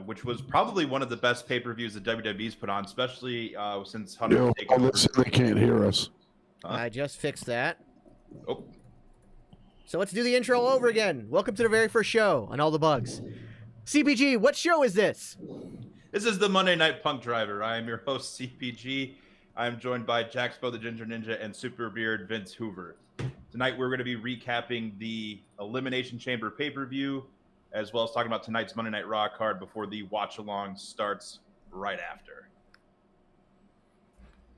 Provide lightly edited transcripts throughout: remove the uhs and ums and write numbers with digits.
which was probably one of the best pay-per-views that WWE's put on, especially since Hunter's Yo, taken over. they can't hear us. I just fixed that. Oh, So let's do the intro all over again. Welcome to the very first show on All the Bugs. CPG, what show is this? this is the Monday Night Punk Driver. I am your host, CPG. I am joined by Jack Spo, the Ginger Ninja, and Super Beard Vince Hoover. Tonight, we're going to be recapping the Elimination Chamber pay-per-view, as well as talking about tonight's Monday Night Raw card before the watch-along starts right after.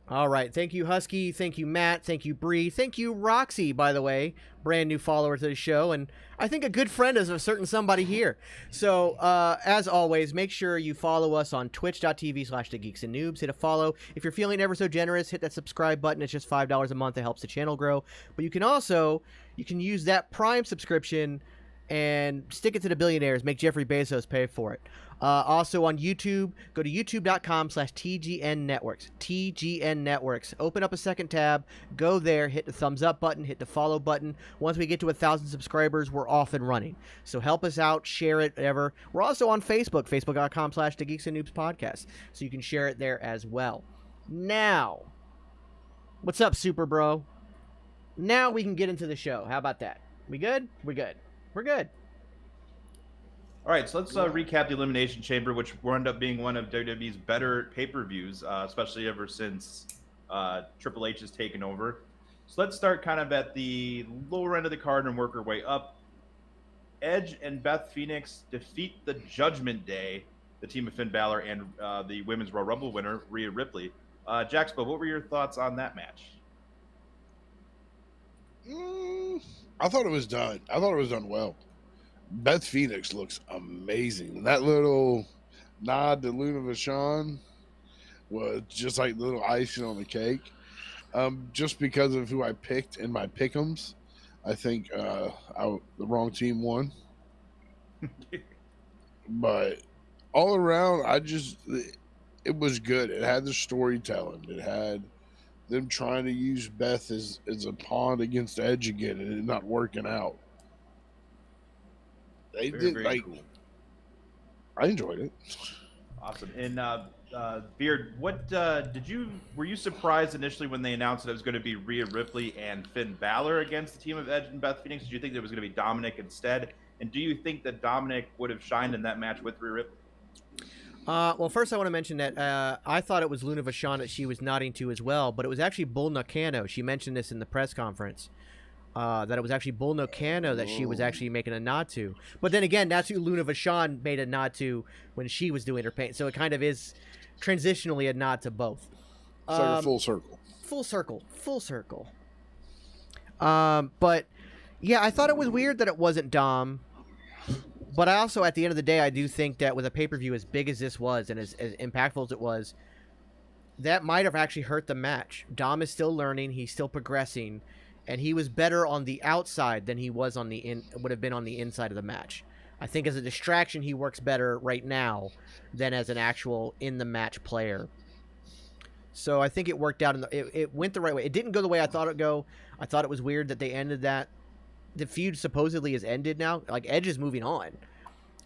All right. Thank you, Husky. Thank you, Matt. Thank you, Bree. Thank you, Roxy, by the way. Brand new follower to the show. And I think a good friend is a certain somebody here. So, as always, make sure you follow us on twitch.tv/thegeeksandnoobs. Hit a follow. If you're feeling ever so generous, hit that subscribe button. It's just $5 a month. It helps the channel grow. But you can use that Prime subscription and stick it to the billionaires. Make Jeffrey Bezos pay for it. Also on YouTube, go to youtube.com/TGN Networks. TGN Networks. Open up a second tab. Go there. Hit the thumbs up button. Hit the follow button. Once we get to 1,000 subscribers, we're off and running. So help us out. Share it. Whatever. We're also on Facebook. Facebook.com/TheGeeksandNoobs Podcast. So you can share it there as well. Now, what's up, Super Bro? Now we can get into the show. How about that? We good? We're good. We're good. All right, so let's recap the Elimination Chamber, which will end up being one of WWE's better pay-per-views, especially ever since Triple H has taken over. So let's start kind of at the lower end of the card and work our way up. Edge and Beth Phoenix defeat the Judgment Day, the team of Finn Balor and the Women's Royal Rumble winner, Rhea Ripley. Jaxpo, what were your thoughts on that match? I thought it was done. I thought it was done well. Beth Phoenix looks amazing. That little nod to Luna Vachon was just like the little icing on the cake. Just because of who I picked in my pick'ems, I think the wrong team won. But all around, it was good. It had the storytelling. It had them trying to use Beth as a pawn against Edge again, and it not working out. They did like. Cool. I enjoyed it. Awesome. And Beard, what were you surprised initially when they announced that it was going to be Rhea Ripley and Finn Balor against the team of Edge and Beth Phoenix? Did you think it was going to be Dominic instead? And do you think that Dominic would have shined in that match with Rhea Ripley? Well, first I want to mention that I thought it was Luna Vachon that she was nodding to as well, but it was actually Bull Nakano. She mentioned this in the press conference, that it was actually Bull Nakano that she was actually making a nod to. But then again, that's who Luna Vachon made a nod to when she was doing her paint. So it kind of is transitionally a nod to both. It's like a full circle. Full circle. But yeah, I thought it was weird that it wasn't Dom. But I also, at the end of the day, I do think that with a pay-per-view as big as this was and as impactful as it was, that might have actually hurt the match. Dom is still learning. He's still progressing. And he was better on the outside than he was on would have been on the inside of the match. I think as a distraction, he works better right now than as an actual in-the-match player. So I think it worked out. It went the right way. It didn't go the way I thought it would go. I thought it was weird that they ended that. The feud supposedly is ended now. Like, Edge is moving on.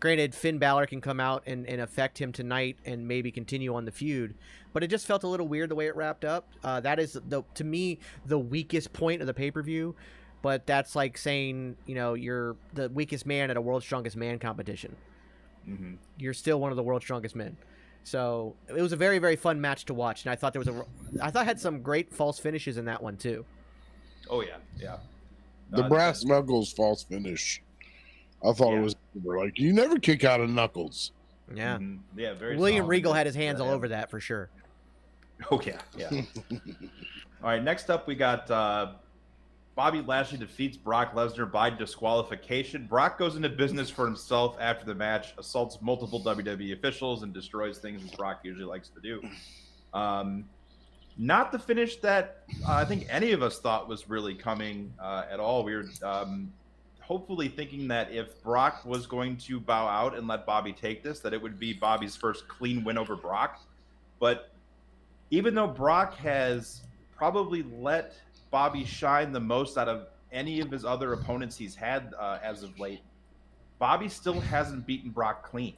Granted, Finn Balor can come out and affect him tonight and maybe continue on the feud. But it just felt a little weird the way it wrapped up. That is, to me, the weakest point of the pay-per-view. But that's like saying, you're the weakest man at a World's Strongest Man competition. Mm-hmm. You're still one of the World's Strongest Men. So it was a very, very fun match to watch. And I thought it had some great false finishes in that one, too. Oh, yeah. Yeah. The brass knuckles false finish. I thought it was like, you never kick out of knuckles. Yeah. Mm-hmm. Yeah, very William solid. Regal had his hands all over that for sure. Oh, yeah. All right, next up we got Bobby Lashley defeats Brock Lesnar by disqualification. Brock goes into business for himself after the match, assaults multiple WWE officials, and destroys things as Brock usually likes to do. Not the finish that I think any of us thought was really coming at all. We were hopefully thinking that if Brock was going to bow out and let Bobby take this, that it would be Bobby's first clean win over Brock. But even though Brock has probably let Bobby shine the most out of any of his other opponents he's had as of late, Bobby still hasn't beaten Brock clean.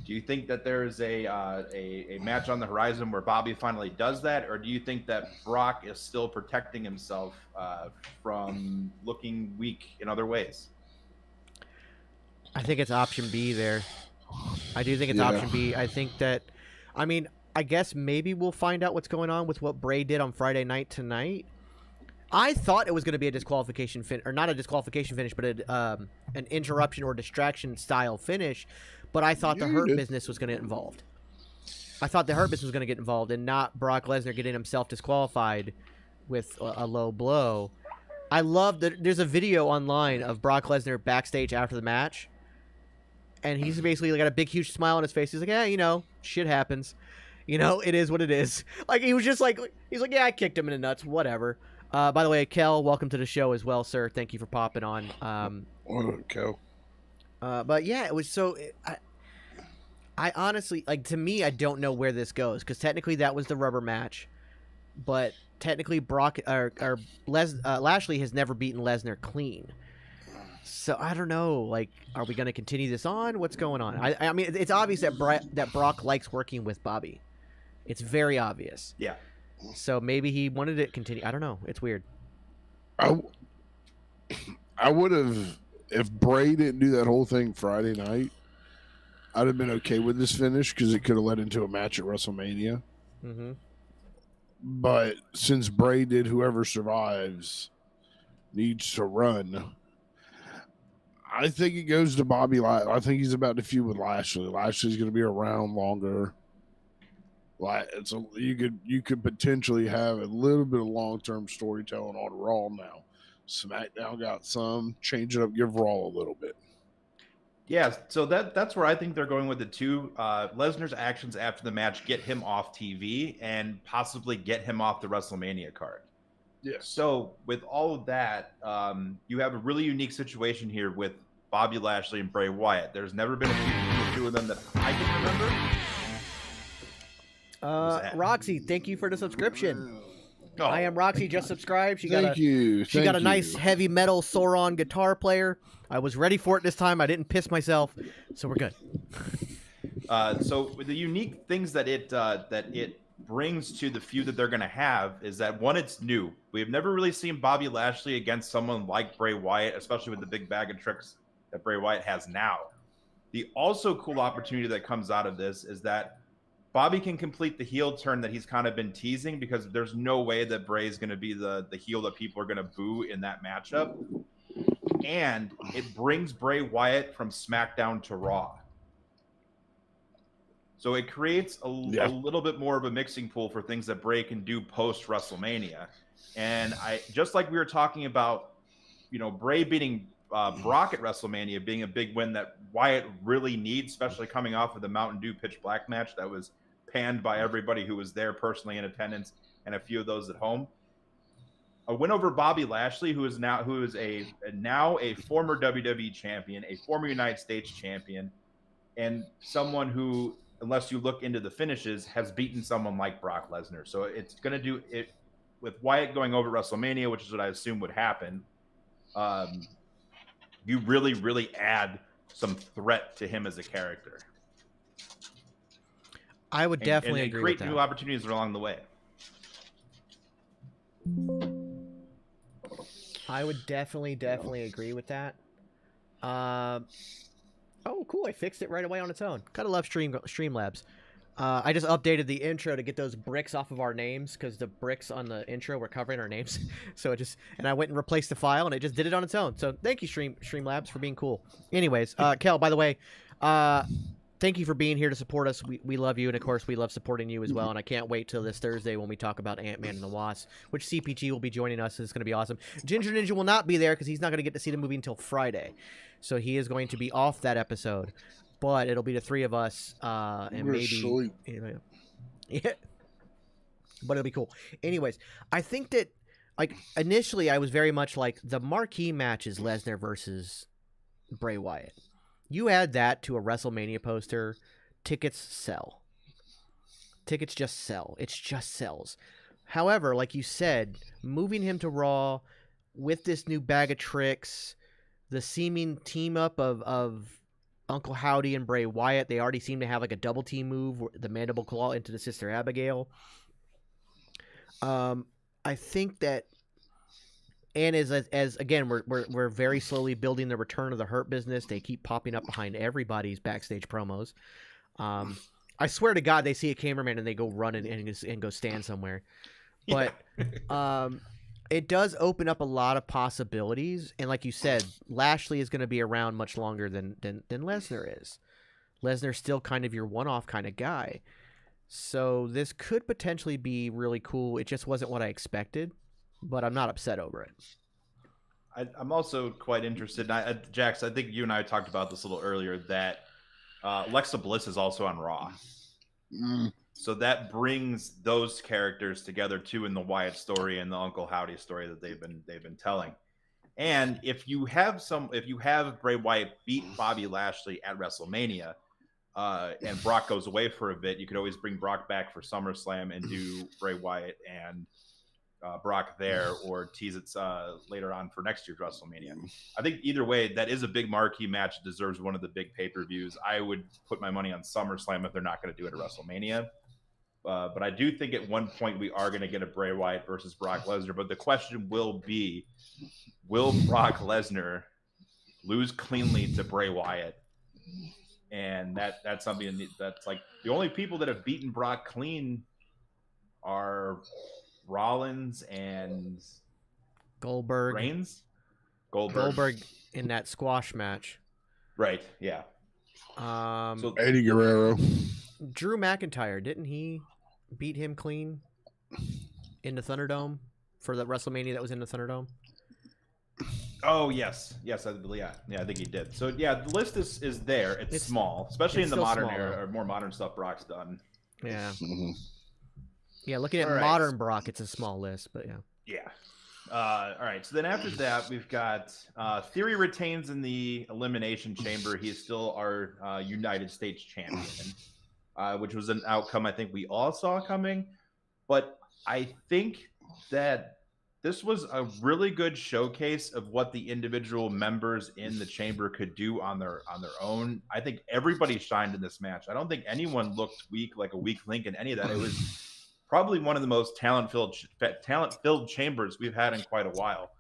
Do you think that there is a match on the horizon where Bobby finally does that, or do you think that Brock is still protecting himself from looking weak in other ways? I think it's option B there. I do think it's option B. I think that, I mean, I guess maybe we'll find out what's going on with what Bray did on Friday night tonight. I thought it was going to be a disqualification or not a disqualification finish, but an interruption or distraction style finish. But I thought the Hurt Business was going to get involved. I thought the Hurt Business was going to get involved and not Brock Lesnar getting himself disqualified with a low blow. I love that there's a video online of Brock Lesnar backstage after the match. And he's basically got a big, huge smile on his face. He's like, yeah, you know, shit happens. You know, it is what it is. Like, he was just like, he's like, yeah, I kicked him in the nuts, whatever. By the way, Kel, welcome to the show as well, sir. Thank you for popping on. Kel. But yeah, it was so. I honestly, like, to me, I don't know where this goes because technically that was the rubber match, but technically Brock or Lashley has never beaten Lesnar clean. So I don't know. Like, are we going to continue this on? What's going on? I mean, it's obvious that Brock likes working with Bobby. It's very obvious. Yeah. So maybe he wanted it to continue. I don't know. It's weird. I would have, if Bray didn't do that whole thing Friday night, I'd have been okay with this finish because it could have led into a match at WrestleMania. Mm-hmm. But since Bray did, whoever survives needs to run. I think it goes to Bobby. I think he's about to feud with Lashley. Lashley's going to be around longer. You could potentially have a little bit of long-term storytelling on Raw now. SmackDown got some. Change it up. Give Raw a little bit. Yeah, so that's where I think they're going with it too. Lesnar's actions after the match get him off TV and possibly get him off the WrestleMania card. Yeah. So with all of that, you have a really unique situation here with Bobby Lashley and Bray Wyatt. There's never been a feud between the two of them that I can remember. Roxy, thank you for the subscription. Oh. I am Roxy, just subscribed. She got a nice heavy metal Sauron guitar player. I was ready for it this time. I didn't piss myself, so we're good. So the unique things that it brings to the feud that they're going to have is that, one, it's new. We've never really seen Bobby Lashley against someone like Bray Wyatt, especially with the big bag of tricks that Bray Wyatt has now. The also cool opportunity that comes out of this is that Bobby can complete the heel turn that he's kind of been teasing, because there's no way that Bray is going to be the heel that people are going to boo in that matchup. And it brings Bray Wyatt from SmackDown to Raw. So it creates a little bit more of a mixing pool for things that Bray can do post WrestleMania. And just like we were talking about, Bray beating Brock at WrestleMania being a big win that Wyatt really needs, especially coming off of the Mountain Dew Pitch Black match that was panned by everybody who was there personally in attendance and a few of those at home. A win over Bobby Lashley, who is now a former WWE champion, a former United States champion, and someone who, unless you look into the finishes, has beaten someone like Brock Lesnar. So it's going to do it with Wyatt going over WrestleMania, which is what I assume would happen. You really, really add some threat to him as a character. I would definitely agree with that. Create new opportunities along the way. I would definitely agree with that. Oh, cool! I fixed it right away on its own. Gotta love Streamlabs. I just updated the intro to get those bricks off of our names, because the bricks on the intro were covering our names. So and I went and replaced the file, and it just did it on its own. So thank you, Streamlabs, for being cool. Anyways, Kel, by the way, thank you for being here to support us. We love you, and of course we love supporting you as well. And I can't wait till this Thursday when we talk about Ant-Man and the Wasp, which CPG will be joining us. It's going to be awesome. Ginger Ninja will not be there because he's not going to get to see the movie until Friday, so he is going to be off that episode. But it'll be the three of us, and maybe, yeah. But it'll be cool. Anyways, I think that, like, initially I was very much like, the marquee match is Lesnar versus Bray Wyatt. You add that to a WrestleMania poster, tickets sell. Tickets just sell. It just sells. However, like you said, moving him to Raw with this new bag of tricks, the seeming team up of Uncle Howdy and Bray Wyatt, they already seem to have like a double team move, the mandible claw into the Sister Abigail. I think that, and as again, we're very slowly building the return of the Hurt Business. They keep popping up behind everybody's backstage promos. I swear to God, they see a cameraman and they go run and go stand somewhere. But it does open up a lot of possibilities. And like you said, Lashley is going to be around much longer than Lesnar is. Lesnar's still kind of your one-off kind of guy. So this could potentially be really cool. It just wasn't what I expected, but I'm not upset over it. I'm also quite interested. Jax, I think you and I talked about this a little earlier, that Alexa Bliss is also on Raw. So that brings those characters together too in the Wyatt story and the Uncle Howdy story that they've been telling. And if you have Bray Wyatt beat Bobby Lashley at WrestleMania, and Brock goes away for a bit, you could always bring Brock back for SummerSlam and do Bray Wyatt and Brock there, or tease it later on for next year's WrestleMania. I think either way, that is a big marquee match. It deserves one of the big pay-per-views. I would put my money on SummerSlam if they're not going to do it at WrestleMania. But I do think at one point we are going to get a Bray Wyatt versus Brock Lesnar. But the question will be, will Brock Lesnar lose cleanly to Bray Wyatt? And that's something that's like, the only people that have beaten Brock clean are Rollins and Goldberg. Reigns? Goldberg in that squash match. Right, yeah. So Eddie Guerrero. Drew McIntyre, didn't he beat him clean in the Thunderdome for the WrestleMania that was in the Thunderdome? Oh, yes. Yes, I believe. Yeah, I think he did. So, yeah, the list is there. It's small, especially in the modern era, or more modern stuff Brock's done. Yeah. Yeah, looking at modern Brock, it's a small list, but yeah. Yeah. All right. So then after that, we've got Theory retains in the Elimination Chamber. He is still our United States champion, which was an outcome I think we all saw coming. But I think that this was a really good showcase of what the individual members in the chamber could do on their own. I think everybody shined in this match. I don't think anyone looked weak, like a weak link in any of that. It was probably one of the most talent-filled chambers we've had in quite a while.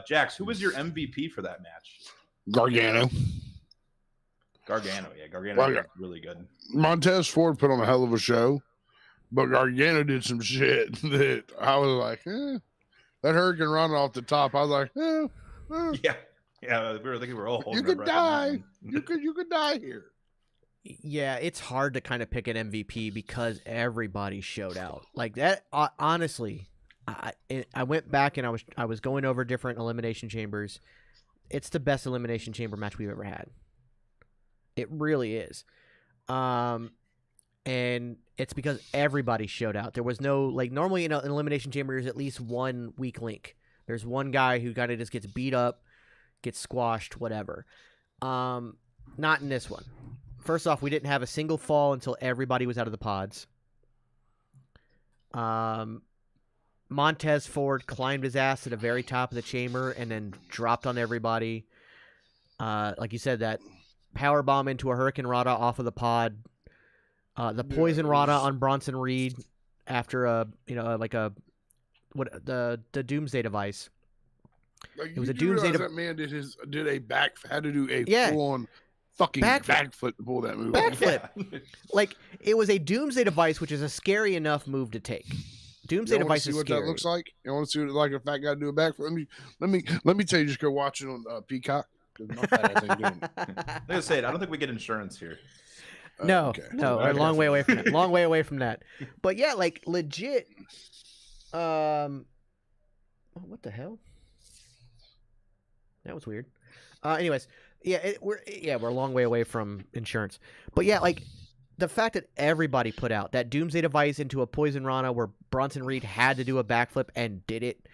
Jax, who was your MVP for that match? Gargano. Yeah, Gargano was really good. Montez Ford put on a hell of a show, but Gargano did some shit that I was like, that Hurricane Run off the top. I was like, yeah. We were thinking we're all holding. You could die. You could die here. Yeah, it's hard to kind of pick an MVP because everybody showed out like that. Honestly, I went back and I was going over different Elimination Chambers. It's the best Elimination Chamber match we've ever had. It really is. And it's because everybody showed out. There was no, like, normally in an Elimination Chamber, there's at least one weak link. There's one guy who kind of just gets beat up, gets squashed, whatever. Not in this one. First off, we didn't have a single fall until everybody was out of the pods. Montez Ford climbed his ass to the very top of the chamber and then dropped on everybody. Like you said, that power bomb into a Hurricane Rana off of the pod. The Poison Rana on Bronson Reed after the Doomsday Device. Like, it was a Doomsday device. That man had to do a full-on fucking backflip to pull that move. Backflip. Yeah. Like, it was a Doomsday Device, which is a scary enough move to take. Doomsday Device is what scary. That looks like? You want to see what like a fat guy do a backflip? Let me tell you, just go watch it on Peacock. Like I said, I don't think we get insurance here. No, a long way away from that. Long way away from that. But yeah, like legit. What the hell? That was weird. Anyways, we're a long way away from insurance. But yeah, like the fact that everybody put out that Doomsday Device into a Poison Rana where Bronson Reed had to do a backflip and did it,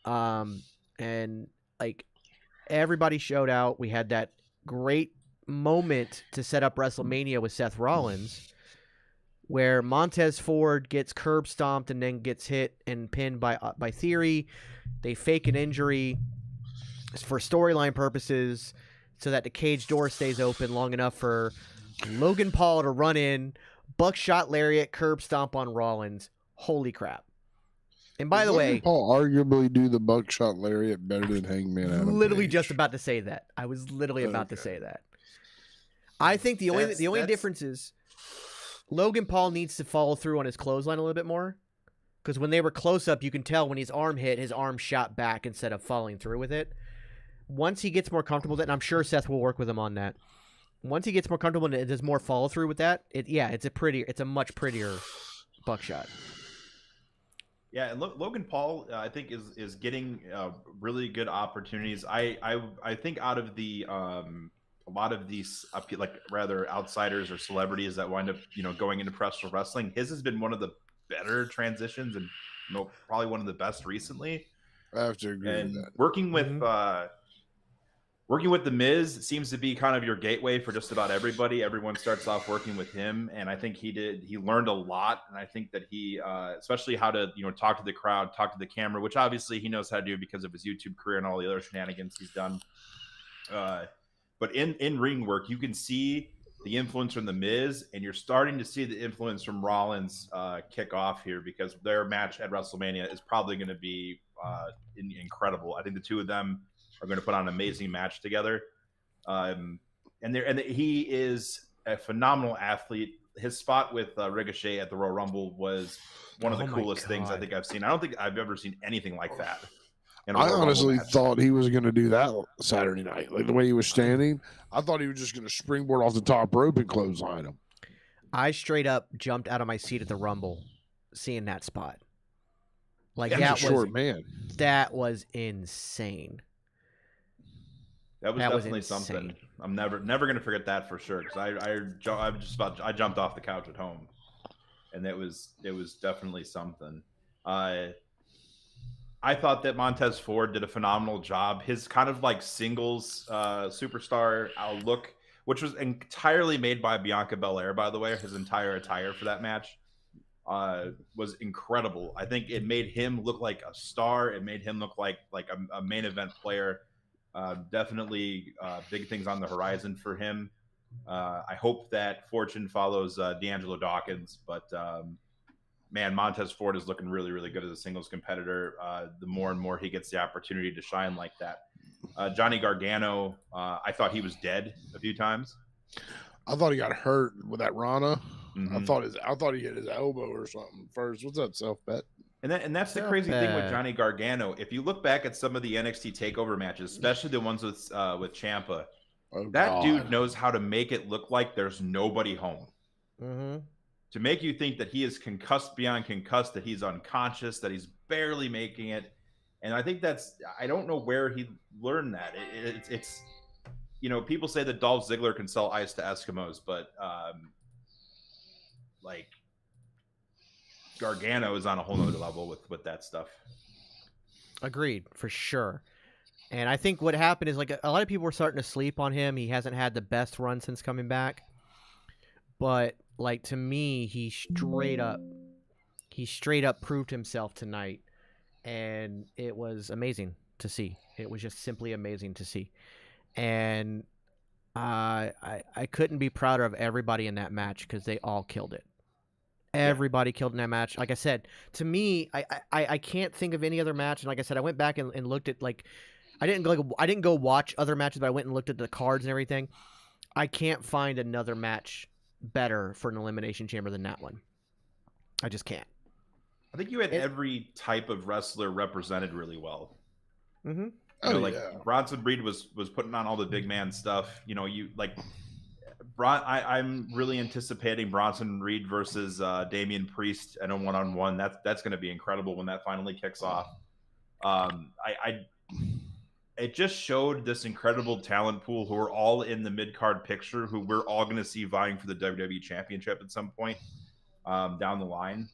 and like everybody showed out. We had that great moment to set up WrestleMania with Seth Rollins, where Montez Ford gets curb stomped and then gets hit and pinned by Theory. They fake an injury for storyline purposes. so that the cage door stays open long enough for Logan Paul to run in, buckshot lariat, curb stomp on Rollins. Holy crap. And by Does the Logan way, Paul arguably do the buckshot lariat better than Hangman Adam literally Page. just about to say that. I was literally about to Okay. say that. I think the only difference is Logan Paul needs to follow through on his clothesline a little bit more. Because when they were close up, you can tell when his arm hit, his arm shot back instead of following through with it. Once he gets more comfortable with it, and I'm sure Seth will work with him on that. Once he gets more comfortable and it does more follow through with that, it's a much prettier buckshot. Yeah, and Logan Paul, I think is getting really good opportunities. I think out of the a lot of these like rather outsiders or celebrities that wind up going into professional wrestling, his has been one of the better transitions and probably one of the best recently. I have to agree And with that. working with the Miz seems to be kind of your gateway for just about everybody. Everyone starts off working with him, and I think he learned a lot. And I think that he, especially how to talk to the crowd, talk to the camera, which obviously he knows how to do because of his YouTube career and all the other shenanigans he's done. But in ring work, you can see the influence from the Miz, and you're starting to see the influence from Rollins kick off here because their match at WrestleMania is probably going to be incredible. I think the two of them are going to put on an amazing match together. And he is a phenomenal athlete. His spot with Ricochet at the Royal Rumble was one of the coolest things I think I've seen. I don't think I've ever seen anything like that. I honestly thought he was going to do that Saturday night. Like the way he was standing, I thought he was just going to springboard off the top rope and clothesline him. I straight up jumped out of my seat at the Rumble seeing that spot. Like He's a short man. That was insane. That was definitely something. I'm never going to forget that for sure because I jumped off the couch at home, and it was definitely something. I thought that Montez Ford did a phenomenal job. His kind of like singles superstar look, which was entirely made by Bianca Belair, by the way, his entire attire for that match was incredible. I think it made him look like a star. It made him look like a main event player. Definitely big things on the horizon for him. I hope that fortune follows D'Angelo Dawkins, but man, Montez Ford is looking really, really good as a singles competitor. The more and more he gets the opportunity to shine like that. Johnny Gargano, I thought he was dead a few times. I thought he got hurt with that Rana. Mm-hmm. I thought he hit his elbow or something first. What's up, self bet? And that's the crazy thing with Johnny Gargano. If you look back at some of the NXT Takeover matches, especially the ones with Ciampa, dude knows how to make it look like there's nobody home. Mm-hmm. To make you think that he is concussed beyond concussed, that he's unconscious, that he's barely making it. And I think I don't know where he learned that. It's people say that Dolph Ziggler can sell ice to Eskimos, but like Gargano is on a whole nother level with that stuff. Agreed, for sure. And I think what happened is like a lot of people were starting to sleep on him. He hasn't had the best run since coming back. But like to me, he straight up proved himself tonight, and it was amazing to see. It was just simply amazing to see, and I couldn't be prouder of everybody in that match because they all killed it. Everybody killed in that match. Like I said, to me, I can't think of any other match. And like I said, I went back and looked at I didn't go watch other matches, but I went and looked at the cards and everything. I can't find another match better for an elimination chamber than that one. I just can't. I think you had every type of wrestler represented really well. Mm-hmm. Bronson Reed was putting on all the big man stuff. I'm really anticipating Bronson Reed versus Damian Priest and a one-on-one. That's going to be incredible when that finally kicks off. It just showed this incredible talent pool who are all in the mid-card picture, who we're all going to see vying for the WWE Championship at some point down the line.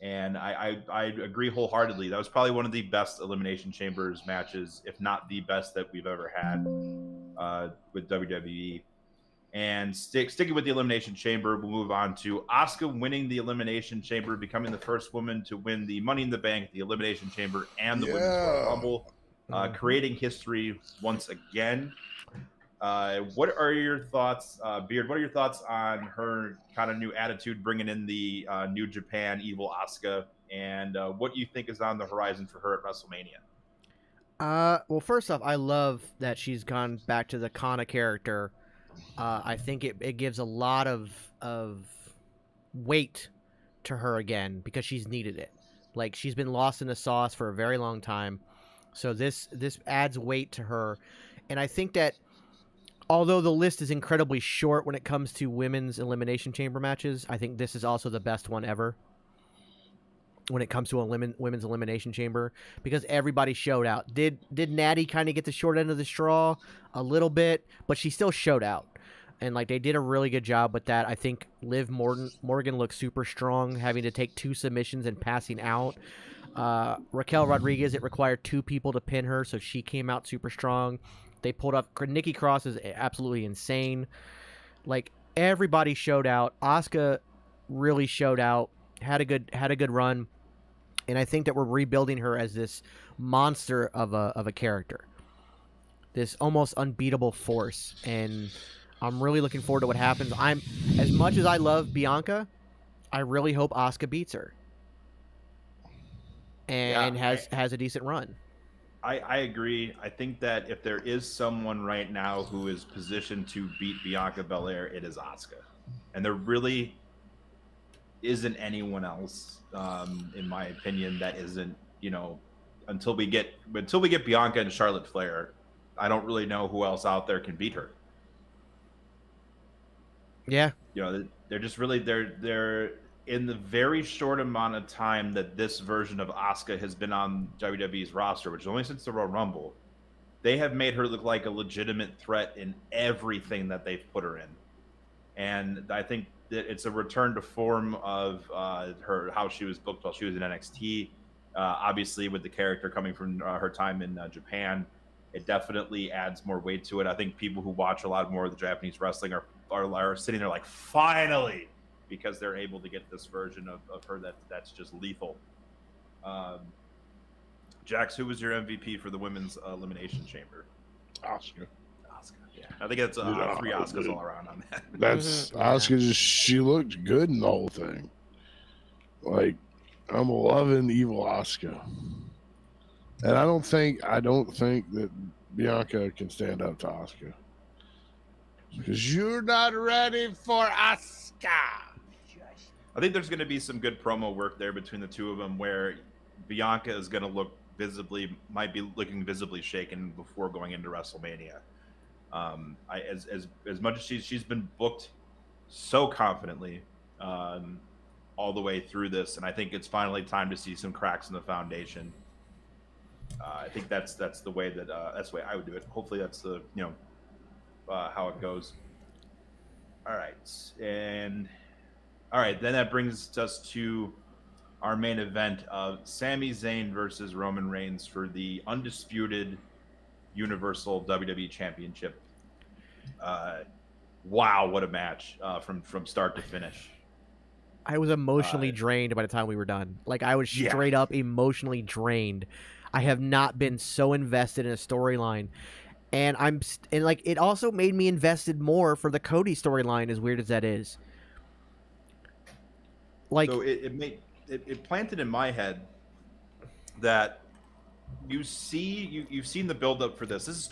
And I agree wholeheartedly. That was probably one of the best Elimination Chambers matches, if not the best that we've ever had with WWE. And sticking with the Elimination Chamber, we'll move on to Asuka winning the Elimination Chamber, becoming the first woman to win the Money in the Bank, the Elimination Chamber, and the Women's Royal Rumble. Creating history once again. What are your thoughts, Beard? What are your thoughts on her kind of new attitude, bringing in the New Japan Evil Asuka, and what do you think is on the horizon for her at WrestleMania? Well, first off, I love that she's gone back to the Kana character. I think it gives a lot of weight to her again because she's needed it. Like she's been lost in the sauce for a very long time, so this adds weight to her, and I think that although the list is incredibly short when it comes to women's elimination chamber matches, I think this is also the best one ever when it comes to a women's elimination chamber because everybody showed out. Did Natty kind of get the short end of the straw a little bit, but she still showed out. And like they did a really good job with that. I think Liv Morgan looked super strong, having to take 2 submissions and passing out. Raquel Rodriguez, it required 2 people to pin her, so she came out super strong. They pulled up. Nikki Cross is absolutely insane. Like everybody showed out. Asuka really showed out. Had a good run, and I think that we're rebuilding her as this monster of a character, this almost unbeatable force, and I'm really looking forward to what happens. I'm as much as I love Bianca, I really hope Asuka beats her and has a decent run. I agree. I think that if there is someone right now who is positioned to beat Bianca Belair, it is Asuka, and there really isn't anyone else, in my opinion, that isn't. Until we get Bianca and Charlotte Flair, I don't really know who else out there can beat her. Yeah, They're just really they're in the very short amount of time that this version of Asuka has been on WWE's roster, which is only since the Royal Rumble. They have made her look like a legitimate threat in everything that they've put her in, and I think that it's a return to form of her how she was booked while she was in NXT. Obviously, with the character coming from her time in Japan, it definitely adds more weight to it. I think people who watch a lot more of the Japanese wrestling are sitting there like, finally, because they're able to get this version of her that's just lethal. Jax, who was your MVP for the women's elimination chamber? Oscar. Yeah, I think it's 3 Oscars all around on that. That's Oscar. She looked good in the whole thing. Like I'm loving evil Oscar, and I don't think that Bianca can stand up to Oscar because you're not ready for Oscar. I think there's going to be some good promo work there between the two of them, where Bianca is going to might be looking visibly shaken before going into WrestleMania. As much as she's been booked so confidently all the way through this, and I think it's finally time to see some cracks in the foundation. I think that's the way that's the way I would do it. Hopefully that's the how it goes. All right, then that brings us to our main event of Sami Zayn versus Roman Reigns for the undisputed Universal WWE Championship. Wow, what a match from start to finish. I was emotionally drained by the time we were done. Like I was straight up emotionally drained. I have not been so invested in a storyline, and like it also made me invested more for the Cody storyline. As weird as that is, like so it planted in my head that you've seen the build up for this. This is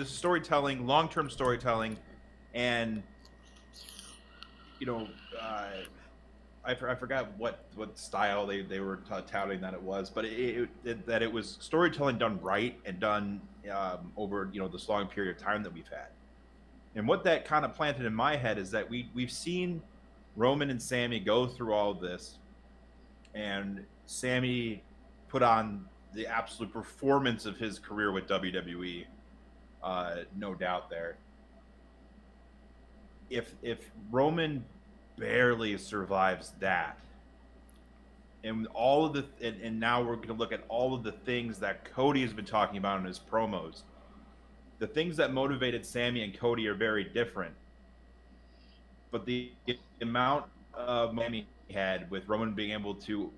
storytelling, long-term storytelling, and I forgot what style they were touting that it was, but that it was storytelling done right and done over this long period of time that we've had. And what that kind of planted in my head is that we've seen Roman and Sami go through all of this, and Sami put on the absolute performance of his career with WWE, no doubt there. If Roman barely survives that, and now we're going to look at all of the things that Cody has been talking about in his promos. The things that motivated Sami and Cody are very different, but the amount of money he had with Roman being able to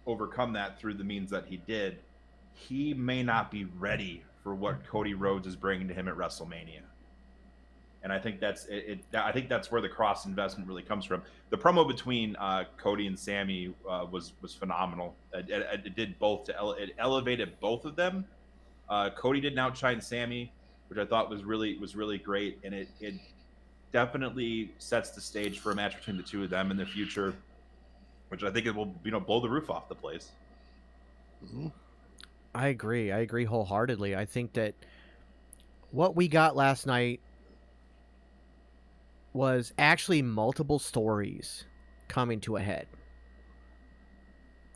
overcome that through the means that he did, he may not be ready for what Cody Rhodes is bringing to him at WrestleMania. And I think that's it. I think that's where the cross investment really comes from. The promo between Cody and Sammy was phenomenal. It did both it elevated both of them. Cody didn't outshine Sammy, which I thought was really great, and it definitely sets the stage for a match between the two of them in the future, which I think it will blow the roof off the place. Mhm. I agree wholeheartedly. I think that what we got last night was actually multiple stories coming to a head.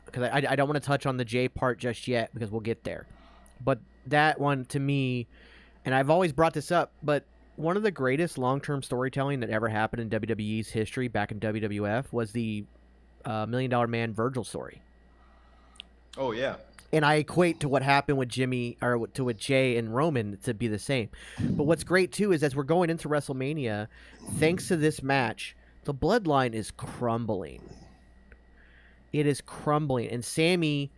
Because I don't want to touch on the Jay part just yet because we'll get there. But that one, to me, and I've always brought this up, but one of the greatest long-term storytelling that ever happened in WWE's history back in WWF was the $1 Million Man Virgil story. Oh, yeah. And I equate to what happened with Jimmy, or to with Jay and Roman, to be the same. But what's great too is as we're going into WrestleMania, thanks to this match, the bloodline is crumbling. It is crumbling, and Sammy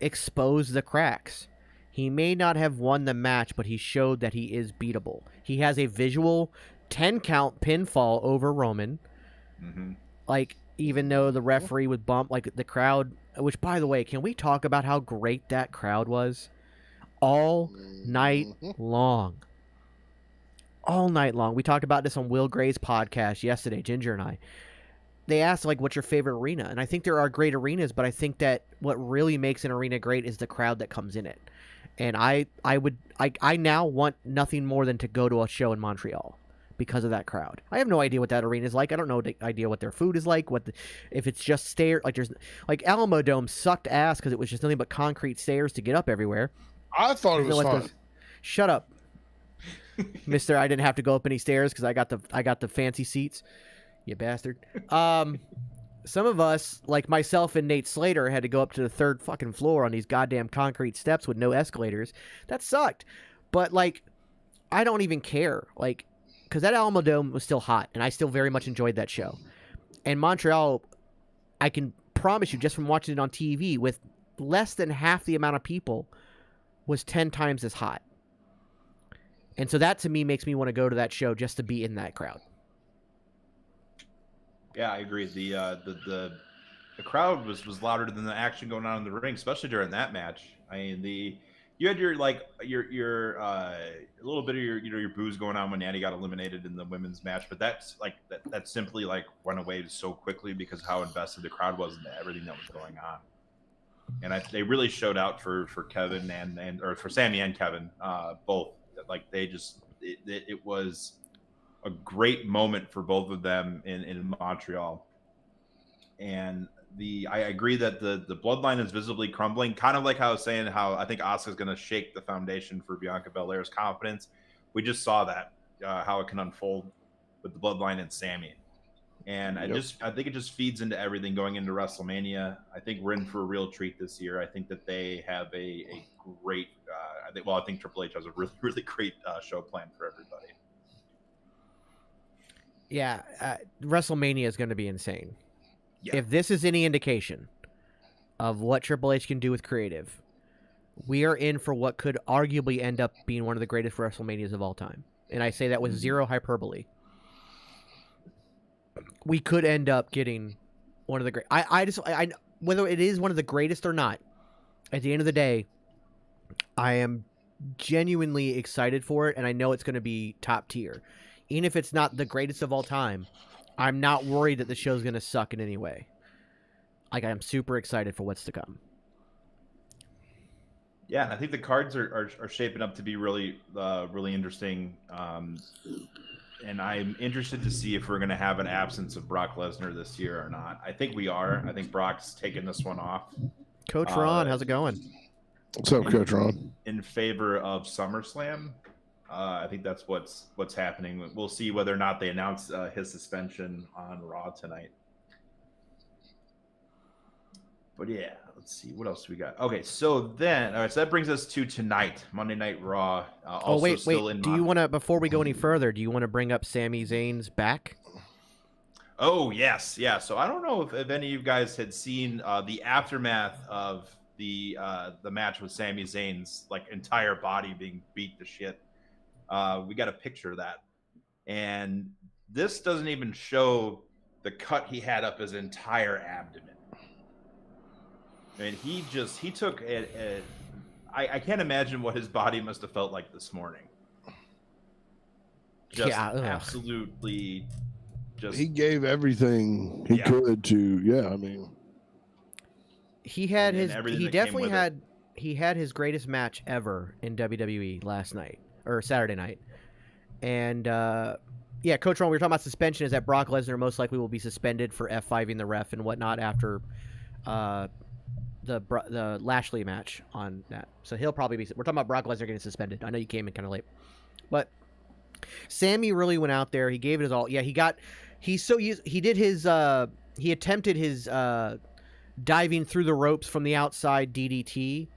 exposed the cracks. He may not have won the match, but he showed that he is beatable. He has a visual 10 count pinfall over Roman. Mm-hmm. Like, even though the referee would bump, like the crowd, which, by the way, can we talk about how great that crowd was? All night long. All night long. We talked about this on Will Gray's podcast yesterday, Ginger and I. They asked, like, what's your favorite arena? And I think there are great arenas, but I think that what really makes an arena great is the crowd that comes in it. And I now want nothing more than to go to a show in Montreal because of that crowd. I have no idea what that arena is like. I don't know the idea what their food is like. If it's just stairs, like there's like Alamo Dome sucked ass because it was just nothing but concrete stairs to get up everywhere. I thought it was fun. Shut up, Mister. I didn't have to go up any stairs because I got the fancy seats. You bastard. Some of us, like myself and Nate Slater, had to go up to the third fucking floor on these goddamn concrete steps with no escalators. That sucked. But, like, I don't even care. Like, because that Alamo Dome was still hot, and I still very much enjoyed that show. And Montreal, I can promise you, just from watching it on TV, with less than half the amount of people, was 10 times as hot. And so that, to me, makes me want to go to that show just to be in that crowd. Yeah, I agree. The crowd was louder than the action going on in the ring, especially during that match. I mean, you had your a little bit of your booze going on when Natty got eliminated in the women's match, but that's like that simply like went away so quickly because of how invested the crowd was in everything that was going on. And they really showed out for Kevin or for Sammy and Kevin, both. Like it was a great moment for both of them in Montreal. And I agree that the bloodline is visibly crumbling, kind of like how I was saying how I think Asuka's going to shake the foundation for Bianca Belair's confidence. We just saw that, how it can unfold with the bloodline and Sammy. And I think it just feeds into everything going into WrestleMania. I think we're in for a real treat this year. I think that they have a great, I think Triple H has a really, really great show planned for everybody. Yeah, WrestleMania is going to be insane. Yeah. If this is any indication of what Triple H can do with creative, we are in for what could arguably end up being one of the greatest WrestleManias of all time. And I say that with zero hyperbole. We could end up getting one of the great. I whether it is one of the greatest or not, at the end of the day, I am genuinely excited for it, and I know it's going to be top tier. Even if it's not the greatest of all time, I'm not worried that the show's going to suck in any way. Like, I'm super excited for what's to come. Yeah, I think the cards are shaping up to be really interesting. And I'm interested to see if we're going to have an absence of Brock Lesnar this year or not. I think we are. I think Brock's taking this one off. Coach Ron, how's it going? What's up, Coach Ron? In favor of SummerSlam. I think that's what's happening. We'll see whether or not they announce his suspension on Raw tonight. But yeah, let's see. What else we got? Okay, so then, all right, so that brings us to tonight, Monday Night Raw. Wait. Do you want to, before we go any further, do you want to bring up Sami Zayn's back? Oh, yes. Yeah, so I don't know if any of you guys had seen the aftermath of the match with Sami Zayn's like entire body being beat to shit. We got a picture of that. and this doesn't even show the cut he had up his entire abdomen. And he took I can't imagine what his body must have felt like this morning. Just Yeah, ugh. absolutely just He gave everything he could to, I mean, he had and his everything he that came definitely with had he had his greatest match ever in WWE last night or Saturday night. And yeah, Coach Ron, we were talking about suspension. Is that Brock Lesnar most likely will be suspended for F5ing the ref and whatnot after the Lashley match on that. So he'll probably be. We're talking about Brock Lesnar getting suspended. I know you came in kind of late, but Sammy really went out there. He gave it his all. Yeah, he attempted his diving through the ropes from the outside DDT,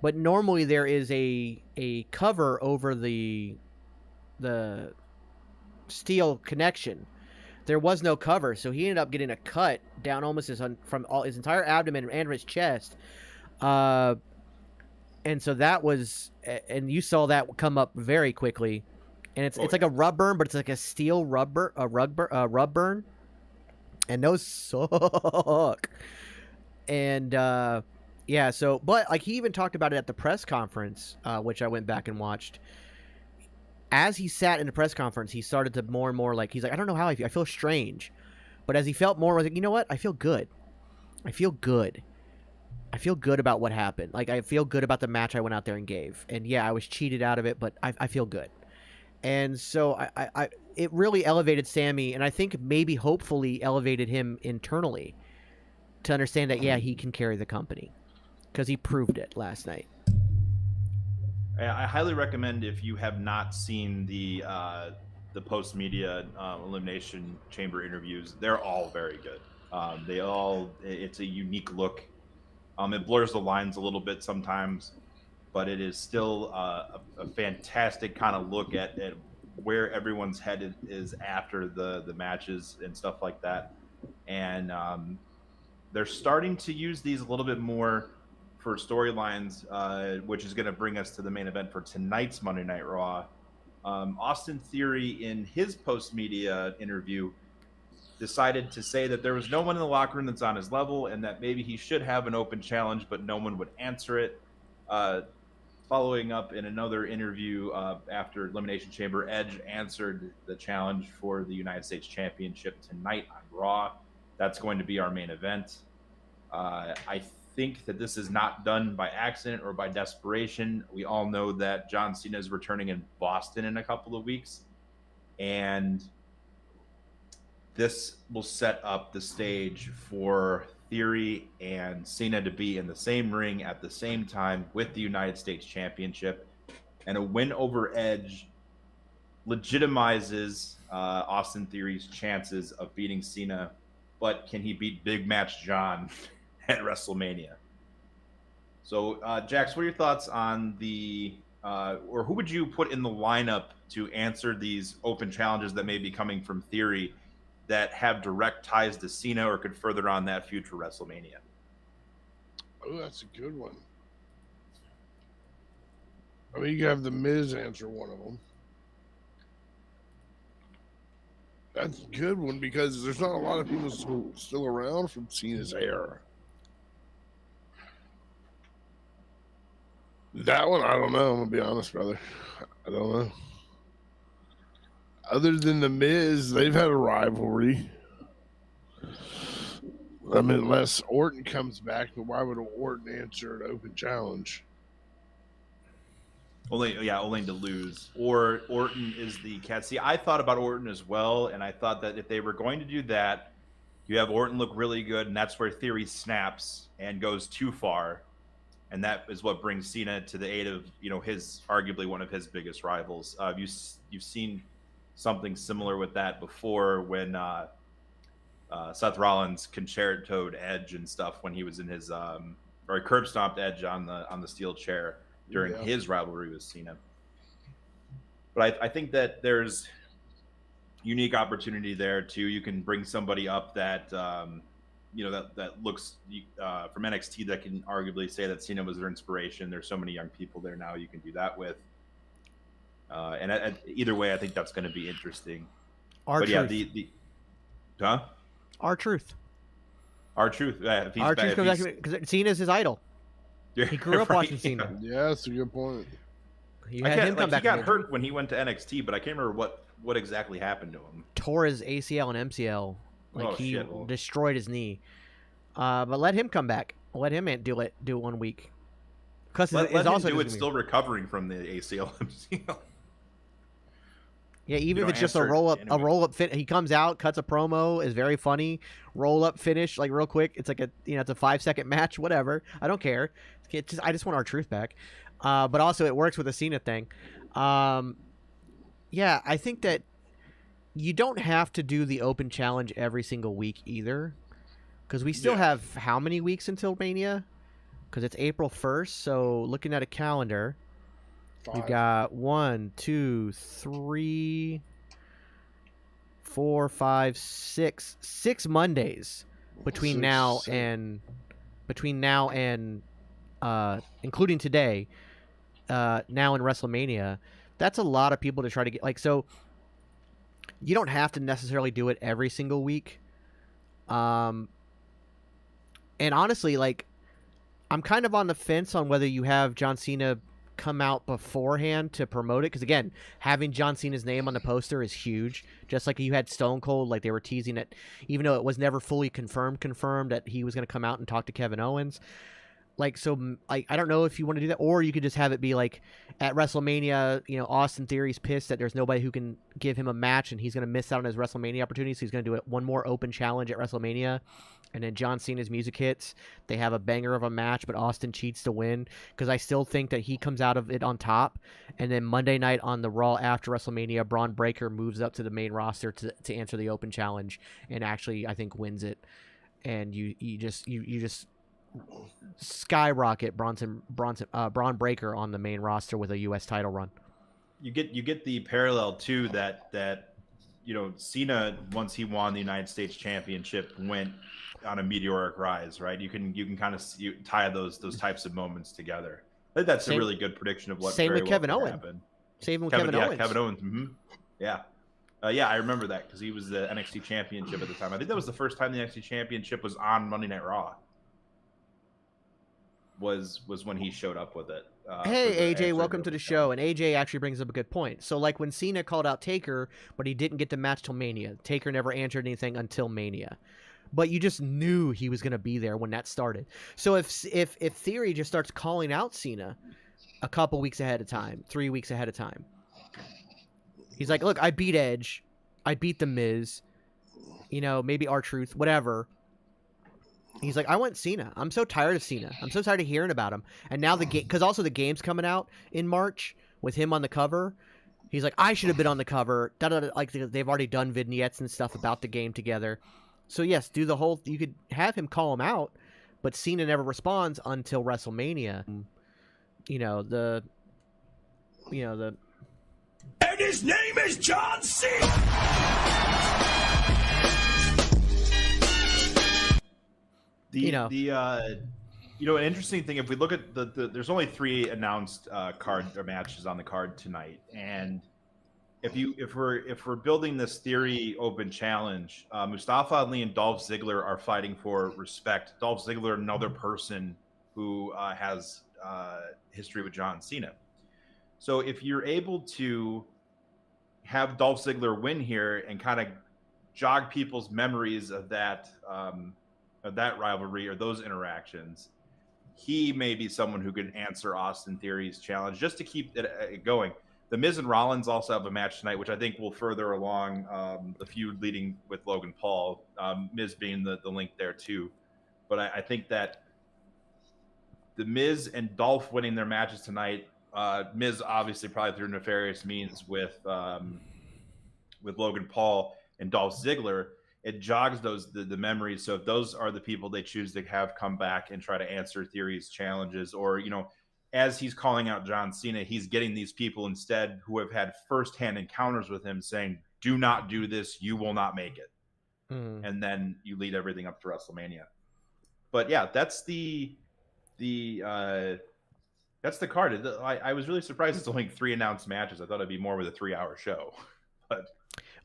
but normally there is a cover over the steel connection. There was no cover, so he ended up getting a cut down almost from all his entire abdomen and his chest. And so that was, and you saw that come up very quickly. And it's like a rub burn, but it's like a steel rub burn, and those suck. And yeah, so but like he even talked about it at the press conference, which I went back and watched. As he sat in the press conference, he started to more and more like he's like, I don't know how I feel. I feel strange, but as he felt more, I was like, you know what? I feel good. I feel good. I feel good about what happened. Like I feel good about the match I went out there and gave. And yeah, I was cheated out of it, but I feel good. And so I it really elevated Sammy, and I think maybe hopefully elevated him internally to understand that yeah, he can carry the company because he proved it last night. I highly recommend if you have not seen the post media elimination chamber interviews. They're all very good. It's a unique look. It blurs the lines a little bit sometimes, but it is still a fantastic kind of look at where everyone's head is after the matches and stuff like that. And they're starting to use these a little bit more for storylines, which is going to bring us to the main event for tonight's Monday Night Raw. Austin Theory, in his post-media interview, decided to say that there was no one in the locker room that's on his level and that maybe he should have an open challenge, but no one would answer it. Following up in another interview after Elimination Chamber, Edge answered the challenge for the United States Championship tonight on Raw. That's going to be our main event. I think that this is not done by accident or by desperation. We all know that John Cena is returning in Boston in a couple of weeks, and this will set up the stage for Theory and Cena to be in the same ring at the same time with the United States Championship. And a win over Edge legitimizes Austin Theory's chances of beating Cena, but can he beat Big Match John at WrestleMania? So, Jax, what are your thoughts on or who would you put in the lineup to answer these open challenges that may be coming from Theory that have direct ties to Cena or could further on that feud for WrestleMania? Oh, that's a good one. I mean, you can have The Miz answer one of them. That's a good one because there's not a lot of people still around from Cena's era. That one, I don't know. I'm going to be honest, brother. I don't know. Other than The Miz, they've had a rivalry. I mean, unless Orton comes back, but why would Orton answer an open challenge? Only to lose. Or Orton is the cat. See, I thought about Orton as well, and I thought that if they were going to do that, you have Orton look really good, and that's where Theory snaps and goes too far. And that is what brings Cena to the aid of, his arguably one of his biggest rivals. You've seen something similar with that before when Seth Rollins concertoed Edge and stuff when he was in his or curb stomped Edge on the steel chair during his rivalry with Cena. But I think that there's unique opportunity there too. You can bring somebody up that that looks from NXT that can arguably say that Cena was their inspiration. There's so many young people there now you can do that with. And either way, I think that's going to be interesting. Our But truth. yeah, huh? Our truth. R-Truth. If he's Our back, truth comes back because Cena's his idol. He grew up watching Cena. Yeah, that's a good point. You had him come back. He got hurt when he went to NXT, but I can't remember what exactly happened to him. Tore his ACL and MCL. Like he shit. destroyed his knee. But let him come back. Let him do it 1 week. Because let him do it still recovering from the ACL MCL. Yeah, even if it's just a roll up fit, he comes out, cuts a promo, is very funny, roll up finish like real quick. It's like it's a 5-second match, whatever. I don't care. I just want our truth back. But also it works with the Cena thing. Yeah, I think that you don't have to do the open challenge every single week either, because we still have how many weeks until Mania? Because it's April 1st. So looking at a calendar. 5. We've got 1, 2, 3, 4, 5, 6 Mondays between now and including today, now in WrestleMania. That's a lot of people to try to get. So you don't have to necessarily do it every single week. And honestly, I'm kind of on the fence on whether you have John Cena come out beforehand to promote it, because again, having John Cena's name on the poster is huge. Just like you had Stone Cold, like they were teasing it, even though it was never fully confirmed that he was going to come out and talk to Kevin Owens. So I don't know if you want to do that, or you could just have it be like at WrestleMania, Austin Theory's pissed that there's nobody who can give him a match and he's going to miss out on his WrestleMania opportunity, so he's going to do one more open challenge at WrestleMania. And then John Cena's music hits. They have a banger of a match, but Austin cheats to win, because I still think that he comes out of it on top. And then Monday night on the Raw after WrestleMania, Braun Breaker moves up to the main roster to answer the open challenge, and actually I think wins it. And you just skyrocket Braun Breaker on the main roster with a U.S. title run. You get the parallel too that Cena, once he won the United States Championship, went on a meteoric rise, right? You can kind of tie those types of moments together. I think that's a really good prediction of what same with Kevin Owens. Happen. Same with Kevin Owens. Kevin Owens. Mm-hmm. Yeah. I remember that because he was the NXT Championship at the time. I think that was the first time the NXT Championship was on Monday Night Raw. Was when he showed up with it. Hey, AJ, welcome to the show. And AJ actually brings up a good point. So, like when Cena called out Taker, but he didn't get the match till Mania. Taker never answered anything until Mania. But you just knew he was going to be there when that started. So if Theory just starts calling out Cena a couple weeks ahead of time, 3 weeks ahead of time, he's like, look, I beat Edge. I beat The Miz. Maybe R-Truth, whatever. He's like, I want Cena. I'm so tired of Cena. I'm so tired of hearing about him. And now because also the game's coming out in March with him on the cover. He's like, I should have been on the cover. Like they've already done vignettes and stuff about the game together. So yes, you could have him call him out, but Cena never responds until WrestleMania. And his name is John Cena. An interesting thing, if we look at there's only 3 announced matches on the card tonight, and if we're building this Theory open challenge, Mustafa Ali and Dolph Ziggler are fighting for respect. Dolph Ziggler, another person who has history with John Cena. So if you're able to have Dolph Ziggler win here and kind of jog people's memories of that rivalry or those interactions, he may be someone who could answer Austin Theory's challenge just to keep it going. The Miz and Rollins also have a match tonight, which I think will further along the feud leading with Logan Paul, Miz being the link there too. But I think that the Miz and Dolph winning their matches tonight, Miz obviously probably through nefarious means with Logan Paul and Dolph Ziggler, it jogs the memories. So if those are the people they choose to have come back and try to answer Theory's challenges, or as he's calling out John Cena, he's getting these people instead who have had firsthand encounters with him saying, do not do this, you will not make it. And then you lead everything up to WrestleMania. But yeah, that's the That's the card. I was really surprised it's only 3 announced matches. I thought it'd be more with a 3-hour show. But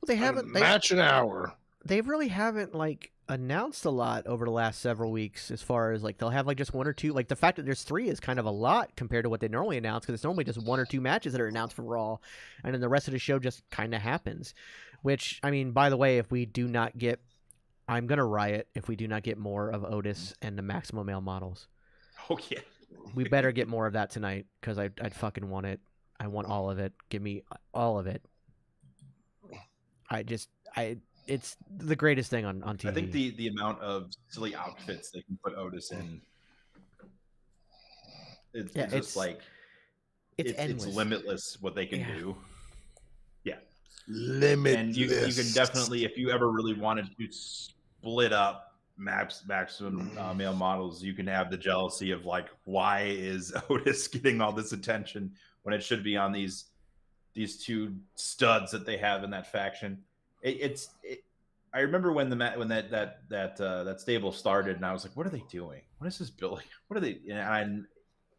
Well, they haven't. Match an hour. They really haven't like announced a lot over the last several weeks. As far as like they'll have like just 1 or 2. Like the fact that there's 3 is kind of a lot compared to what they normally announce, because it's normally just 1 or 2 matches that are announced for Raw, and then the rest of the show just kind of happens. Which, I mean, by the way, if we do not get, I'm gonna riot if we do not get more of Otis and the Maximum Male models. oh yeah, We better get more of that tonight, because I'd fucking want it. I want all of it. Give me all of it. It's the greatest thing on TV. I think the amount of silly outfits they can put Otis in, it's just like it's limitless what they can do. Yeah, Limitless. and you can definitely, if you ever really wanted to split up maximum male models, you can have the jealousy of like, why is Otis getting all this attention when it should be on these 2 studs that they have in that faction. I remember when that stable started, and I was like, "What are they doing? What is this building? What are they?" And I'm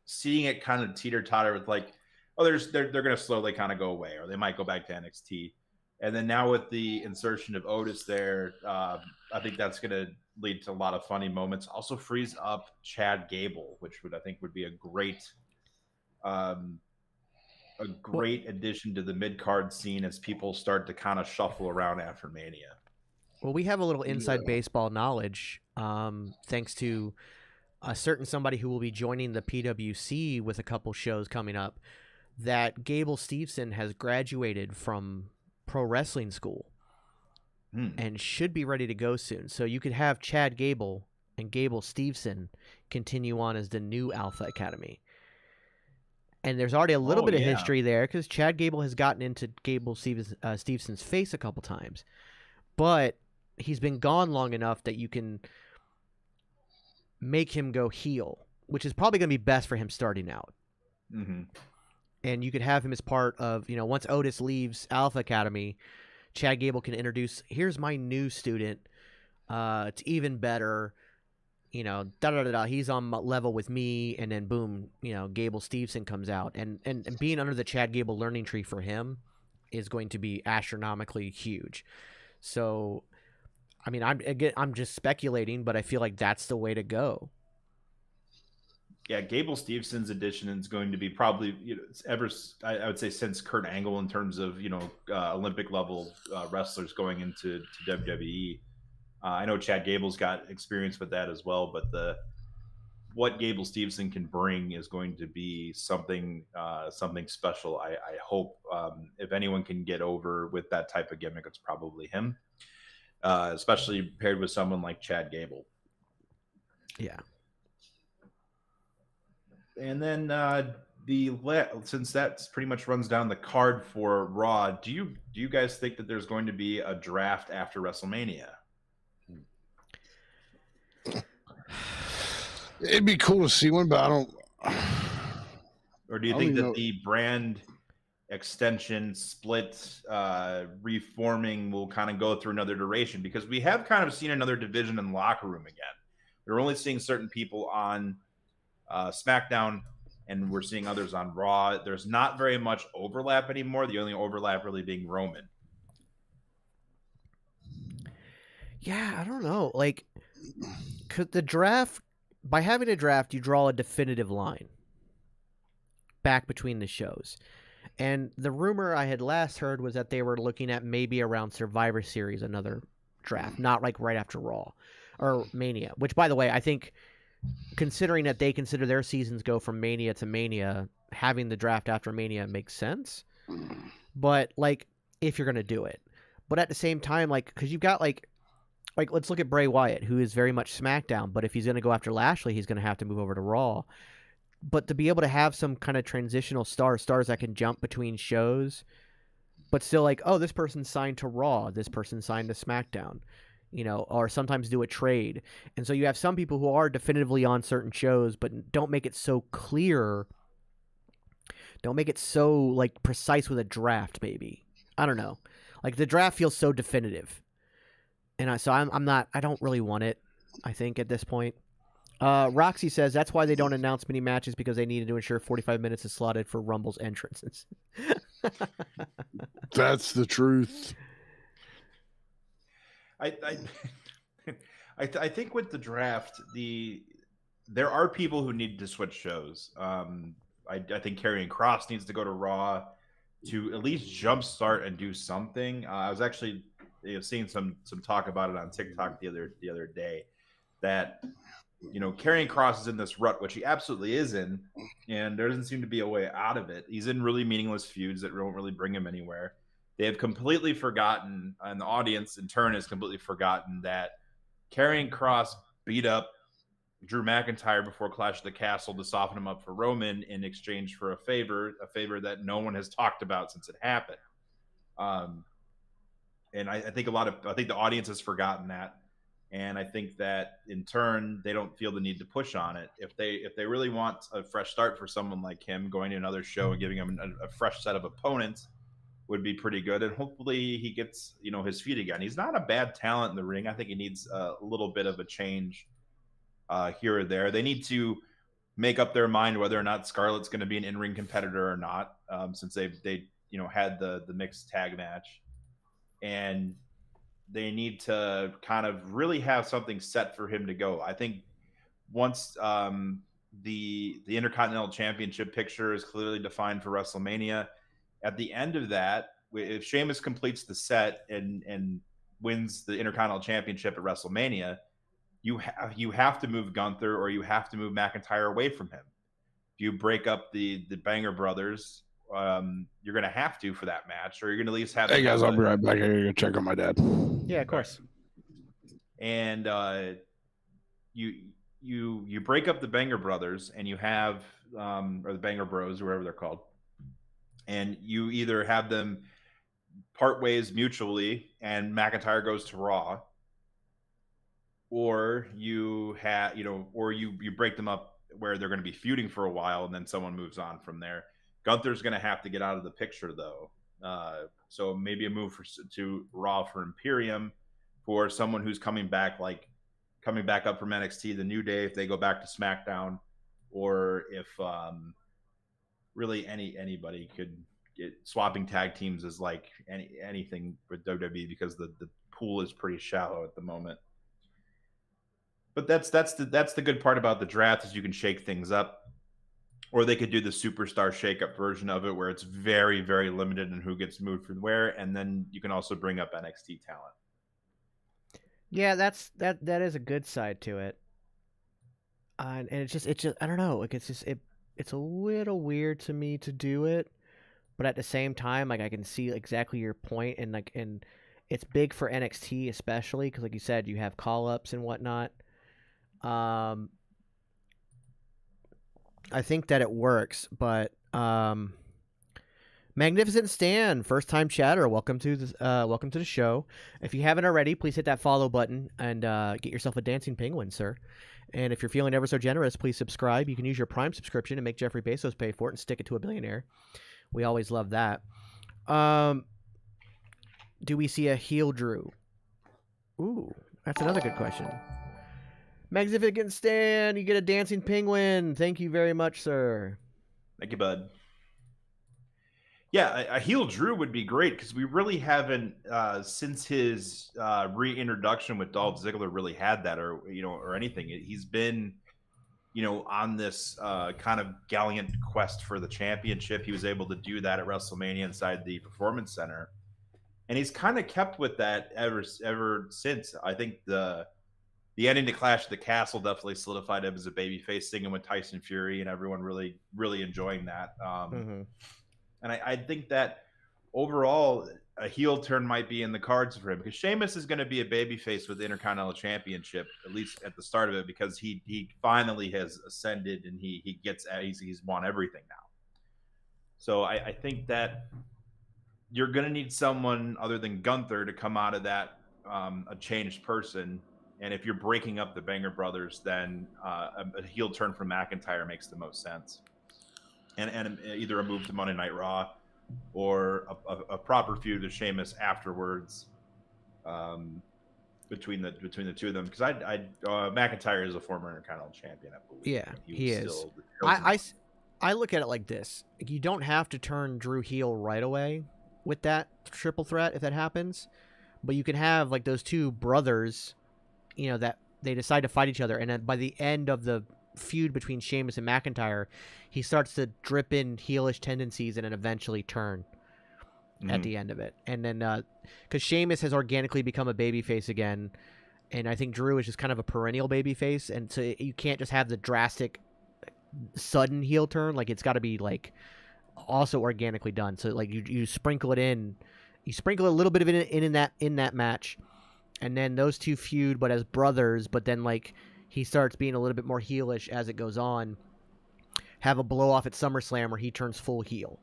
seeing it kind of teeter totter with like, "Oh, they're going to slowly kind of go away, or they might go back to NXT." And then now with the insertion of Otis there, I think that's going to lead to a lot of funny moments. Also frees up Chad Gable, which I think would be a great addition to the mid-card scene as people start to kind of shuffle around after Mania. Well, we have a little inside baseball knowledge, thanks to a certain somebody who will be joining the PWC with a couple shows coming up, that Gable Steveson has graduated from pro wrestling school and should be ready to go soon. So you could have Chad Gable and Gable Steveson continue on as the new Alpha Academy. And there's already a little bit of history there, because Chad Gable has gotten into Gable Stevenson's face a couple times. But he's been gone long enough that you can make him go heel, which is probably going to be best for him starting out. Mm-hmm. And you could have him as part of, once Otis leaves Alpha Academy, Chad Gable can introduce, here's my new student. It's even better. He's on level with me, and then boom, Gable Steveson comes out, and being under the Chad Gable learning tree for him is going to be astronomically huge. So, I mean, I'm just speculating, but I feel like that's the way to go. Yeah, Gable Stevenson's addition is going to be probably I would say since Kurt Angle, in terms of Olympic level wrestlers going into WWE. I know Chad Gable's got experience with that as well, but what Gable Steveson can bring is going to be something special. I hope if anyone can get over with that type of gimmick, it's probably him, especially paired with someone like Chad Gable. Yeah. And then since that pretty much runs down the card for Raw, do you guys think that there's going to be a draft after WrestleMania? It'd be cool to see one, but I don't. Or do you think that the brand extension split reforming will kind of go through another duration? Because we have kind of seen another division in the locker room again. We're only seeing certain people on SmackDown, and we're seeing others on Raw. There's not very much overlap anymore. The only overlap really being Roman. Yeah, I don't know. Like, could the draft, by having a draft, you draw a definitive line back between the shows. And the rumor I had last heard was that they were looking at maybe around Survivor Series, another draft, not like right after Raw or Mania, which, by the way, I think, considering that they consider their seasons go from Mania to Mania, having the draft after Mania makes sense. But, like, if you're going to do it. But at the same time, like, because you've got, like, let's look at Bray Wyatt, who is very much SmackDown, but if he's going to go after Lashley, he's going to have to move over to Raw. But to be able to have some kind of transitional stars that can jump between shows, but still like, oh, this person signed to Raw, this person signed to SmackDown, or sometimes do a trade. And so you have some people who are definitively on certain shows, but don't make it so clear. Don't make it so like precise with a draft, maybe. I don't know. Like the draft feels so definitive. And I don't really want it, I think, at this point. Roxy says that's why they don't announce many matches because they needed to ensure 45 minutes is slotted for Rumble's entrances. That's the truth. I I think with the draft, there are people who need to switch shows. I think Karrion Kross needs to go to Raw to at least jumpstart and do something. I was actually seeing some talk about it on TikTok the other day that Karrion Kross is in this rut, which he absolutely is in, and there doesn't seem to be a way out of it. He's in really meaningless feuds that don't really bring him anywhere. They have completely forgotten, and the audience in turn has completely forgotten that Karrion Kross beat up Drew McIntyre before Clash of the Castle to soften him up for Roman in exchange for a favor that no one has talked about since it happened. And I think the audience has forgotten that, and I think that in turn they don't feel the need to push on it. If they really want a fresh start for someone like him, going to another show and giving him a fresh set of opponents would be pretty good, and hopefully he gets his feet again. He's not a bad talent in the ring. I think he needs a little bit of a change here or there. They need to make up their mind whether or not Scarlett's going to be an in-ring competitor or not, since they had the mixed tag match, and they need to kind of really have something set for him to go. I think once the Intercontinental Championship picture is clearly defined for WrestleMania, at the end of that, if Sheamus completes the set and wins the Intercontinental Championship at WrestleMania, you have to move Gunther or you have to move McIntyre away from him. If you break up the Banger Brothers, you're going to have to for that match, or you're going to at least have. Hey guys, I'll be right back. I gotta check on my dad. Yeah, of course. And you break up the Banger Brothers, and you have or the Banger Bros, whoever they're called, and you either have them part ways mutually, and McIntyre goes to Raw, or you break them up where they're going to be feuding for a while, and then someone moves on from there. Gunther's going to have to get out of the picture, though. So maybe a move to Raw for Imperium, for someone who's coming back up from NXT, the New Day, if they go back to SmackDown, or if really anybody could get swapping tag teams is like anything with WWE, because the pool is pretty shallow at the moment. But that's the good part about the draft, is you can shake things up. Or they could do the superstar shake-up version of it, where it's very, very limited in who gets moved from where, and then you can also bring up NXT talent. Yeah, that is a good side to it. And it's just I don't know, like it's a little weird to me to do it, but at the same time, like I can see exactly your point, and it's big for NXT especially because, like you said, you have call-ups and whatnot. I think that it works, but Magnificent Stan, first time chatter, welcome to the show. If you haven't already, please hit that follow button and get yourself a dancing penguin, sir. And if you're feeling ever so generous, please subscribe. You can use your Prime subscription and make Jeffrey Bezos pay for it and stick it to a billionaire. We always love that. Do we see a heel Drew? Ooh, that's another good question. Magnificent Stan, you get a dancing penguin. Thank you very much, sir. Thank you, bud. Yeah, a heel Drew would be great, because we really haven't, since his reintroduction with Dolph Ziggler, really had that, or anything. He's been, on this kind of gallant quest for the championship. He was able to do that at WrestleMania inside the Performance Center, and he's kind of kept with that ever since. I think the ending to Clash of the Castle definitely solidified him as a babyface, singing with Tyson Fury, and everyone really, really enjoying that. And I think that overall, a heel turn might be in the cards for him, because Sheamus is going to be a babyface with the Intercontinental Championship, at least at the start of it, because he finally has ascended, and he's won everything now. So I think that you're going to need someone other than Gunther to come out of that a changed person. And if you're breaking up the Banger Brothers, then a heel turn from McIntyre makes the most sense. And either a move to Monday Night Raw, or a proper feud with Sheamus afterwards. between the two of them because McIntyre is a former Intercontinental Champion, I believe. Yeah, and he is. still the chosen one. I look at it like this: you don't have to turn Drew heel right away with that triple threat if that happens, but you can have like those two brothers, that they decide to fight each other, and then by the end of the feud between Sheamus and McIntyre, he starts to drip in heelish tendencies and then eventually turn at the end of it. And then because Sheamus has organically become a babyface again, and I think Drew is just kind of a perennial babyface, and so you can't just have the drastic sudden heel turn. Like it's got to be like also organically done. So like you sprinkle it in, you sprinkle a little bit of it in that match, and then those two feud but as brothers, but then like he starts being a little bit more heelish as it goes on. Have a blow off at SummerSlam where he turns full heel.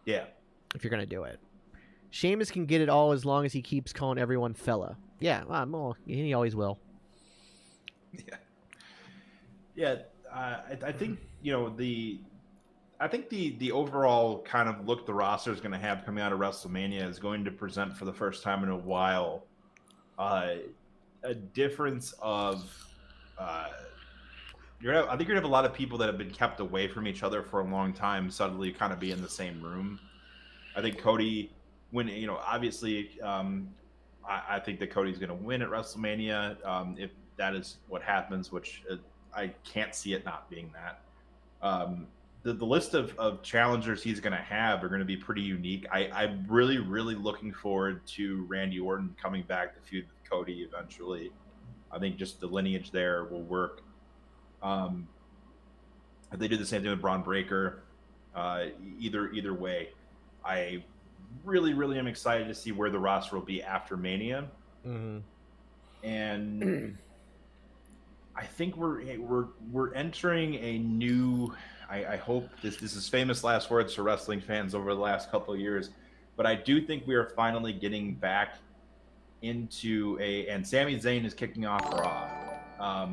Yeah. If you're gonna do it, Sheamus can get it all as long as he keeps calling everyone fella. Yeah, well, he always will. Yeah. Yeah. I think the overall kind of look the roster is going to have coming out of WrestleMania is going to present for the first time in a while a difference of I think you're gonna have a lot of people that have been kept away from each other for a long time suddenly kind of be in the same room. I think Cody, obviously, I think that Cody's going to win at WrestleMania if that is what happens, which I can't see it not being that. The list of challengers he's going to have are going to be pretty unique. I'm really, really looking forward to Randy Orton coming back to feud with Cody eventually. I think just the lineage there will work. If they do the same thing with Braun Breaker, either way, I really, really am excited to see where the roster will be after Mania. Mm-hmm. And I think we're entering a new. I hope this is famous last words for wrestling fans over the last couple of years, but I do think we are finally getting back into and Sami Zayn is kicking off Raw.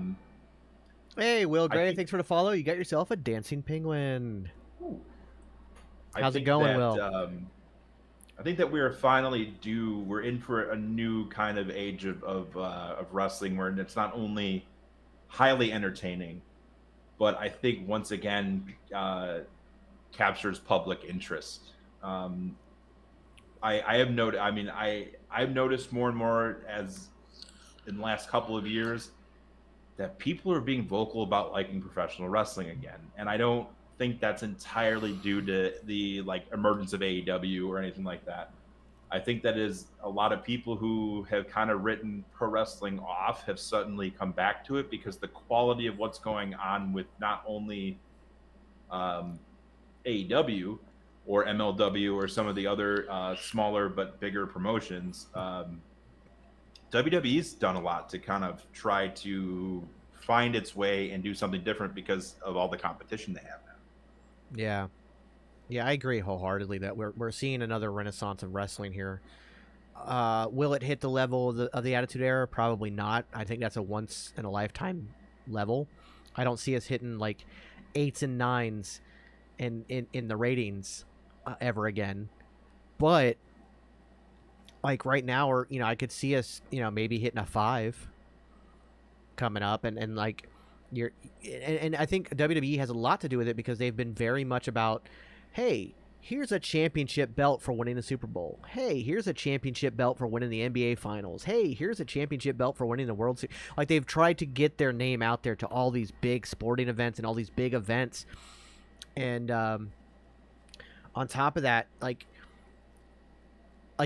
Hey, Will Gray, thanks for the follow. You got yourself a dancing penguin. How's it going, Will? I think that we are finally we're in for a new kind of age of wrestling where it's not only highly entertaining, but I think once again captures public interest. I have noted. I mean, I've noticed more and more as in the last couple of years that people are being vocal about liking professional wrestling again, and I don't think that's entirely due to the emergence of AEW or anything like that. I think that is a lot of people who have kind of written pro wrestling off have suddenly come back to it because the quality of what's going on with not only AEW or MLW or some of the other smaller but bigger promotions, WWE's done a lot to kind of try to find its way and do something different because of all the competition they have now. Yeah, I agree wholeheartedly that we're seeing another renaissance of wrestling here. Will it hit the level of the Attitude Era? Probably not. I think that's a once in a lifetime level. I don't see us hitting like 8s and 9s in the ratings ever again. But like right now, or I could see us maybe hitting a 5 coming up, and like and I think WWE has a lot to do with it because they've been very much about, hey, here's a championship belt for winning the Super Bowl. Hey, here's a championship belt for winning the NBA Finals. Hey, here's a championship belt for winning the World Series. Like they've tried to get their name out there to all these big sporting events and all these big events. And on top of that, like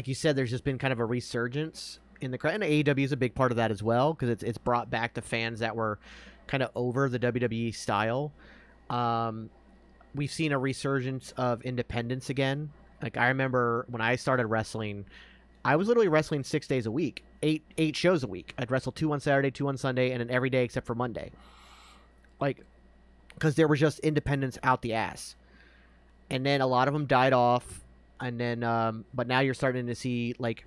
you said, there's just been kind of a resurgence in the crowd, and AEW is a big part of that as well because it's brought back the fans that were kind of over the WWE style. We've seen a resurgence of independence again. Like I remember when I started wrestling, I was literally wrestling 6 days a week, eight shows a week. I'd wrestle 2 on Saturday, 2 on Sunday, and then every day except for Monday. Like, because there was just independence out the ass, and then a lot of them died off. And then, but now you're starting to see, like,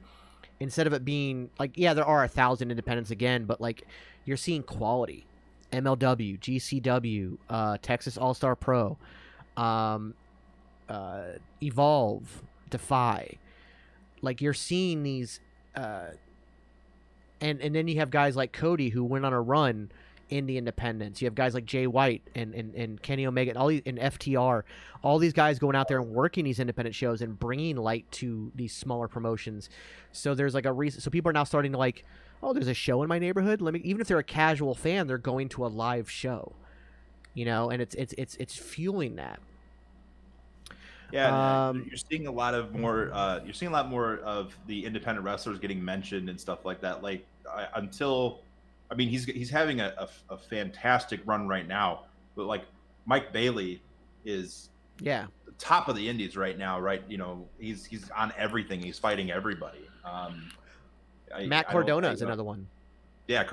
instead of it being, like, yeah, there are 1,000 independents again, but, like, you're seeing quality. MLW, GCW, Texas All-Star Pro, Evolve, Defy. Like, you're seeing these and then you have guys like Cody who went on a run in the independents. You have guys like Jay White and Kenny Omega and all these, and FTR, all these guys going out there and working these independent shows and bringing light to these smaller promotions. So there's like a reason. So people are now starting to like, oh, there's a show in my neighborhood. Let me, even if they're a casual fan, they're going to a live show, you know, and it's fueling that. Yeah, you're seeing a lot more of the independent wrestlers getting mentioned and stuff like that. Like I mean, he's having a fantastic run right now. But like Mike Bailey is Yeah. the top of the indies right now, right? You know, he's on everything. He's fighting everybody. Matt Cardona is another one. Yeah,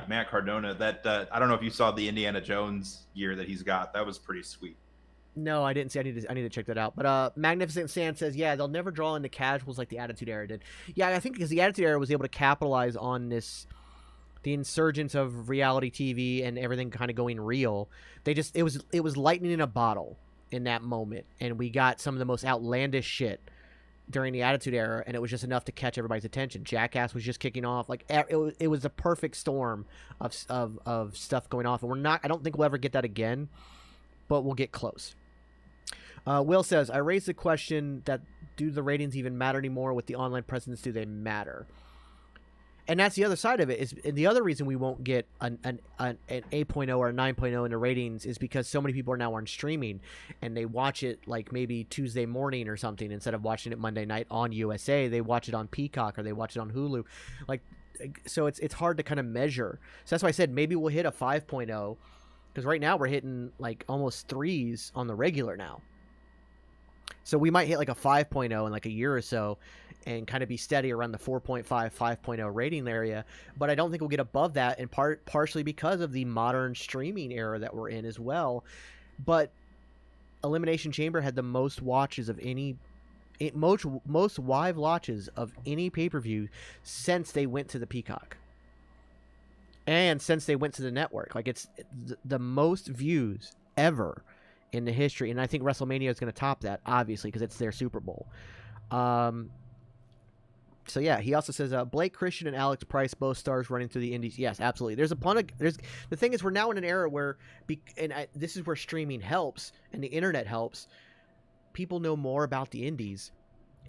Matt Cardona. That I don't know if you saw the Indiana Jones gear that he's got. That was pretty sweet. No, I didn't see. I need to check that out. But Magnificent Sand says, yeah, they'll never draw into casuals like the Attitude Era did. Yeah, I think because the Attitude Era was able to capitalize on this, the insurgence of reality TV and everything kind of going real. It was lightning in a bottle in that moment, and we got some of the most outlandish shit during the Attitude Era, and it was just enough to catch everybody's attention. Jackass was just kicking off. Like it was a perfect storm of stuff going off, and I don't think we'll ever get that again, but we'll get close. Will says, I raised the question that do the ratings even matter anymore with the online presence? Do they matter? And that's the other side of it. Is the other reason we won't get an 8.0 or a 9.0 in the ratings is because so many people are now on streaming, and they watch it like maybe Tuesday morning or something instead of watching it Monday night on USA. They watch it on Peacock or they watch it on Hulu. Like, so it's hard to kind of measure. So that's why I said maybe we'll hit a 5.0, because right now we're hitting like almost 3s on the regular now. So we might hit like a 5.0 in like a year or so and kind of be steady around the 4.5, 5.0 rating area. But I don't think we'll get above that, and partially because of the modern streaming era that we're in as well. But Elimination Chamber had the most watches of most live watches of any pay-per-view since they went to the Peacock. And since they went to the network. Like, it's the most views ever in the history, and I think WrestleMania is going to top that, obviously, because it's their Super Bowl. So yeah, he also says Blake Christian and Alex Price, both stars running through the indies. Yes, absolutely. The thing is, we're now in an era where, this is where streaming helps and the internet helps. People know more about the indies,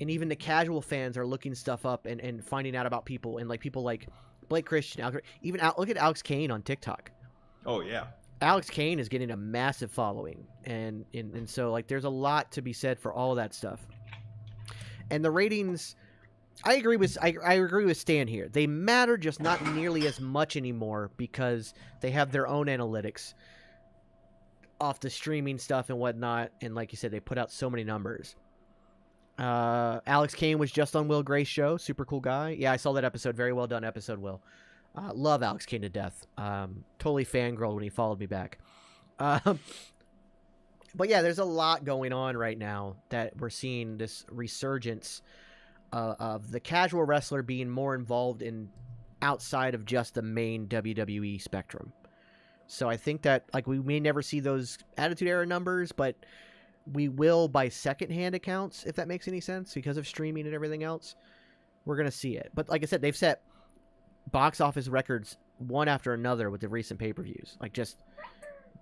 and even the casual fans are looking stuff up and finding out about people, and like people like Blake Christian, look at Alex Kane on TikTok. Oh yeah. Alex Kane is getting a massive following, and so like there's a lot to be said for all of that stuff. And the ratings, I agree with Stan here. They matter, just not nearly as much anymore because they have their own analytics off the streaming stuff and whatnot. And like you said, they put out so many numbers. Alex Kane was just on Will Gray's show. Super cool guy. Yeah, I saw that episode. Very well done episode, Will. Love Alex Kane to death. Totally fangirled when he followed me back. But yeah, there's a lot going on right now that we're seeing this resurgence of the casual wrestler being more involved in outside of just the main WWE spectrum. So I think that like we may never see those Attitude Era numbers, but we will by secondhand accounts, if that makes any sense, because of streaming and everything else. We're going to see it. But like I said, they've set box office records one after another with the recent pay-per-views. Like just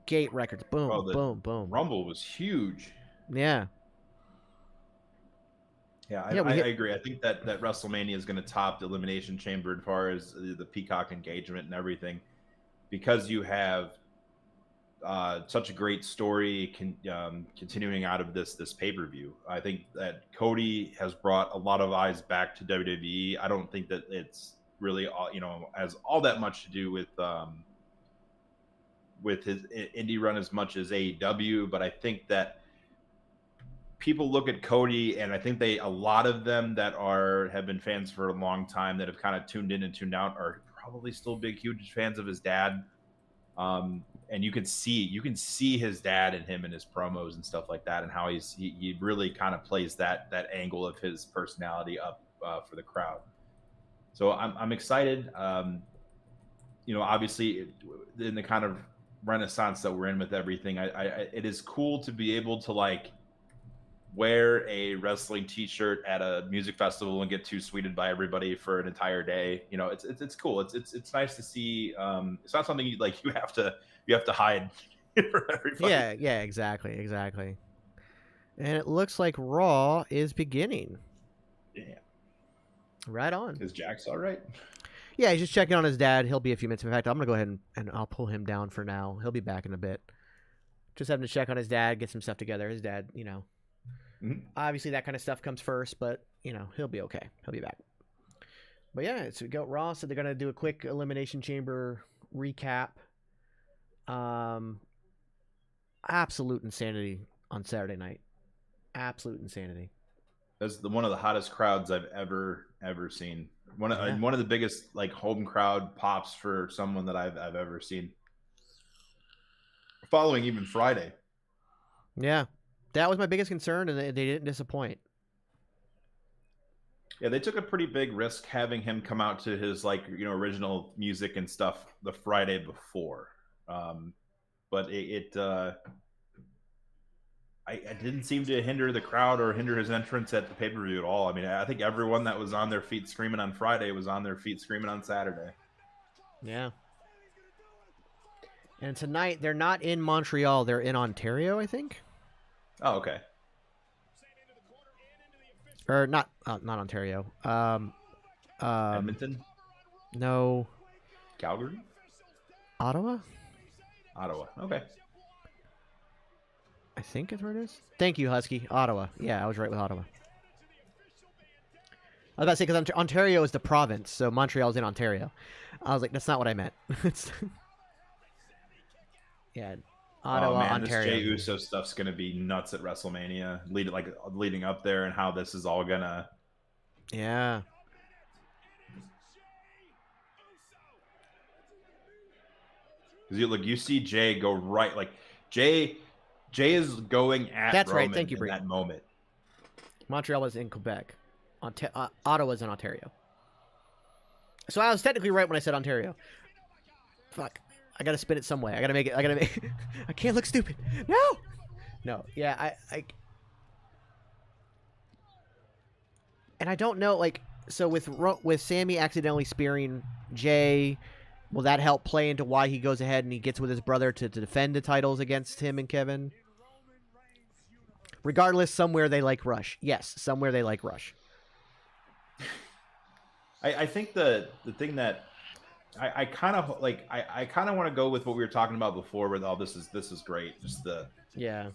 gate records. Boom, boom, boom. Rumble was huge. Yeah. Yeah, I agree. I think that WrestleMania is going to top the Elimination Chamber as far as the Peacock engagement and everything, because you have such a great story continuing out of this pay-per-view. I think that Cody has brought a lot of eyes back to WWE. I don't think that it's really has all that much to do with his indie run as much as AEW, but I think that people look at Cody, and I think a lot of them that have been fans for a long time that have kind of tuned in and tuned out are probably still big, huge fans of his dad. And you can see his dad and him in his promos and stuff like that, and how he really kind of plays that angle of his personality up for the crowd. So I'm excited. Obviously in the kind of renaissance that we're in with everything, it is cool to be able to like wear a wrestling T-shirt at a music festival and get too sweeted by everybody for an entire day. You know, it's cool. It's nice to see. It's not something you have to hide from everybody. Yeah, exactly. And it looks like Raw is beginning. Yeah. Right on. Is Jax all right? Yeah, he's just checking on his dad. He'll be a few minutes. In fact, I'm gonna go ahead and I'll pull him down for now. He'll be back in a bit. Just having to check on his dad, get some stuff together. His dad, obviously that kind of stuff comes first, but he'll be okay. He'll be back. But yeah, so we got Raw. So they're gonna do a quick Elimination Chamber recap. Absolute insanity on Saturday night. Absolute insanity. That's one of the hottest crowds I've ever seen. One of the biggest home crowd pops for someone that I've ever seen. Following even Friday. Yeah, that was my biggest concern, and they didn't disappoint. Yeah, they took a pretty big risk having him come out to his original music and stuff the Friday before, but I didn't seem to hinder the crowd or hinder his entrance at the pay-per-view at all. I mean, I think everyone that was on their feet screaming on Friday was on their feet screaming on Saturday. Yeah. And tonight, they're not in Montreal. They're in Ontario, I think. Oh, okay. Or not Ontario. Edmonton? No. Calgary? Ottawa? Ottawa. Okay. I think that's where it is. Thank you, Husky. Ottawa. Yeah, I was right with Ottawa. I was about to say, because Ontario is the province, so Montreal's in Ontario. I was like, that's not what I meant. Yeah, Ottawa, oh, man, Ontario. This Jey Uso stuff's gonna be nuts at WrestleMania, leading up there, and how this is all gonna. Yeah. Because you see Jay go right, Jay is going at. That's Roman right. Thank you, in Bree. that moment. Montreal was in Quebec. Ottawa's in Ontario. So I was technically right when I said Ontario. Fuck. I gotta spin it some way. I gotta make I can't look stupid. No. Yeah, I. And I don't know, so with Sammy accidentally spearing Jay, will that help play into why he goes ahead and he gets with his brother to defend the titles against him and Kevin? Regardless, somewhere they like Rush. Yes, somewhere they like Rush. I think the thing that I kind of I kind of want to go with what we were talking about before, where this is great. Just yeah.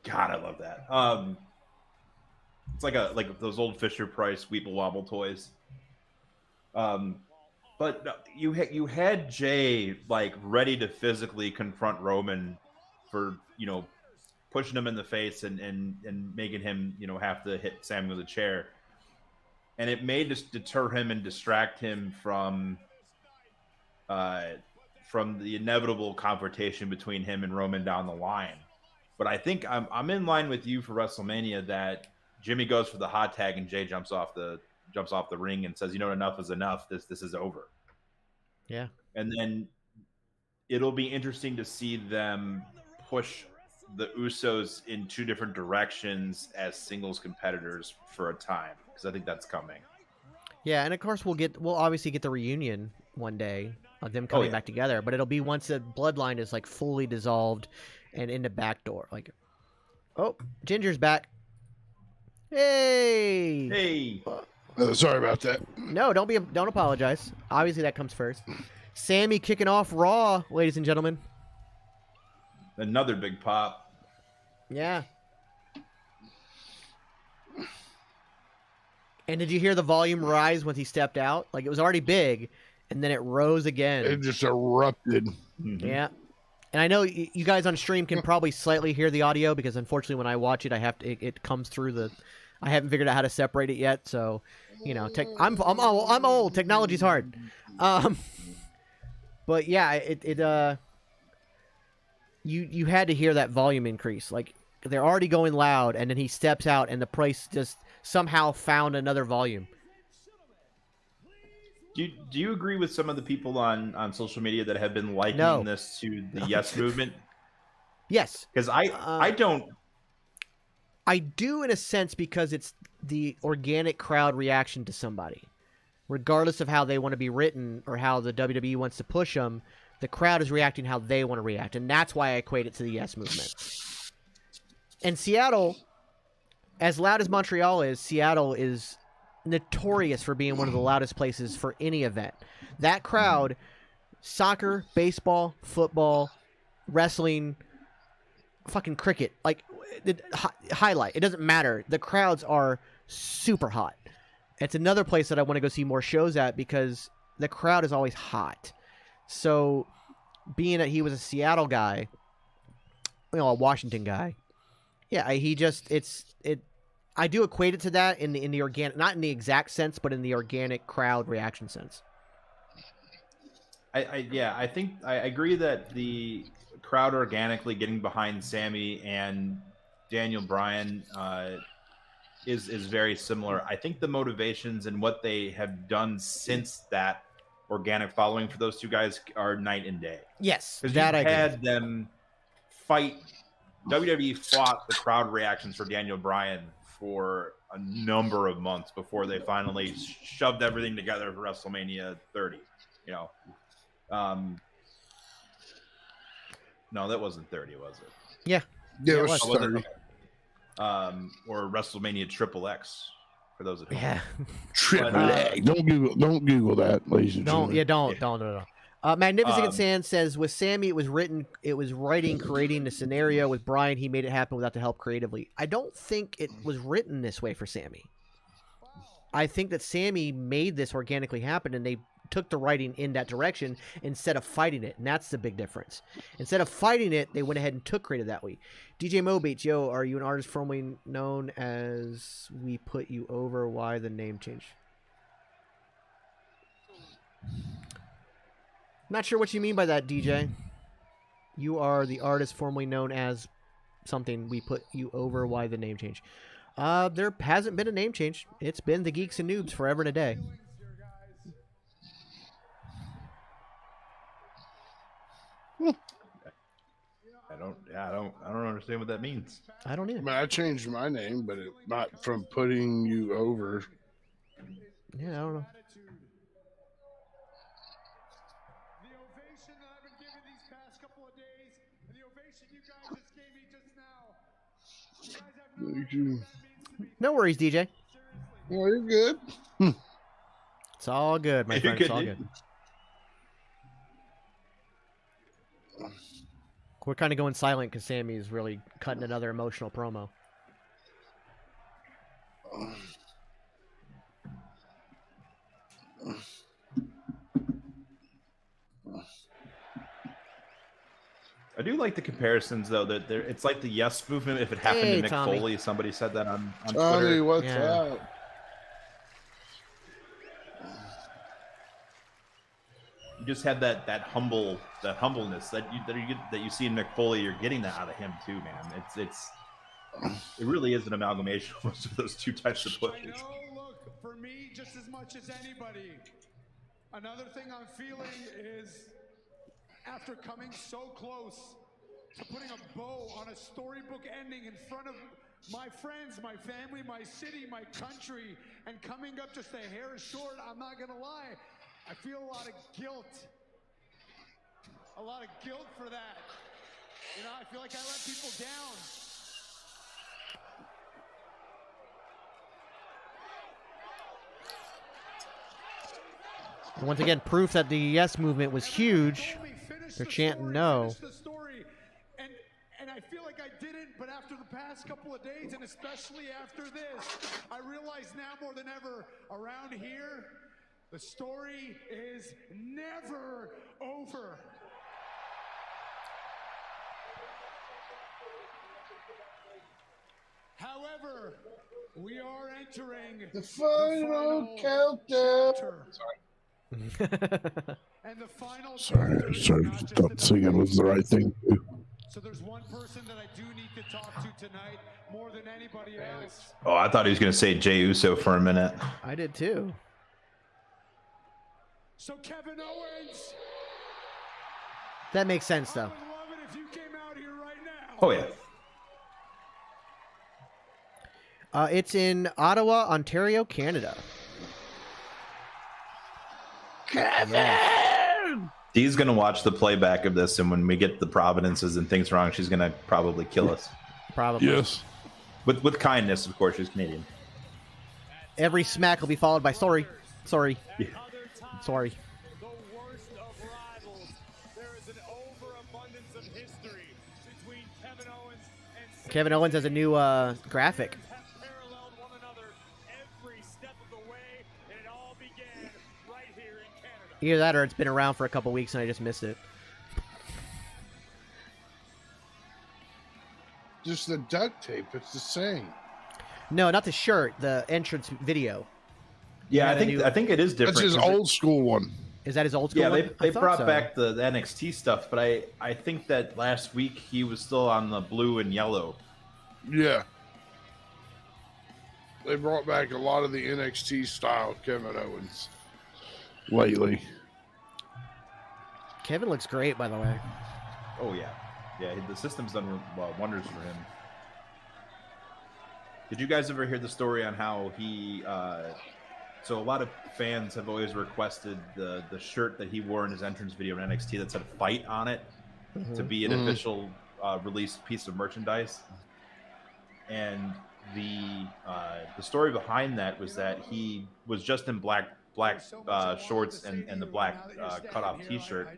God, I love that. It's like those old Fisher Price Weeple Wobble toys. But you had Jay ready to physically confront Roman for pushing him in the face and making him have to hit Sammy with a chair. And it may just deter him and distract him from the inevitable confrontation between him and Roman down the line. But I think I'm in line with you for WrestleMania that Jimmy goes for the hot tag and Jay jumps off the ring and says, enough is enough. This is over. Yeah. And then it'll be interesting to see them push the Usos in two different directions as singles competitors for a time, because I think that's coming. Yeah, and of course we'll obviously get the reunion one day of them coming back together, but it'll be once the bloodline is fully dissolved and in the back door. Oh, Ginger's back. Hey. Sorry about that. No, don't apologize. Obviously that comes first. Sammy kicking off Raw, ladies and gentlemen. Another big pop. Yeah. And did you hear the volume rise when he stepped out? It was already big, and then it rose again. It just erupted. Mm-hmm. Yeah. And I know you guys on stream can probably slightly hear the audio, because unfortunately when I watch it, it comes through I haven't figured out how to separate it yet, so I'm old. Technology's hard. But yeah, you had to hear that volume increase. They're already going loud, and then he steps out, and the price just somehow found another volume. Do you agree with some of the people on social media that have been likening this to the Yes movement? Yes, because I don't. I do in a sense because it's the organic crowd reaction to somebody. Regardless of how they want to be written or how the WWE wants to push them, the crowd is reacting how they want to react. And that's why I equate it to the Yes Movement. And Seattle, as loud as Montreal is, Seattle is notorious for being one of the loudest places for any event. That crowd, soccer, baseball, football, wrestling, fucking cricket, like highlight. It doesn't matter. The crowds are super hot. It's another place that I want to go see more shows at because the crowd is always hot. So, being that he was a Seattle guy, a Washington guy, yeah, I do equate it to that in the organic, not in the exact sense, but in the organic crowd reaction sense. I think I agree that the crowd organically getting behind Sammy and Daniel Bryan is very similar. I think the motivations and what they have done since that organic following for those two guys are night and day. Yes, because that you I had agree. them fight. WWE fought the crowd reactions for Daniel Bryan for a number of months before they finally shoved everything together for WrestleMania 30. No, that wasn't 30, was it? Yeah, Yeah, it it was was. 30. Or WrestleMania XXX for those at home. Yeah. Triple But, A. Don't Google that, ladies and gentlemen. Don't. Magnificent Sand says with Sammy, it was creating the scenario. With Brian, he made it happen without the help creatively. I don't think it was written this way for Sammy. I think that Sammy made this organically happen, and they took the writing in that direction instead of fighting it, and that's the big difference. Instead of fighting it, they went ahead and took creative that way. DJ Mobeats, yo, are you an artist formerly known as We Put You Over? Why the name change? Not sure what you mean by that, DJ. You are the artist formerly known as something. We put you over. Why the name change? There hasn't been a name change. It's been the Geeks and Noobs forever and a day. I don't understand what that means. I don't either. I mean, I changed my name, but not from putting you over. Yeah, I don't know. The ovation that I've been given these past couple of days, and the ovation you guys just gave me just now. You guys have no Thank idea you. what that means to me. No worries, DJ. Seriously. Oh, you're good. It's all good, my friend. It's all good. We're kind of going silent because Sammy's really cutting another emotional promo. I do like the comparisons, though. That it's like the Yes Movement if it happened Hey, to Mick Tommy. Foley. Somebody said that on Tommy, Twitter. what's Yeah. up? You just had that humbleness that you see in Mick Foley. You're getting that out of him too, man. It really is an amalgamation of most of those two types of I pushes. know, look, for me, just as much as anybody, another thing I'm feeling is after coming so close to putting a bow on a storybook ending in front of my friends, my family, my city, my country, and coming up just a hair short, I'm not gonna lie, I feel a lot of guilt. A lot of guilt for that. You know, I feel like I let people down. And once again, proof that the Yes Movement was huge. They're chanting no. Finish the story. And I feel like I didn't, but after the past couple of days, and especially after this, I realize now more than ever, around here, the story is never over. However, we are entering The final countdown. chapter. And the final Sorry, chapter is sorry. not just Thought about singing was the right thing to do. So there's one person that I do need to talk to tonight more than anybody else. Oh, I thought he was going to say Jey Uso for a minute. I did too. So Kevin Owens, That makes sense, I though. would love it if you came out here right now. Oh yeah. It's in Ottawa, Ontario, Canada. Dee's gonna watch the playback of this, and when we get the providences and things wrong, she's gonna probably kill us. Probably. Yes. With kindness, of course. She's Canadian. Every smack will be followed by sorry. Sorry. Sorry. The worst of rivals. There is an overabundance of history between Kevin Owens and Kevin Owens has a new graphic. have paralleled one another every step of the way, and it all began right here in Canada. Either that or it's been around for a couple weeks and I just missed it. Just the duct tape. It's the same. No, not the shirt. The entrance video. Yeah, Yeah, I think it is different. That's his 'cause it- old school one. Is that his old school? Yeah, one? they I thought brought so. back the NXT stuff, but I think that last week he was still on the blue and yellow. Yeah. They brought back a lot of the NXT style Kevin Owens lately. Kevin looks great, by the way. Oh yeah, the system's done wonders for him. Did you guys ever hear the story on how he? So a lot of fans have always requested the shirt that he wore in his entrance video in NXT that said "Fight" on it to be an official released piece of merchandise. And the story behind that was that he was just in black shorts and the black cutoff T-shirt.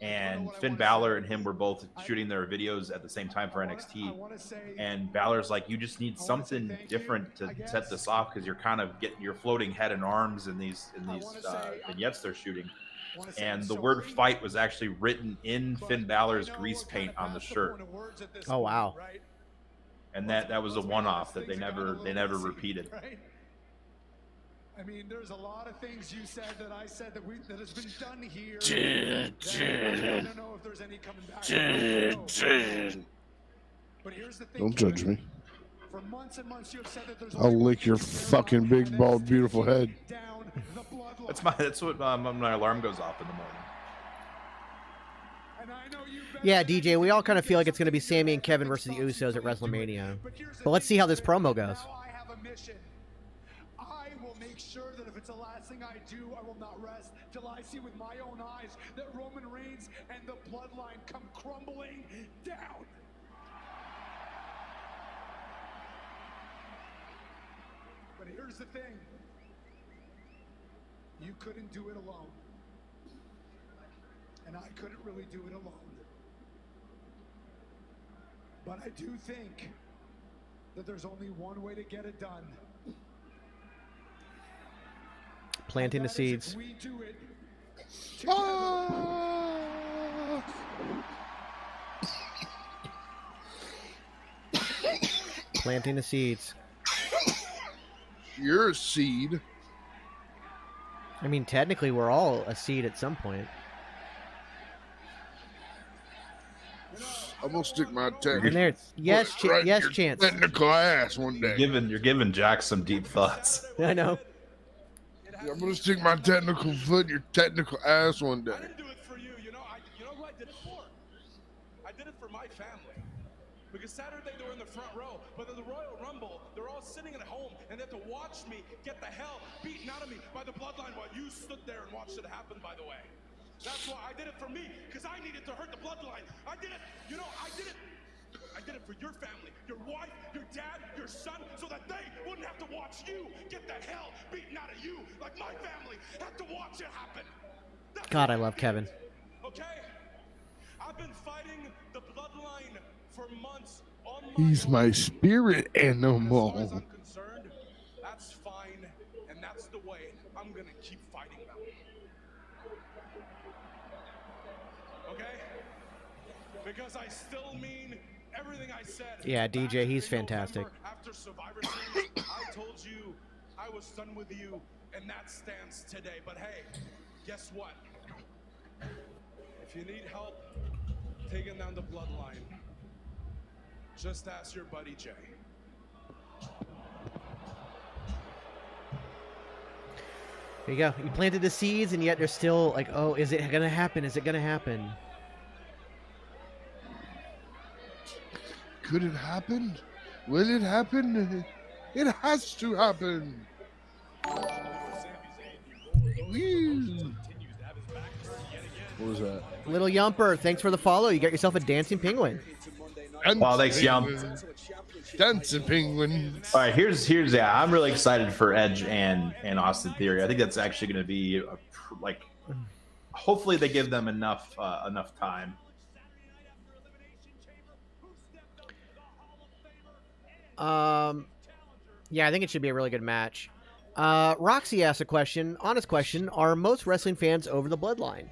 And Finn Balor and him were both shooting their videos at the same time for NXT. And Balor's like, you just need something different to set this off because you're kind of you're floating head and arms in these vignettes they're shooting. And the word "fight" was actually written in Finn Balor's grease paint on the shirt. Oh wow. And that was a one-off that they never repeated. I mean, there's a lot of things you said that I said that has been done here. I don't know if there's any coming back. But here's the thing. Don't judge me. For months and months, you have said that there's I'll lick your fucking big, bald, beautiful head. down the bloodline. That's what my alarm goes off in the morning. And I know you Yeah, DJ, we all kind of feel like it's going to be Sammy and Kevin versus the Usos at WrestleMania. But let's see how this promo goes. Now I have a mission. I will make sure that if it's the last thing I do, I will not rest till I see with my own eyes that Roman Reigns and the bloodline come crumbling down. But here's the thing. You couldn't do it alone. And I couldn't really do it alone. But I do think that there's only one way to get it done. Planting the And that is if seeds. we do it together. Planting the seeds. You're a seed. I mean, technically, we're all a seed at some point. I'm gonna stick my And technical, there, yes, right in yes, your Chance. technical ass one day. You're giving Jack some deep thoughts. I know. I'm gonna stick my technical foot in your technical ass one day. I didn't do it for you. You know who I did it for? I did it for my family. Because Saturday they were in the front row, but in the Royal Rumble, they're all sitting at home and they had to watch me get the hell beaten out of me by the bloodline while you stood there and watched it happen, by the way. That's why I did it for me, because I needed to hurt the bloodline. I did it, I did it for your family, your wife, your dad, your son, so that they wouldn't have to watch you get the hell beaten out of you like my family had to watch it happen. That's God, I love Kevin. okay? I've been fighting the bloodline for months on my He's own. my spirit And as far as animal. I'm concerned, that's fine, and that's the way I'm gonna keep fighting them. Okay? Because I still mean everything I said. Yeah, back DJ, he's in fantastic. November after Survivor Series, I told you I was done with you, and that stands today. But hey, guess what? If you need help taking down the bloodline, just ask your buddy Jay. There you go. You planted the seeds, and yet there's still like, oh, is it gonna happen? Is it gonna happen? Could it happen? Will it happen? It has to happen. Whee! What was that? Little Yumper, thanks for the follow. You got yourself a dancing penguin. Well, thanks, Yum. Dancing penguins. All right, here's yeah. I'm really excited for Edge and Austin Theory. I think that's actually going to be like, hopefully they give them enough time. Yeah, I think it should be a really good match. Roxy asked a question, honest question: are most wrestling fans over the bloodline?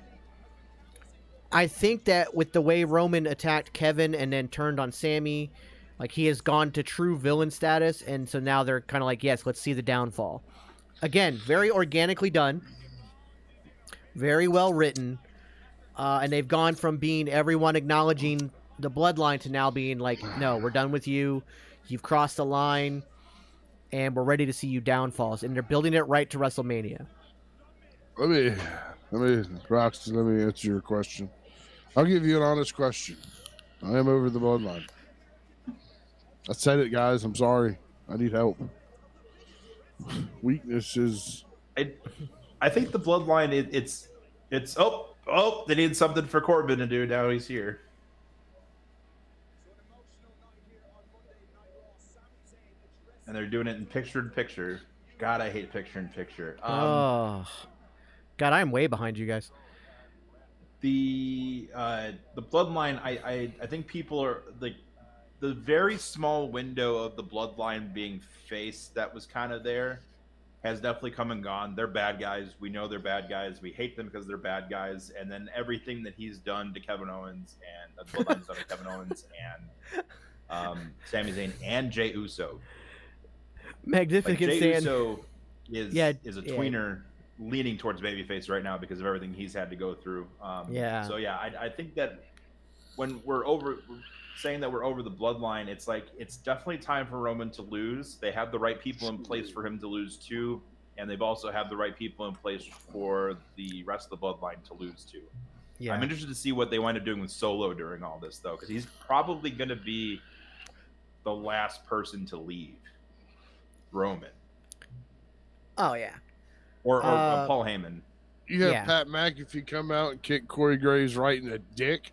I think that with the way Roman attacked Kevin and then turned on Sammy, like he has gone to true villain status, and so now they're kind of like, yes, let's see the downfall. Again, very organically done, very well written, and they've gone from being everyone acknowledging the bloodline to now being like, no, we're done with you. You've crossed the line, and we're ready to see you downfalls. And they're building it right to WrestleMania. Let me, Roxy, let me answer your question. I'll give you an honest question. I am over the bloodline. I said it, guys. I'm sorry. I need help. Weakness is. I think the bloodline. It's oh they need something for Corbin to do. Now he's here. And they're doing it in picture-in-picture. God, I hate picture-in-picture. God, I'm way behind you guys. The bloodline, I think people are like, the very small window of the bloodline being faced that was kind of there has definitely come and gone. They're bad guys. We know they're bad guys. We hate them because they're bad guys. And then everything that he's done to Kevin Owens and the bloodline's done to Kevin Owens and Sami Zayn and Jey Uso. Magnificent Jey Sand. Uso is a tweener leaning towards babyface right now because of everything he's had to go through. So yeah, I think that when we're saying that we're over the bloodline, it's like it's definitely time for Roman to lose. They have the right people in place for him to lose too, and they've also have the right people in place for the rest of the bloodline to lose too. Yeah. I'm interested to see what they wind up doing with Solo during all this though, because he's probably going to be the last person to leave Roman. Oh yeah. Or Paul Heyman. You have Pat McAfee come out and kick Corey Graves right in the dick.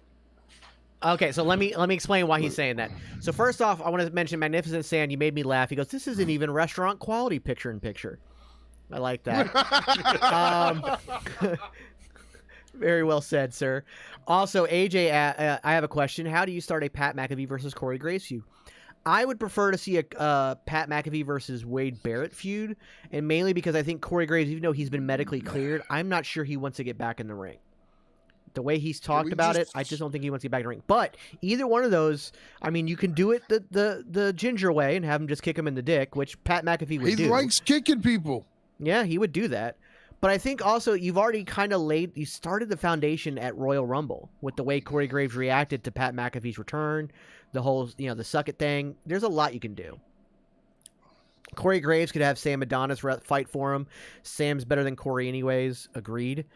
Okay, so let me explain why he's saying that. So first off, I want to mention Magnificent Sand. You made me laugh. He goes, "This isn't even restaurant quality picture-in-picture." I like that. Very well said, sir. Also, AJ, I have a question. How do you start a Pat McAfee versus Corey Graves feud? I would prefer to see a Pat McAfee versus Wade Barrett feud, and mainly because I think Corey Graves, even though he's been medically cleared, I'm not sure he wants to get back in the ring. The way he's talked about it, I just don't think he wants to get back in the ring. But either one of those, I mean, you can do it the ginger way and have him just kick him in the dick, which Pat McAfee would do. He likes kicking people. Yeah, he would do that. But I think also you've already kind of you started the foundation at Royal Rumble with the way Corey Graves reacted to Pat McAfee's return, the whole, the suck it thing. There's a lot you can do. Corey Graves could have Sam Adonis fight for him. Sam's better than Corey anyways. Agreed.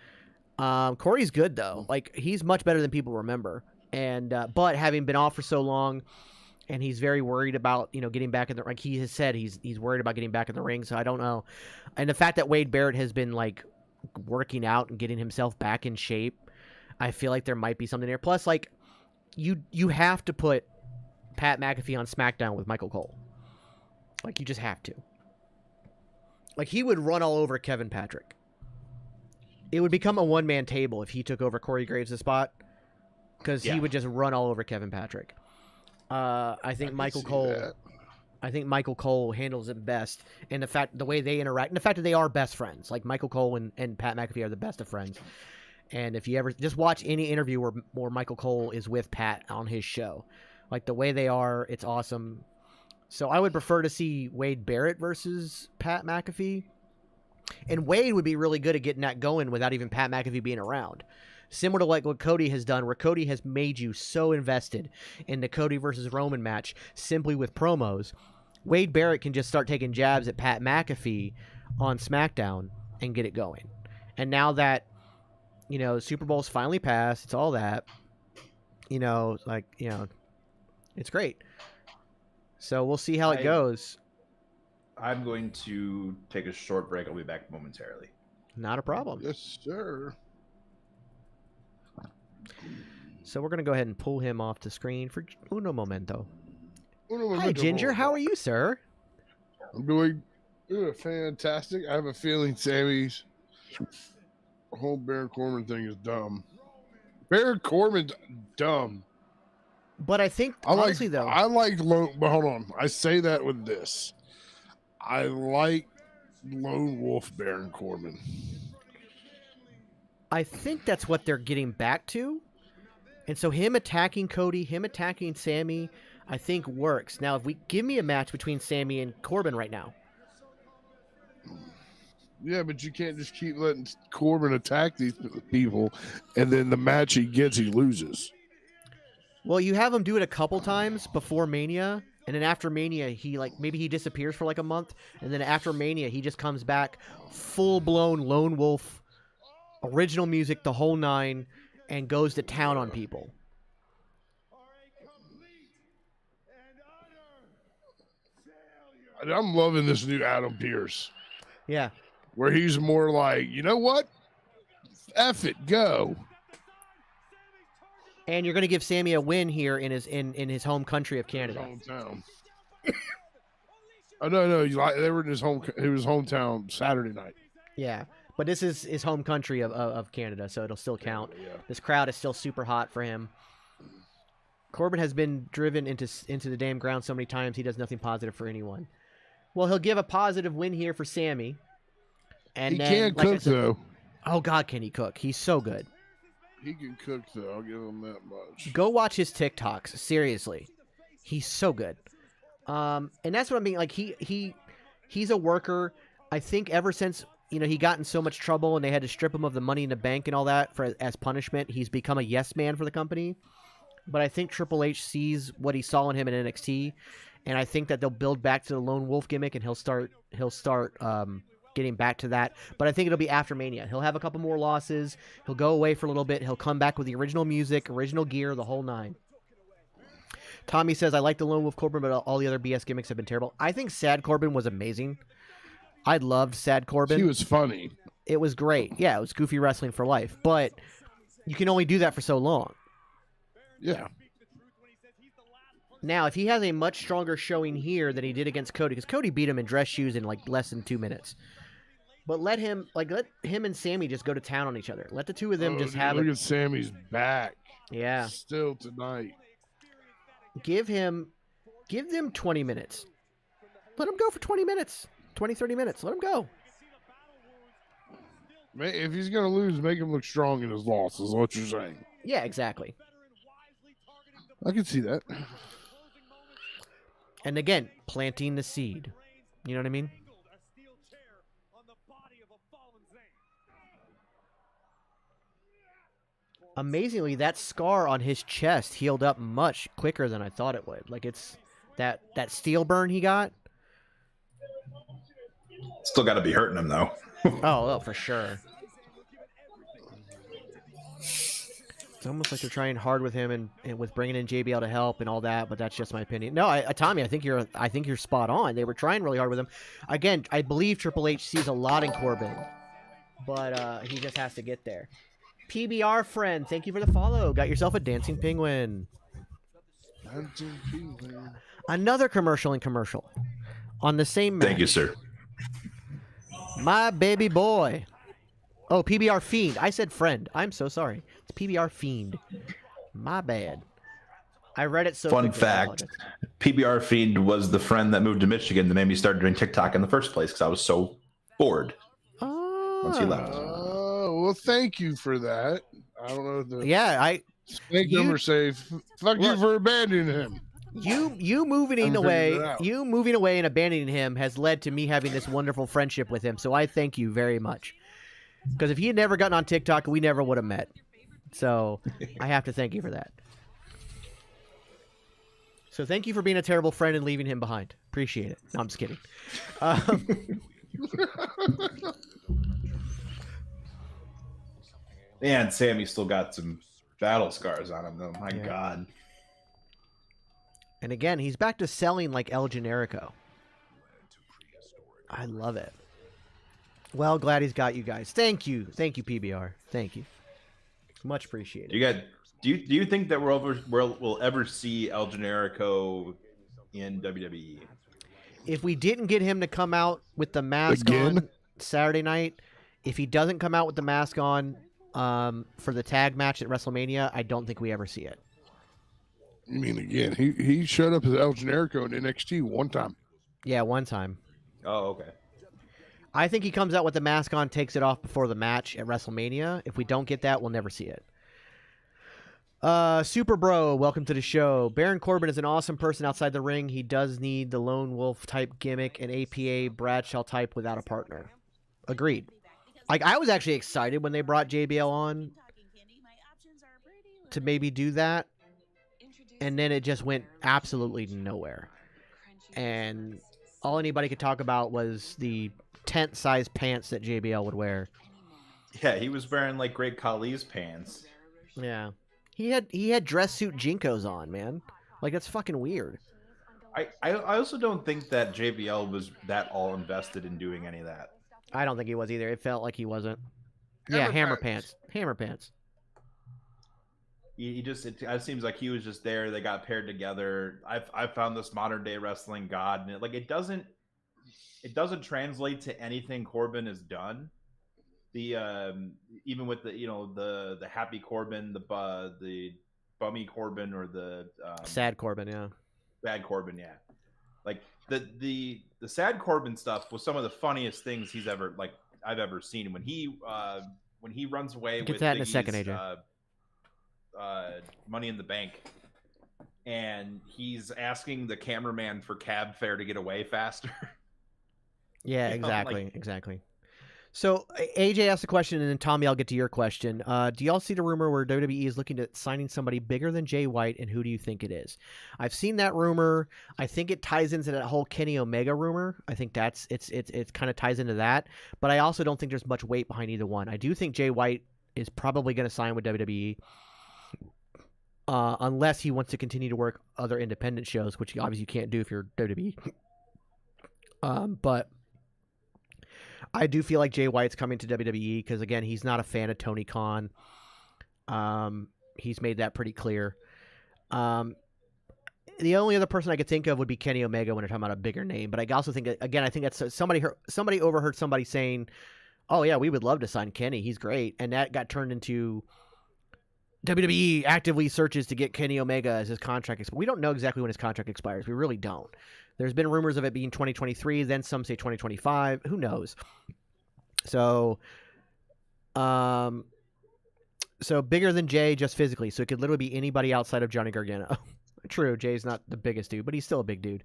Corey's good though. Like, he's much better than people remember. And, but having been off for so long, and he's very worried about, getting back in the ring. He has said he's worried about getting back in the ring, so I don't know. And the fact that Wade Barrett has been, like, working out and getting himself back in shape, I feel like there might be something there. Plus, like, you have to put Pat McAfee on SmackDown with Michael Cole. Like, you just have to. Like, he would run all over Kevin Patrick. It would become a one-man table if he took over Corey Graves' spot, because he would just run all over Kevin Patrick. I think Michael Cole handles it best, and the way they interact, and the fact that they are best friends. Like, Michael Cole and Pat McAfee are the best of friends. And if you ever just watch any interview where Michael Cole is with Pat on his show, like, the way they are, it's awesome. So I would prefer to see Wade Barrett versus Pat McAfee, and Wade would be really good at getting that going without even Pat McAfee being around. Similar to like what Cody has done, where Cody has made you so invested in the Cody versus Roman match simply with promos. Wade Barrett can just start taking jabs at Pat McAfee on SmackDown and get it going. And now that, Super Bowl's finally passed, it's all that, it's great. So we'll see how it goes. I'm going to take a short break. I'll be back momentarily. Not a problem. Yes, sir. So we're going to go ahead and pull him off the screen for uno momento. Uno Hi, momento, Ginger. momento. How are you, sir? I'm doing fantastic. I have a feeling Sammy's whole Baron Corbin thing is dumb. Baron Corbin's dumb. But I think, I honestly, though, like Lone. But hold on, I say that with this. I like Lone Wolf Baron Corbin. I think that's what they're getting back to. And so him attacking Cody, him attacking Sammy, I think works. Now, if we give me a match between Sammy and Corbin right now. Yeah, but you can't just keep letting Corbin attack these people, and then the match he gets, he loses. Well, you have him do it a couple times before Mania, and then after Mania, he maybe he disappears for like a month, and then after Mania, he just comes back full-blown Lone Wolf, original music, the whole nine, and goes to town on people. I'm loving this new Adam Pearce, Yeah. where he's more like, you know what? F it, go. And you're going to give Sammy a win here in his home country of Canada. Hometown. Oh no, they were in his hometown Saturday night. Yeah. But this is his home country of Canada, so it'll still count. Yeah. This crowd is still super hot for him. Corbin has been driven into the damn ground so many times, he does nothing positive for anyone. Well, he'll give a positive win here for Sammy. And He then, can't like I cook, said- though. Oh, God, can he cook? He's so good. He can cook, though. I'll give him that much. Go watch his TikToks. Seriously. He's so good. And that's what I mean. Like, he's a worker. I think ever since, he got in so much trouble and they had to strip him of the money in the bank and all that as punishment, he's become a yes man for the company. But I think Triple H sees what he saw in him in NXT, and I think that they'll build back to the Lone Wolf gimmick, and he'll start getting back to that. But I think it'll be after Mania. He'll have a couple more losses. He'll go away for a little bit. He'll come back with the original music, original gear, the whole nine. Tommy says, I like the Lone Wolf Corbin, but all the other BS gimmicks have been terrible. I think Sad Corbin was amazing. I loved Sad Corbin. He was funny. It was great. Yeah, it was goofy wrestling for life. But you can only do that for so long. Yeah. Now, if he has a much stronger showing here than he did against Cody, because Cody beat him in dress shoes in less than 2 minutes. But let him and Sammy just go to town on each other. Let the two of them just have Look it. at Sammy's back. Yeah. Still tonight. Give them 20 minutes. Let him go for 20 minutes. 20, 30 minutes. Let him go. If he's going to lose, make him look strong in his loss, is what you're saying. Yeah, exactly. I can see that. And again, planting the seed. You know what I mean? Amazingly, that scar on his chest healed up much quicker than I thought it would. Like, it's that steel burn he got. Still got to be hurting him, though. Oh, for sure. It's almost like they're trying hard with him and with bringing in JBL to help and all that, but that's just my opinion. No, Tommy, I think you're spot on. They were trying really hard with him. Again, I believe Triple H sees a lot in Corbin, but he just has to get there. PBR friend, thank you for the follow. Got yourself a dancing penguin. Another commercial on the same match. Thank you, sir. My baby boy. Oh, PBR Fiend. I said friend. I'm so sorry. It's PBR Fiend. My bad. I read it so Fun quickly, I fact, apologize. PBR Fiend was the friend that moved to Michigan that made me start doing TikTok in the first place because I was so bored once he left. Well, thank you for that. I don't know if the Yeah, thank him or say, fuck you Look. for abandoning him. you moving I'm away, figuring it out. you moving away and abandoning him has led to me having this wonderful friendship with him. So I thank you very much. Because if he had never gotten on TikTok, we never would have met. So I have to thank you for that. So thank you for being a terrible friend and leaving him behind. Appreciate it. No, I'm just kidding. And Sammy still got some battle scars on him, though. My Yeah. God. And again, he's back to selling like El Generico. I love it. Well, glad he's got you guys. Thank you, PBR. Thank you. Much appreciated. Do you think that we'll ever see El Generico in WWE? If we didn't get him to come out with the mask Again? on Saturday night, if he doesn't come out with the mask on for the tag match at WrestleMania, I don't think we ever see it. I mean, again, he showed up as El Generico in NXT one time. Yeah, one time. Oh, okay. I think he comes out with the mask on, takes it off before the match at WrestleMania. If we don't get that, we'll never see it. Super Bro, welcome to the show. Baron Corbin is an awesome person outside the ring. He does need the lone wolf type gimmick and APA Bradshaw type without a partner. Agreed. Like, I was actually excited when they brought JBL on to maybe do that, and then it just went absolutely nowhere. And all anybody could talk about was the tent-sized pants that JBL would wear. Yeah, he was wearing like Great Khali's pants. Yeah. He had dress suit Jinkos on, man. Like, that's fucking weird. I also don't think that JBL was that all invested in doing any of that. I don't think he was either. It felt like he wasn't. Yeah, hammer pants. Hammer pants. It seems like he was just there. They got paired together. I found this modern day wrestling god, and it doesn't translate to anything Corbin has done. The even with the happy Corbin, the bummy Corbin, or the sad Corbin, yeah, bad Corbin, yeah. Like the sad Corbin stuff was some of the funniest things I've ever seen. When he runs away get with that in a Biggie's, second, AJ. Money in the Bank, and he's asking the cameraman for cab fare to get away faster. Yeah, exactly. So AJ asked a question, and then Tommy, I'll get to your question. Do y'all see the rumor where WWE is looking at signing somebody bigger than Jay White, and who do you think it is? I've seen that rumor. I think it ties into that whole Kenny Omega rumor. I think it kind of ties into that, but I also don't think there's much weight behind either one. I do think Jay White is probably going to sign with WWE. Unless he wants to continue to work other independent shows, which obviously you can't do if you're WWE. But I do feel like Jay White's coming to WWE because, again, he's not a fan of Tony Khan. He's made that pretty clear. The only other person I could think of would be Kenny Omega when we're talking about a bigger name. But I also think, again, I think that's somebody overheard somebody saying, "Oh yeah, we would love to sign Kenny. He's great," and that got turned into WWE actively searches to get Kenny Omega as his contract. We don't know exactly when his contract expires. We really don't. There's been rumors of it being 2023. Then some say 2025. Who knows? So bigger than Jay just physically. So it could literally be anybody outside of Johnny Gargano. True, Jay's not the biggest dude, but he's still a big dude.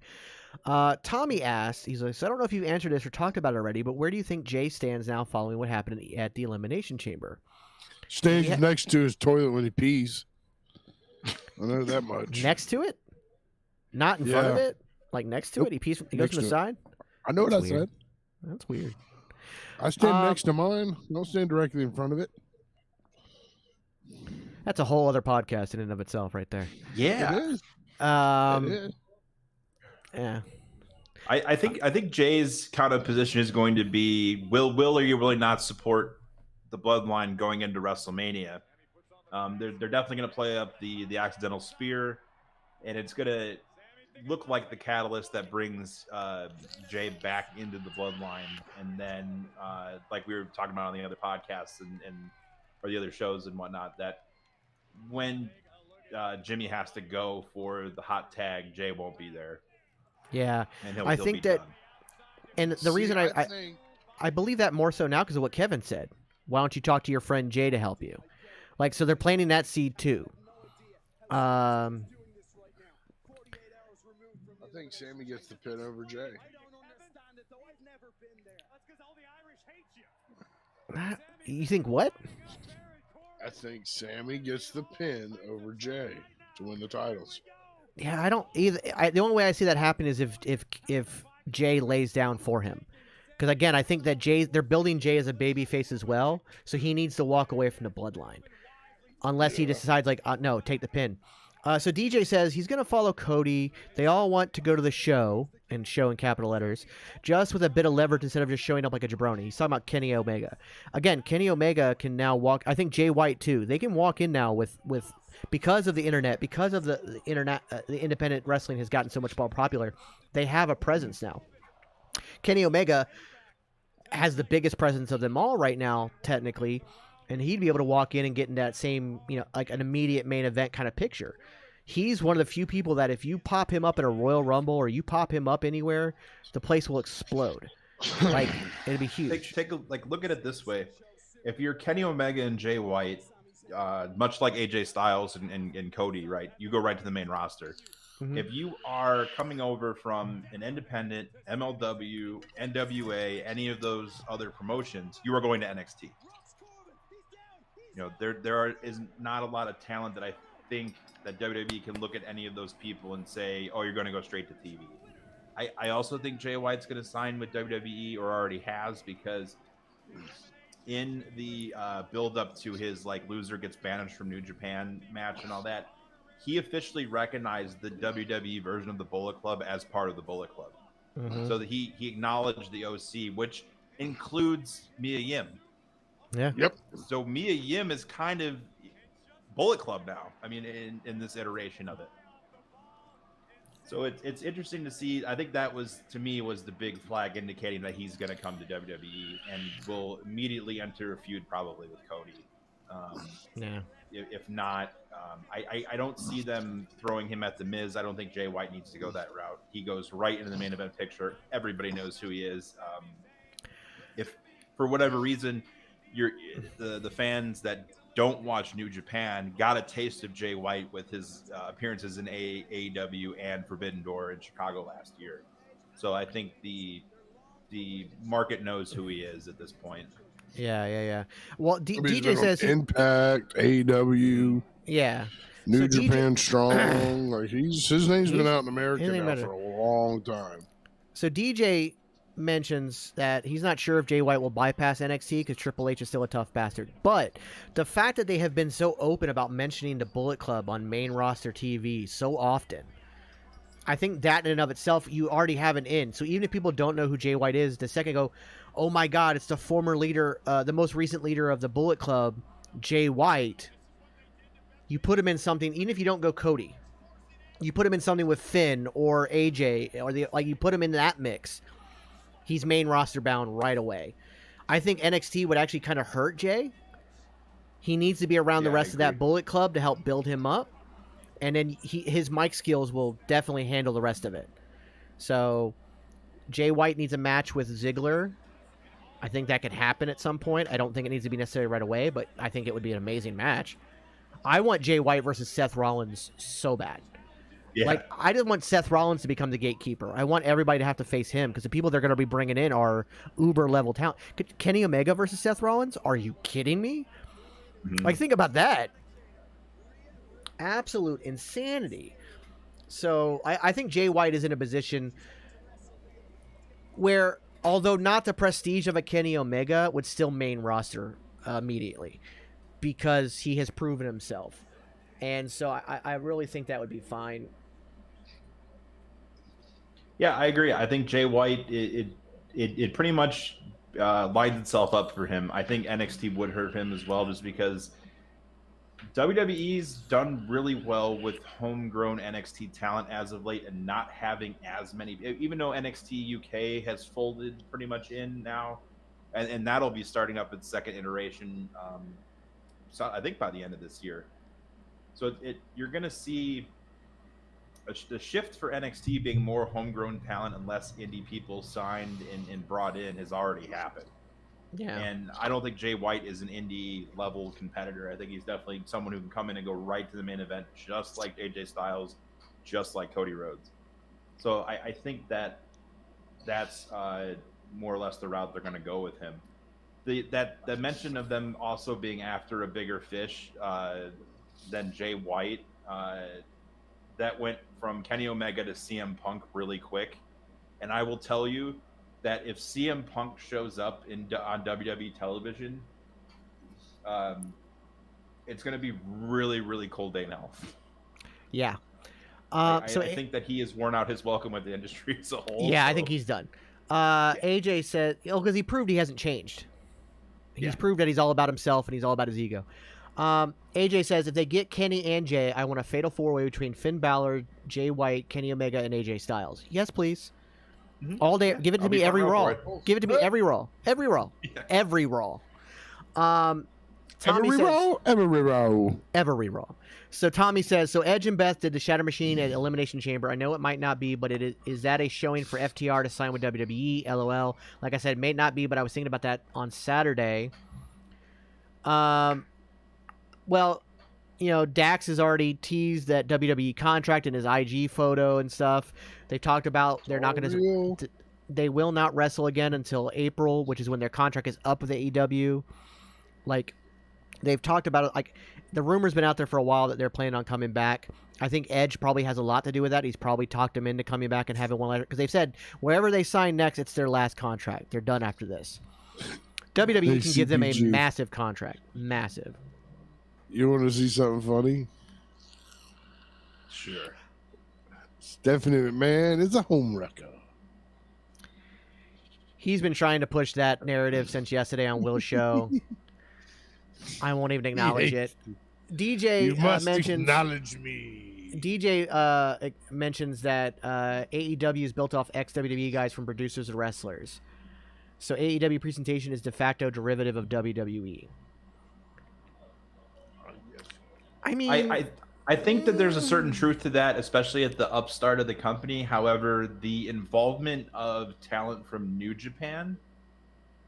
Tommy asked, he's like, so I don't know if you've answered this or talked about it already, but where do you think Jay stands now following what happened at the Elimination Chamber? Stands next to his toilet when he pees. I know that much. Next to it? Not in front of it? Like next to it? He pees. He goes from the side? I know what I said. That's weird. I stand next to mine. Don't stand directly in front of it. That's a whole other podcast in and of itself right there. Yeah. It is. It is. Yeah. I think Jay's kind of position is going to be will or you really not support the bloodline going into WrestleMania. They're definitely going to play up the accidental spear, and it's going to look like the catalyst that brings Jay back into the bloodline. And then like we were talking about on the other podcasts and or the other shows and whatnot, that when Jimmy has to go for the hot tag, Jay won't be there. Yeah. And I think that done. And the reason I believe that more so now because of what Kevin said. Why don't you talk to your friend Jay to help you? Like, so they're planting that seed too. I think Sammy gets the pin over Jay. You think what? I think Sammy gets the pin over Jay to win the titles. Yeah, I don't either. The only way I see that happen is if Jay lays down for him. Because again, I think that they're building Jay as a babyface as well, so he needs to walk away from the bloodline, unless he decides like, no, take the pin. So DJ says he's going to follow Cody. They all want to go to the show, and show in capital letters, just with a bit of leverage instead of just showing up like a jabroni. He's talking about Kenny Omega. Again, Kenny Omega can now walk. I think Jay White too. They can walk in now with because of the internet, because of the internet, the independent wrestling has gotten so much more popular. They have a presence now. Kenny Omega has the biggest presence of them all right now, technically, and he'd be able to walk in and get in that same, like an immediate main event kind of picture. He's one of the few people that if you pop him up at a Royal Rumble or you pop him up anywhere, the place will explode. Like, it'd be huge. Take a look at it this way. If you're Kenny Omega and Jay White, much like AJ Styles and Cody, right? You go right to the main roster. Mhm. If you are coming over from an independent, MLW, NWA, any of those other promotions, you are going to NXT. There is not a lot of talent that I think that WWE can look at any of those people and say, oh, you're going to go straight to TV. I also think Jay White's going to sign with WWE, or already has, because in the build up to his loser gets banished from New Japan match and all that, he officially recognized the WWE version of the Bullet Club as part of the Bullet Club. Mhm. So that he acknowledged the OC, which includes Mia Yim. Yeah. Yep. So Mia Yim is kind of Bullet Club now. I mean, in this iteration of it. So it's interesting to see. I think that was the big flag indicating that he's going to come to WWE and will immediately enter a feud probably with Cody. Yeah. If not, I don't see them throwing him at the Miz. I don't think Jay White needs to go that route. He goes right into the main event picture. Everybody knows who he is. If for whatever reason the fans that don't watch New Japan got a taste of Jay White with his appearances in AEW and Forbidden Door in Chicago last year, so I think the market knows who he is at this point. Yeah. Well, I mean, DJ says Impact, AEW, yeah. New So Japan Strong. Like his name's been out in America his name now matter. for a long time. So DJ mentions that he's not sure if Jay White will bypass NXT because Triple H is still a tough bastard. But the fact that they have been so open about mentioning the Bullet Club on main roster TV so often, I think that in and of itself, you already have an in. So even if people don't know who Jay White is, the second go, oh my God, it's the former leader, the most recent leader of the Bullet Club, Jay White. You put him in something, even if you don't go Cody, you put him in something with Finn or AJ, or you put him in that mix. He's main roster bound right away. I think NXT would actually kind of hurt Jay. He needs to be around the rest of that Bullet Club to help build him up. And then his mic skills will definitely handle the rest of it. So Jay White needs a match with Ziggler. I think that could happen at some point. I don't think it needs to be necessarily right away, but I think it would be an amazing match. I want Jay White versus Seth Rollins so bad. Yeah. I just want Seth Rollins to become the gatekeeper. I want everybody to have to face him because the people they're going to be bringing in are uber level talent. Kenny Omega versus Seth Rollins? Are you kidding me? Mm-hmm. Think about that. Absolute insanity. So I think Jay White is in a position where, although not the prestige of a Kenny Omega, would still main roster immediately because he has proven himself. And so I really think that would be fine. Yeah, I agree. I think Jay White, it pretty much lines itself up for him. I think NXT would hurt him as well, just because WWE's done really well with homegrown NXT talent as of late and not having as many, even though NXT UK has folded pretty much in now, and that'll be starting up its second iteration, so I think by the end of this year. So you're going to see the shift for NXT being more homegrown talent and less indie people signed and brought in has already happened. Yeah. And I don't think Jay White is an indie level competitor. I think he's definitely someone who can come in and go right to the main event, just like AJ Styles, just like Cody Rhodes. So I think that's more or less the route they're going to go with him. The mention of them also being after a bigger fish than Jay White, that went from Kenny Omega to CM Punk really quick. And I will tell you that if CM Punk shows up on WWE television, it's going to be really, really cold day in hell. Yeah. I So think that he has worn out his welcome with the industry as a whole. yeah, I so- think he's done. AJ said, because he proved he hasn't changed. He's Yeah. proved that he's all about himself and he's all about his ego. AJ says, if they get Kenny and Jay, I want a fatal 4-way between Finn Balor, Jay White, Kenny Omega, and AJ Styles. Yes, please. Mhm. All day. Yeah, Give it to I'll be me every front row Raw. for it. Give it to me every Raw. Every Raw. Yeah. Every Raw. Tommy Every says, row, every row. every Raw. So Tommy says, so Edge and Beth did the Shatter Machine at Elimination Chamber. I know it might not be, but is that a showing for FTR to sign with WWE? LOL. Like I said, it may not be, but I was thinking about that on Saturday. Well, Dax has already teased that WWE contract in his IG photo and stuff. They talked about they're not going Real. to. They will not wrestle again until April, which is when their contract is up with AEW. Like, they've talked about it. Like, the rumor's been out there for a while that they're planning on coming back. I think Edge probably has a lot to do with that. He's probably talked them into coming back and having one letter, because they've said wherever they sign next, it's their last contract. They're done after this. WWE Hey, can give them a CPG. massive contract. Massive. You want to see something funny? Sure. Stephanie McMahon is a home wrecker. He's been trying to push that narrative since yesterday on Will's show. I won't even acknowledge it. DJ You must mentions acknowledge me. DJ mentions that AEW is built off ex-WWE guys from producers and wrestlers. So AEW presentation is de facto derivative of WWE. I mean, I think that there's a certain truth to that, especially at the upstart of the company. However, the involvement of talent from New Japan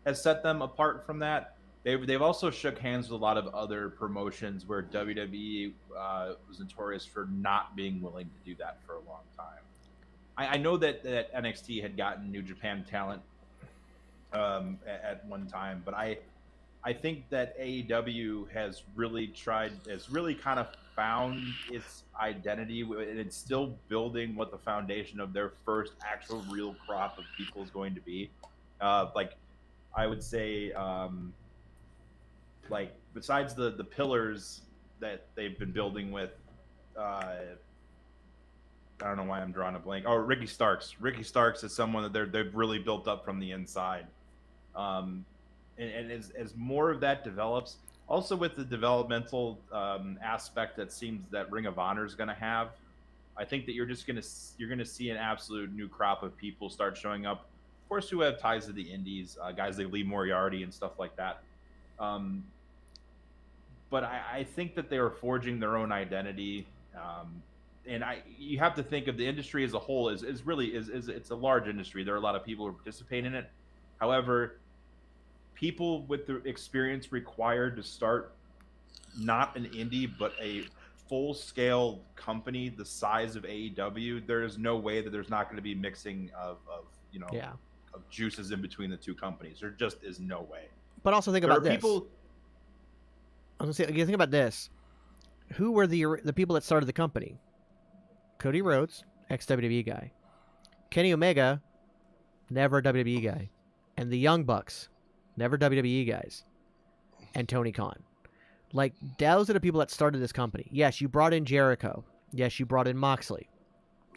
has set them apart from that. They've also shook hands with a lot of other promotions where WWE was notorious for not being willing to do that for a long time. I know that NXT had gotten New Japan talent at one time, but I think that AEW has really kind of found its identity, and it's still building what the foundation of their first actual real crop of people is going to be. Like, I would say, like, besides the pillars that they've been building with, I don't know why I'm drawing a blank. Oh, Ricky Starks. Ricky Starks is someone that they've really built up from the inside. And as more of that develops, also with the developmental aspect that seems that Ring of Honor is going to have, I think that you're going to see an absolute new crop of people start showing up. Of course, who have ties to the Indies, guys like Lee Moriarty and stuff like that. But I think that they are forging their own identity. And you have to think of the industry as a whole is it's a large industry. There are a lot of people who participate in it. However, people with the experience required to start not an indie but a full-scale company the size of AEW, there is no way that there's not going to be mixing of juices in between the two companies. There just is no way. but also think There about are this. people. I was gonna say, think about this. Who were the people that started the company? Cody Rhodes, ex-WWE guy. Kenny Omega, never a WWE guy. And the Young Bucks, never WWE guys. And Tony Khan. Like, those are the people that started this company. Yes, you brought in Jericho. Yes, you brought in Moxley.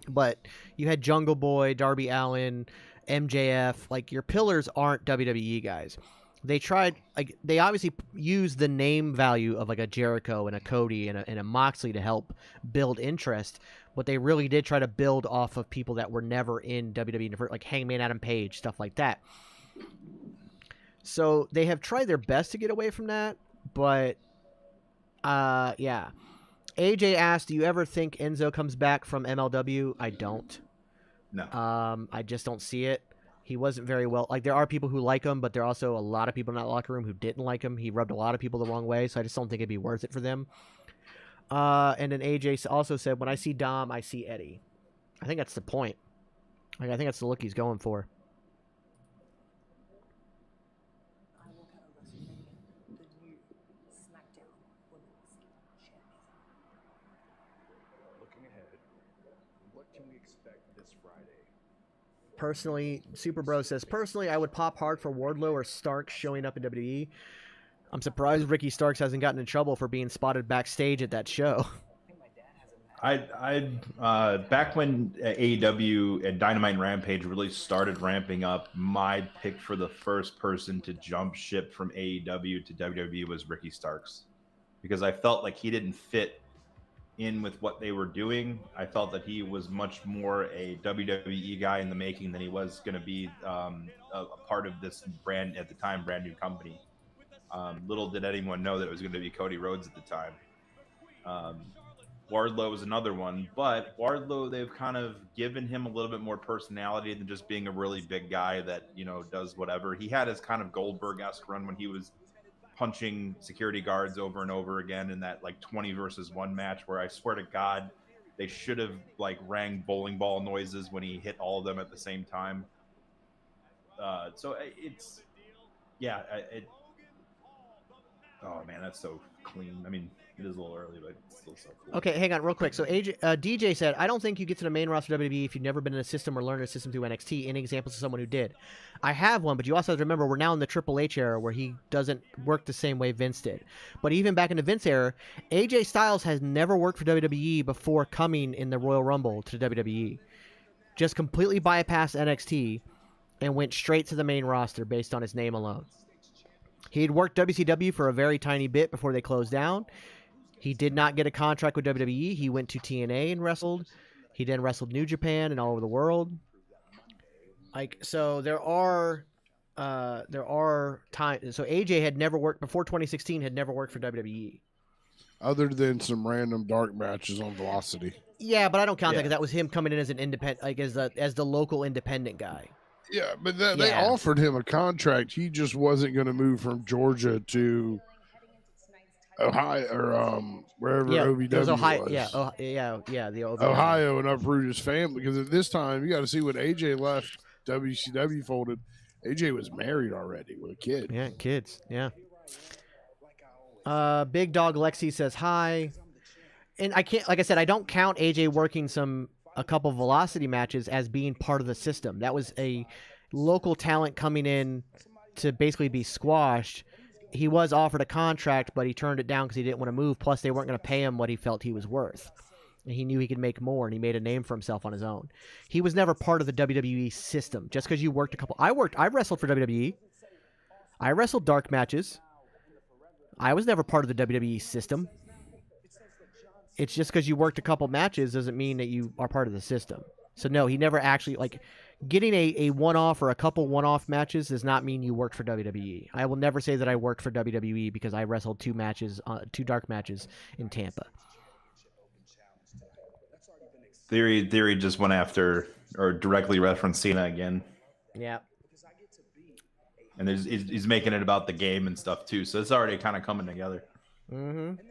But you had Jungle Boy, Darby Allin, MJF. Like, your pillars aren't WWE guys. They tried, like, they obviously used the name value of, like, a Jericho and a Cody and a Moxley to help build interest, but they really did try to build off of people that were never in WWE, like Hangman Adam Page, stuff like that. So they have tried their best to get away from that, but, yeah. AJ asked, do you ever think Enzo comes back from MLW? I don't. No. I just don't see it. He wasn't very well. Like, there are people who like him, but there are also a lot of people in that locker room who didn't like him. He rubbed a lot of people the wrong way, so I just don't think it'd be worth it for them. And then AJ also said, when I see Dom, I see Eddie. I think that's the point. Like, I think that's the look he's going for. I will go WrestleMania, the new SmackDown Women's Champion. Looking ahead, what can we expect this Friday? Personally, Super Bro says, personally, I would pop hard for Wardlow or Starks showing up in WWE. I'm surprised Ricky Starks hasn't gotten in trouble for being spotted backstage at that show. I think my dad has a Back when AEW and Dynamite and Rampage really started ramping up, my pick for the first person to jump ship from AEW to WWE was Ricky Starks, because I felt like he didn't fit in with what they were doing. I felt that he was much more a WWE guy in the making than he was going to be a part of this brand at the time, brand new company. Little did anyone know that it was going to be Cody Rhodes at the time. Wardlow was another one, but Wardlow, they've kind of given him a little bit more personality than just being a really big guy that, you know, does whatever. He had his kind of Goldberg-esque run when he was punching security guards over and over again in that like 20 versus 1 match where I swear to God, they should have like rang bowling ball noises when he hit all of them at the same time. So it's, yeah, oh man, that's so clean. I mean, it is a little early, but it's still so cool. Okay, hang on real quick. So DJ said, I don't think you get to the main roster of WWE if you've never been in a system or learned a system through NXT. Any examples of someone who did? I have one, but you also have to remember we're now in the Triple H era where he doesn't work the same way Vince did. But even back in the Vince era, AJ Styles has never worked for WWE before coming in the Royal Rumble to WWE. Just completely bypassed NXT and went straight to the main roster based on his name alone. He had worked WCW for a very tiny bit before they closed down. He did not get a contract with WWE. He went to TNA and wrestled. He then wrestled New Japan and all over the world. Like, so there are times. So AJ had never worked before 2016. Had never worked for WWE. Other than some random dark matches on Velocity. Yeah, but I don't count that because that was him coming in as an independent, like as the local independent guy. Yeah, but they offered him a contract. He just wasn't going to move from Georgia to Ohio or wherever OVW was. Ohio, the OVW. Ohio, and uproot his family, because at this time you got to see when AJ left, WCW folded. AJ was married already with a kid. Yeah, kids. Yeah. Big Dog Lexi says hi, and I can't. Like I said, I don't count AJ working a couple Velocity matches as being part of the system. That was a local talent coming in to basically be squashed. He was offered a contract, but he turned it down because he didn't want to move. Plus, they weren't going to pay him what he felt he was worth. And he knew he could make more, and he made a name for himself on his own. He was never part of the WWE system. Just because you worked I wrestled for WWE. I wrestled dark matches. I was never part of the WWE system. It's just because you worked a couple matches doesn't mean that you are part of the system. So no, he never actually, like, getting a one-off or a couple one-off matches does not mean you worked for WWE. I will never say that I worked for WWE because I wrestled two dark matches in Tampa. Theory just went after or directly referenced Cena again. Yeah. And he's making it about the game and stuff too, so it's already kind of coming together. Mm-hmm.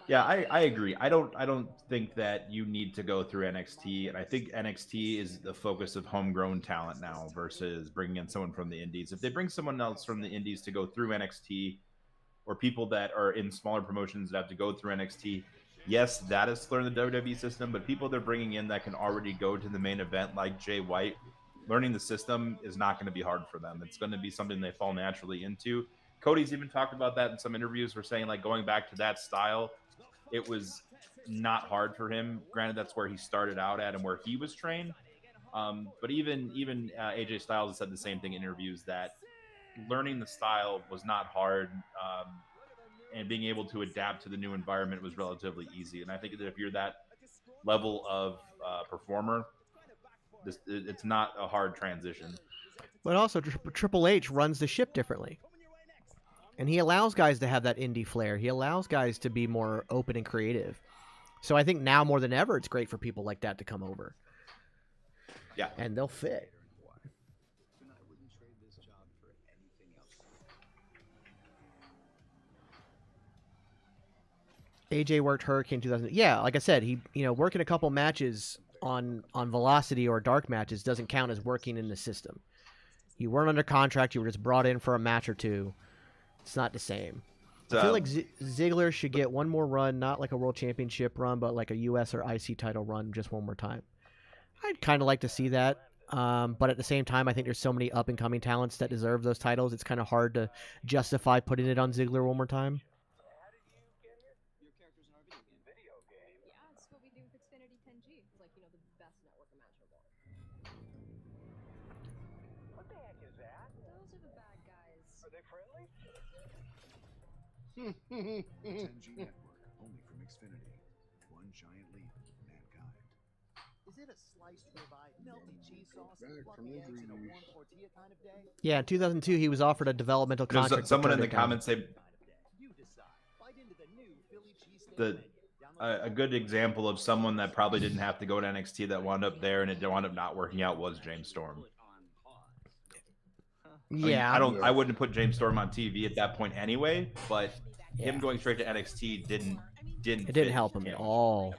Yeah, I agree. I don't think that you need to go through NXT, and I think NXT is the focus of homegrown talent now versus bringing in someone from the indies. If they bring someone else from the indies to go through NXT, or people that are in smaller promotions that have to go through NXT, yes, that is to learn the WWE system, but people they're bringing in that can already go to the main event like Jay White, learning the system is not going to be hard for them. It's going to be something they fall naturally into. Cody's even talked about that in some interviews. We're saying, like, going back to that style, it was not hard for him. Granted, that's where he started out at and where he was trained. But even AJ Styles has said the same thing in interviews, that learning the style was not hard, and being able to adapt to the new environment was relatively easy. And I think that if you're that level of performer, it's not a hard transition. But also, Triple H runs the ship differently. And he allows guys to have that indie flair. He allows guys to be more open and creative. So I think now more than ever, it's great for people like that to come over. Yeah. And they'll fit. AJ worked Hurricane 2000. Yeah, like I said, he working a couple matches on Velocity or dark matches doesn't count as working in the system. You weren't under contract. You were just brought in for a match or two. It's not the same. I feel like Ziggler should get one more run, not like a world championship run, but like a US or IC title run just one more time. I'd kind of like to see that. But at the same time, I think there's so many up-and-coming talents that deserve those titles. It's kind of hard to justify putting it on Ziggler one more time. 10G network, only from Xfinity. One giant leap for mankind. Is it a sliced ribeye, melty cheese sauce, Back from fluffy eggs, injury and a news. warm tortilla kind of day? Yeah, in 2002, he was offered a developmental There's contract. but someone in turned the it down. comments say You decide. Bite into the new Philly cheesesteak the menu. Download a good example of someone that probably didn't have to go to NXT that wound up there and it wound up not working out was James Storm. I mean, Yeah, I wouldn't put James Storm on TV at that point anyway, but him going straight to NXT didn't it didn't fit help him at all.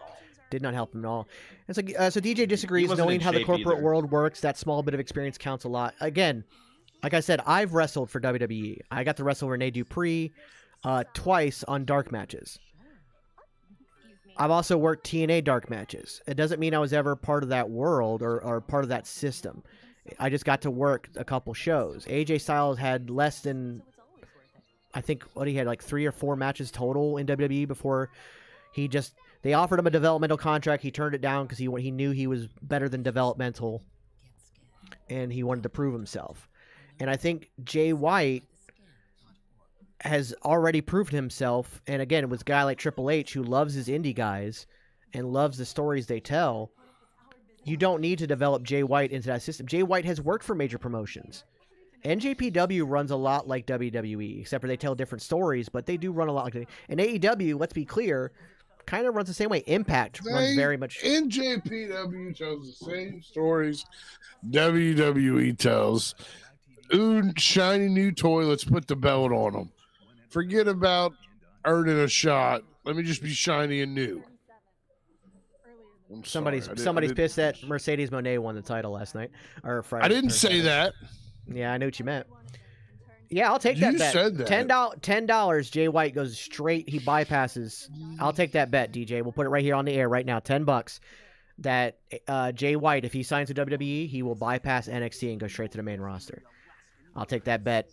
Did not help him at all. It's like so DJ disagrees. wasn't Knowing in how the shape corporate either. world works, that small bit of experience counts a lot. Again, like I said, I've wrestled for WWE. I got to wrestle Rene Dupree twice on dark matches. I've also worked TNA dark matches. It doesn't mean I was ever part of that world or part of that system. I just got to work a couple shows. AJ Styles had less than, I think, he had like 3 or 4 matches total in WWE before they offered him a developmental contract. He turned it down because he knew he was better than developmental, and he wanted to prove himself. And I think Jay White has already proved himself. And again, it was a guy like Triple H who loves his indie guys and loves the stories they tell. You don't need to develop Jay White into that system. Jay White has worked for major promotions. NJPW runs a lot like WWE, except for they tell different stories, but they do run a lot like and AEW, let's be clear, kind of runs the same way. Impact runs very much. NJPW tells the same stories WWE tells. Ooh, shiny new toy, let's put the belt on them. Forget about earning a shot. Let me just be shiny and new. Somebody's pissed that Mercedes Moné won the title last night or Friday. I didn't or say Saturday. that. Yeah, I knew what you meant. Yeah, I'll take that You bet. said that. $10. Jay White goes straight. He bypasses. I'll take that bet, DJ. We'll put it right here on the air right now. $10. That Jay White, if he signs with WWE, he will bypass NXT and go straight to the main roster. I'll take that bet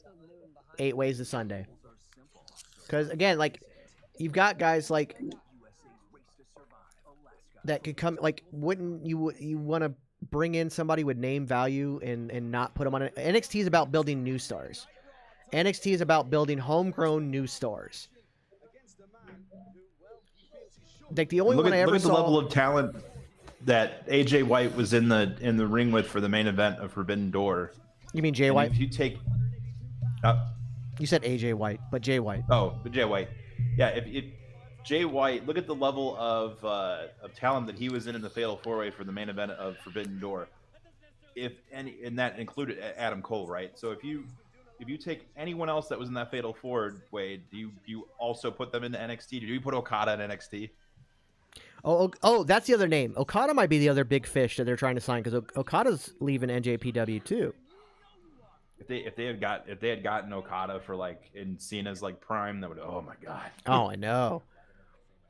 8 ways to Sunday. Because again, like you've got guys like that could come. Like, wouldn't you want to bring in somebody with name value and not put them on it? NXT is about building new stars. NXT is about building homegrown new stars. Like the only one I ever look at saw. the level of talent that AJ White was in the ring with for the main event of Forbidden Door. You mean Jay And White? if you take, You said AJ White, but Jay White. oh, but Jay White, yeah. If Jay White, look at the level of talent that he was in the Fatal 4-Way for the main event of Forbidden Door. And that included Adam Cole, right? So if you take anyone else that was in that Fatal 4-Way, do you also put them into NXT? Do you put Okada in NXT? Oh, that's the other name. Okada might be the other big fish that they're trying to sign because Okada's leaving NJPW too. If they had gotten Okada for like in Cena's like prime, that would, oh my god. Oh, I know.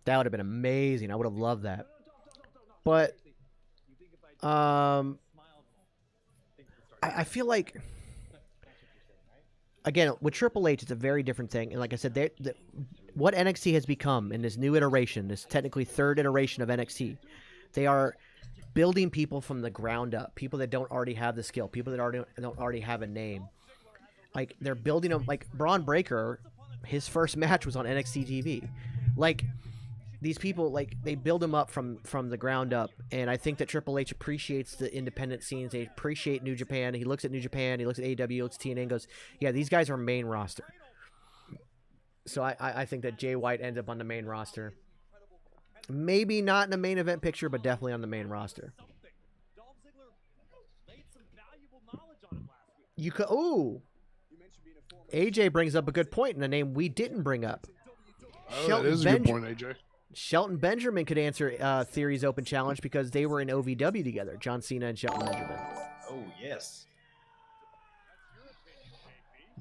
That would have been amazing. I would have loved that. But I feel like again with Triple H, it's a very different thing. And like I said, what NXT has become in this new iteration, this technically third iteration of NXT, they are building people from the ground up, people that don't already have the skill, people that don't already have a name. Like they're building them. Like Braun Breaker, his first match was on NXT TV. Like these people, like they build them up from the ground up. And I think that Triple H appreciates the independent scenes. They appreciate New Japan. He looks at New Japan. He looks at AEW. He looks at TNA and goes, "Yeah, these guys are main roster." So I think that Jay White ends up on the main roster. Maybe not in the main event picture, but definitely on the main roster. You could. Ooh. AJ brings up a good point in a name we didn't bring up. Oh, that is a good point, AJ. Shelton Benjamin could answer Theory's open challenge because they were in OVW together. John Cena and Shelton Benjamin. Oh yes.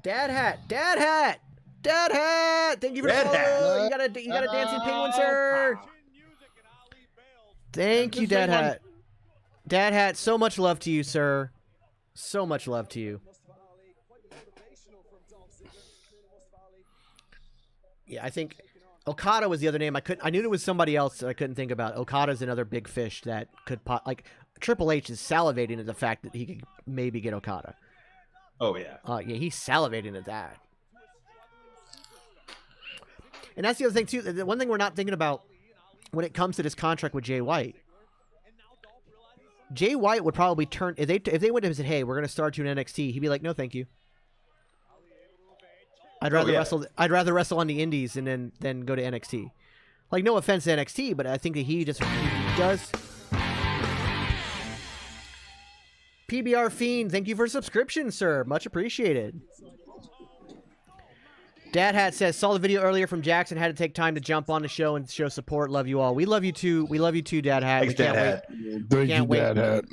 Dad hat. Thank you for the follow. You got a dancing penguin, sir. Thank you, Dad Hat. Dad Hat, so much love to you, sir. So much love to you. Yeah, I think Okada was the other name. I knew there was somebody else that I couldn't think about. Okada's another big fish that could like Triple H is salivating at the fact that he could maybe get Okada. Oh yeah. Yeah, he's salivating at that. And that's the other thing too. The one thing we're not thinking about when it comes to this contract with Jay White. Jay White would probably turn if they went to him and said, "Hey, we're going to start you in NXT." He'd be like, "No, thank you. I'd rather wrestle. I'd rather wrestle on the Indies and then go to NXT." Like, no offense to NXT, but I think that he does. PBR Fiend, thank you for subscription, sir. Much appreciated. Dad Hat says, saw the video earlier from Jackson. Had to take time to jump on the show and show support. Love you all. We love you too. We love you too, Dad Hat. Thanks, Dad Hat. Thank you, Dad Hat.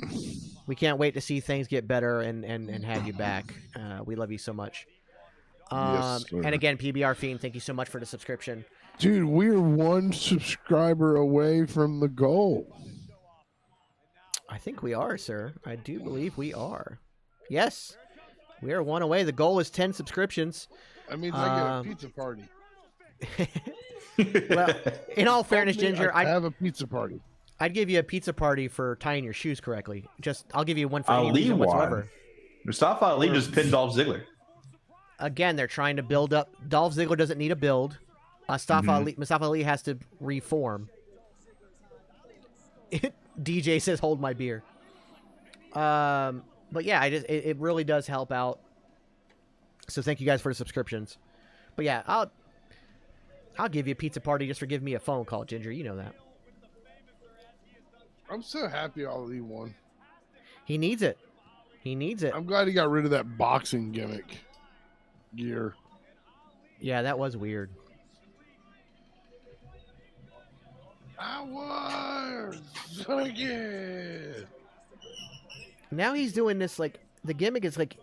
We can't wait to see things get better and have you back. We love you so much. Yes, sir. And again, PBR Fiend, thank you so much for the subscription. Dude, we're 1 subscriber away from the goal. I think we are, sir. I do believe we are. Yes, we are 1 away. The goal is 10 subscriptions. I mean, I get a pizza party. Well, in all fairness, Ginger, I have a pizza party. I'd give you a pizza party for tying your shoes correctly. I'll give you one for any Ali reason won. whatsoever. Mustafa Ali just pinned Dolph Ziggler. Again, they're trying to build up. Dolph Ziggler doesn't need a build. Mustafa Ali has to reform. DJ says, "Hold my beer." But yeah, it really does help out. So thank you guys for the subscriptions. But yeah, I'll give you a pizza party just for giving me a phone call, Ginger. You know that. I'm so happy Ali won. He needs it. He needs it. I'm glad he got rid of that boxing gimmick gear. Yeah, that was weird. I won! Again! Now he's doing this, like, the gimmick is like...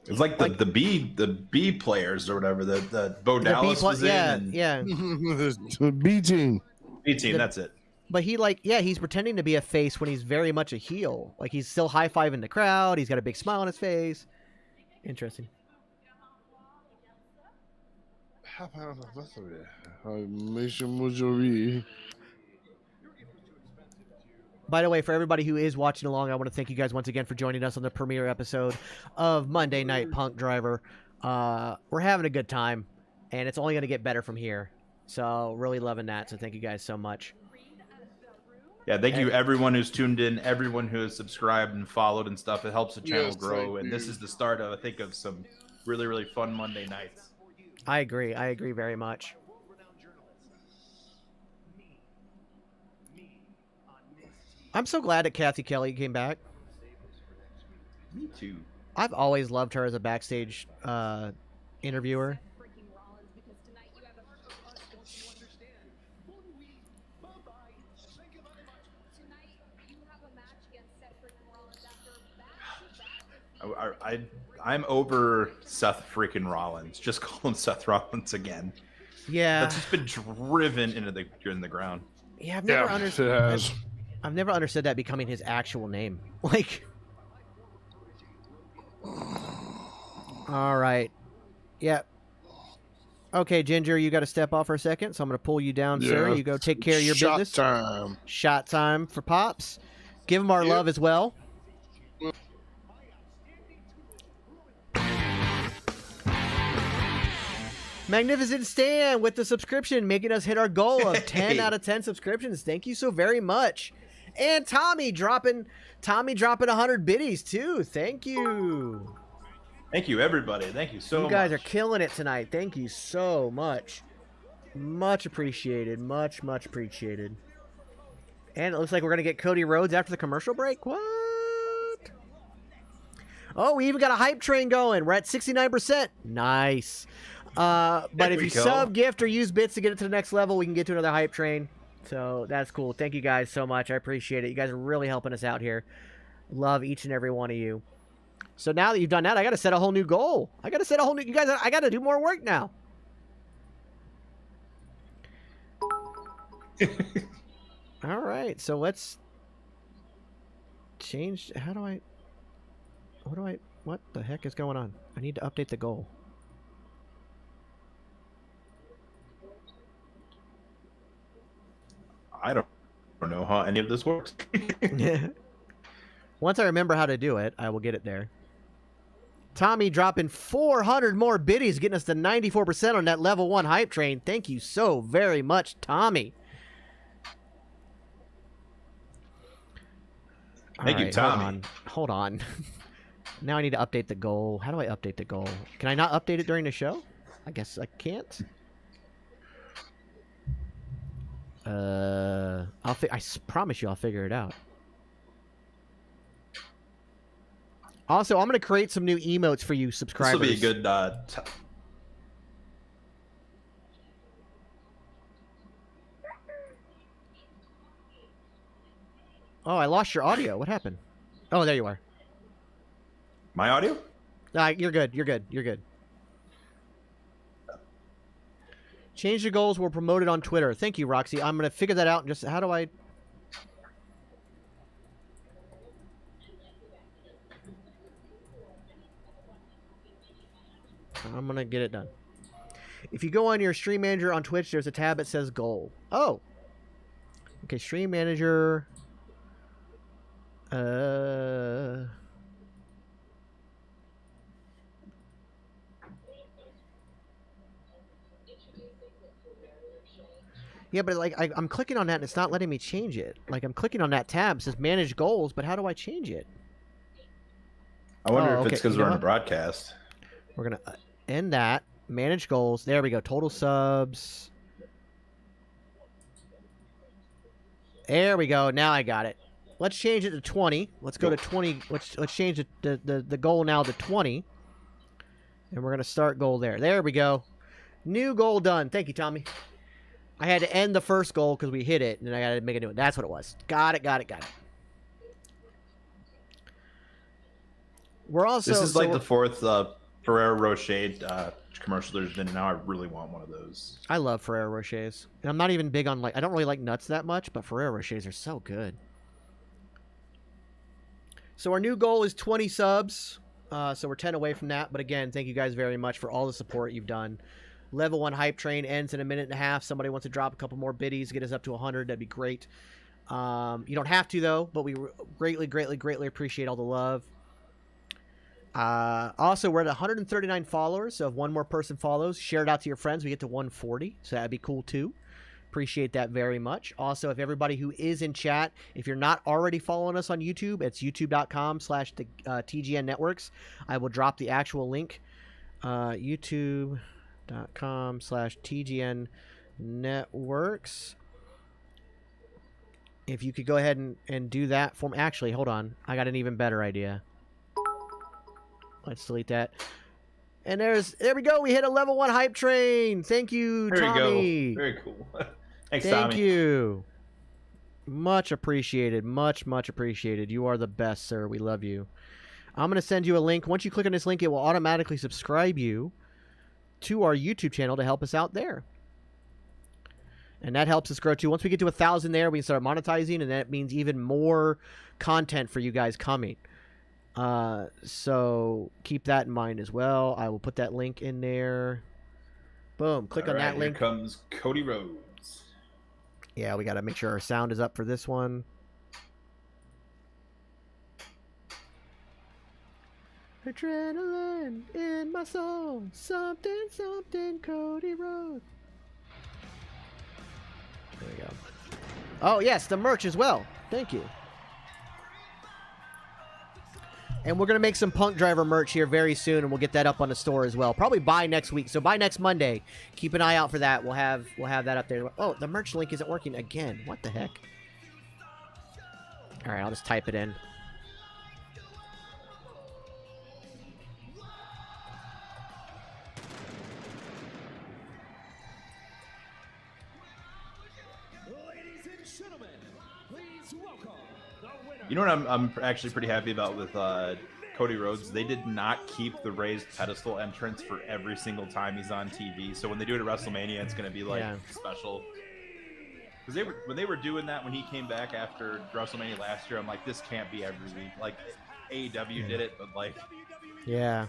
It's like the B players or whatever, the Bo Dallas was in. Yeah. The B team. B team, that's it. But he's pretending to be a face when he's very much a heel. Like, he's still high-fiving the crowd. He's got a big smile on his face. Interesting. By the way, for everybody who is watching along, I want to thank you guys once again for joining us on the premiere episode of Monday Night Punk Driver. We're having a good time, and it's only going to get better from here. So, really loving that. So, thank you guys so much. Yeah, thank you everyone who's tuned in, everyone who has subscribed and followed and stuff. It helps the channel grow, and this is the start of, I think, of some really, really fun Monday nights. I agree. I agree very much. I'm so glad that Kathy Kelly came back. Me too. I've always loved her as a backstage interviewer. I'm over Seth freaking Rollins. Just call him Seth Rollins again. Yeah, that's just been driven into the ground. Yeah, I've never understood that becoming his actual name. Like, all right, yeah. Okay, Ginger, you got to step off for a second, so I'm going to pull you down, sir. You go take care of your business. Time. Shot time for Pops. Give him our love as well. Magnificent Stan with the subscription, making us hit our goal of 10 out of 10 subscriptions. Thank you so very much. And Tommy dropping 100 biddies too. Thank you. Thank you, everybody. Thank you so much. You guys are killing it tonight. Thank you so much. Much appreciated. Much appreciated. And it looks like we're going to get Cody Rhodes after the commercial break. What? Oh, we even got a hype train going. We're at 69%. Nice. But if you sub, gift, or use bits to get it to the next level, we can get to another hype train. So that's cool. Thank you guys so much. I appreciate it. You guys are really helping us out here. Love each and every one of you. So now that you've done that, I got to set a whole new goal. I got to set a whole new... You guys, I got to do more work now. All right. So let's change... How do I... What the heck is going on? I need to update the goal. I don't know how any of this works. Once I remember how to do it, I will get it there. Tommy dropping 400 more biddies, getting us to 94% on that level 1 hype train. Thank you so very much, Tommy. Thank you, Tommy. Hold on. Now I need to update the goal. How do I update the goal? Can I not update it during the show? I guess I can't. I promise you I'll figure it out. Also, I'm going to create some new emotes for you subscribers. This will be a good Oh, I lost your audio. What happened? Oh, there you are. My audio? You're good. You're good. You're good. Change the goals were promoted on Twitter. Thank you, Roxy. I'm going to figure that out. Just how do I... I'm going to get it done. If you go on your stream manager on Twitch, there's a tab that says goal. Oh. Okay, stream manager. Yeah, but like I'm clicking on that and it's not letting me change it. Like I'm clicking on that tab, it says manage goals, but how do I change it? I wonder if it's because we're on a broadcast. We're going to end that. Manage goals. There we go. Total subs. There we go. Now I got it. Let's change it to 20. Let's go to 20. Let's change the goal now to 20. And we're going to start goal there. There we go. New goal done. Thank you, Tommy. I had to end the first goal because we hit it, and then I got to make a new one. That's what it was. Got it, got it, got it. We're also... This is like the fourth Ferrero Rocher commercial there's been, and now I really want one of those. I love Ferrero Rochers. And I'm not even big on, like... I don't really like nuts that much, but Ferrero Rochers are so good. So our new goal is 20 subs. So we're 10 away from that. But again, thank you guys very much for all the support you've done. Level 1 hype train ends in a minute and a half. Somebody wants to drop a couple more biddies, get us up to 100. That'd be great. You don't have to, though, but we greatly appreciate all the love. Also, we're at 139 followers, so if one more person follows, share it out to your friends. We get to 140, so that'd be cool, too. Appreciate that very much. Also, if everybody who is in chat, if you're not already following us on YouTube, it's youtube.com/TGN Networks. I will drop the actual link. youtube.com/TGN Networks. If you could go ahead and do that for me. Actually, hold on. I got an even better idea. Let's delete that. And there we go. We hit a level 1 hype train. Thank you, Tommy. Very cool. Thanks, Thank Tommy. you. Much appreciated. Much appreciated. You are the best, sir. We love you. I'm going to send you a link. Once you click on this link, it will automatically subscribe you to our YouTube channel to help us out there. And that helps us grow too. Once we get to 1,000 there, we can start monetizing, and that means even more content for you guys coming. So keep that in mind as well. I will put that link in there. Boom. Click on that link. Here comes Cody Rhodes. Yeah, we got to make sure our sound is up for this one. Adrenaline in my soul. Something, Cody Rhodes. There we go. Oh, yes, the merch as well. Thank you. And we're going to make some Punk Driver merch here very soon, and we'll get that up on the store as well. Probably by next week. So by next Monday, keep an eye out for that. We'll have that up there. Oh, the merch link isn't working again. What the heck? All right, I'll just type it in. You know what I'm actually pretty happy about with Cody Rhodes? They did not keep the raised pedestal entrance for every single time he's on TV. So when they do it at WrestleMania, it's going to be like special. Because when they were doing that when he came back after WrestleMania last year, I'm like, this can't be every week. Like AEW did it, but like, yeah.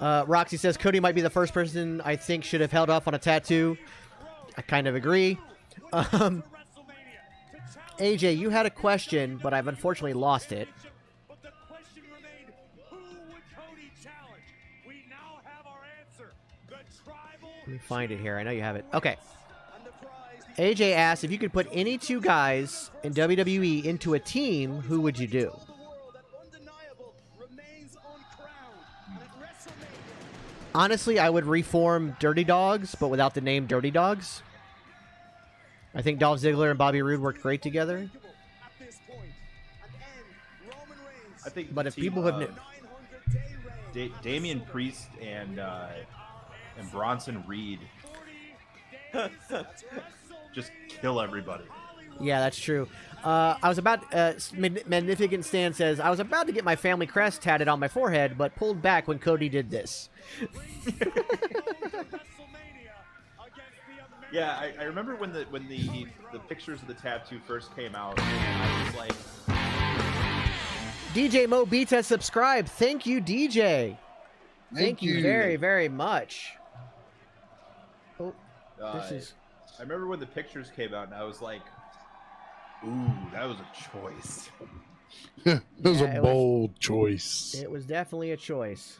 Roxy says Cody might be the first person I think should have held off on a tattoo. I kind of agree. AJ, you had a question, but I've unfortunately lost it. Let me find it here. I know you have it. Okay. AJ asked if you could put any two guys in WWE into a team, who would you do? Honestly, I would reform Dirty Dogs, but without the name Dirty Dogs. I think Dolph Ziggler and Bobby Roode worked great together. I think, but if people have Damian Priest and Bronson Reed just kill everybody. Yeah, that's true. I was about Magnificent Stan says I was about to get my family crest tatted on my forehead, but pulled back when Cody did this. Yeah, I remember when the pictures of the tattoo first came out. I was like, DJ Mo Beats has subscribed. Thank you, DJ. Thank you very, very much. Oh, this is. I remember when the pictures came out, and I was like, "Ooh, that was a choice." It was a bold choice. It was definitely a choice.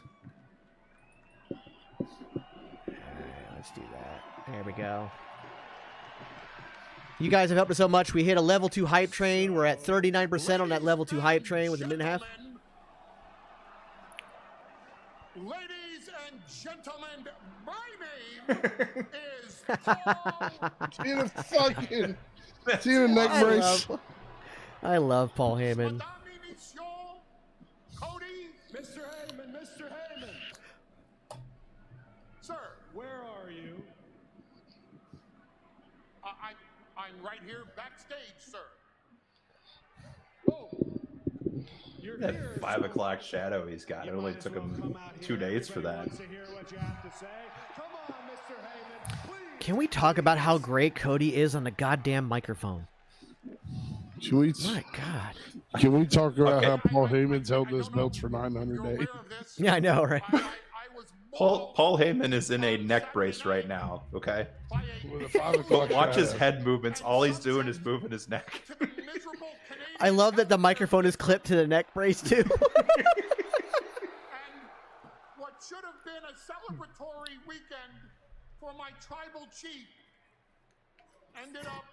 All right, let's do that. There we go. You guys have helped us so much. We hit a level 2 hype train. We're at 39% on that level 2 hype train with a minute and a half. Ladies and gentlemen, my name is Paul. See the fucking see the neck brace. I love Paul Heyman. Cody, Mr. Heyman, Mr. Heyman. Sir, where are you? I'm right here backstage, sir. Oh, you're That here. 5 o'clock shadow he's got. It only took him 2 days for that. Can we talk about how great Cody is on the goddamn microphone? My God. Can we talk about how Paul Heyman's held those belts for 900 days? Yeah, I know, right? Paul Heyman is in a neck brace right now, okay? Watch his head movements. All he's doing is moving his neck. I love that the microphone is clipped to the neck brace, too. And what should have been a celebratory weekend for my tribal chief ended up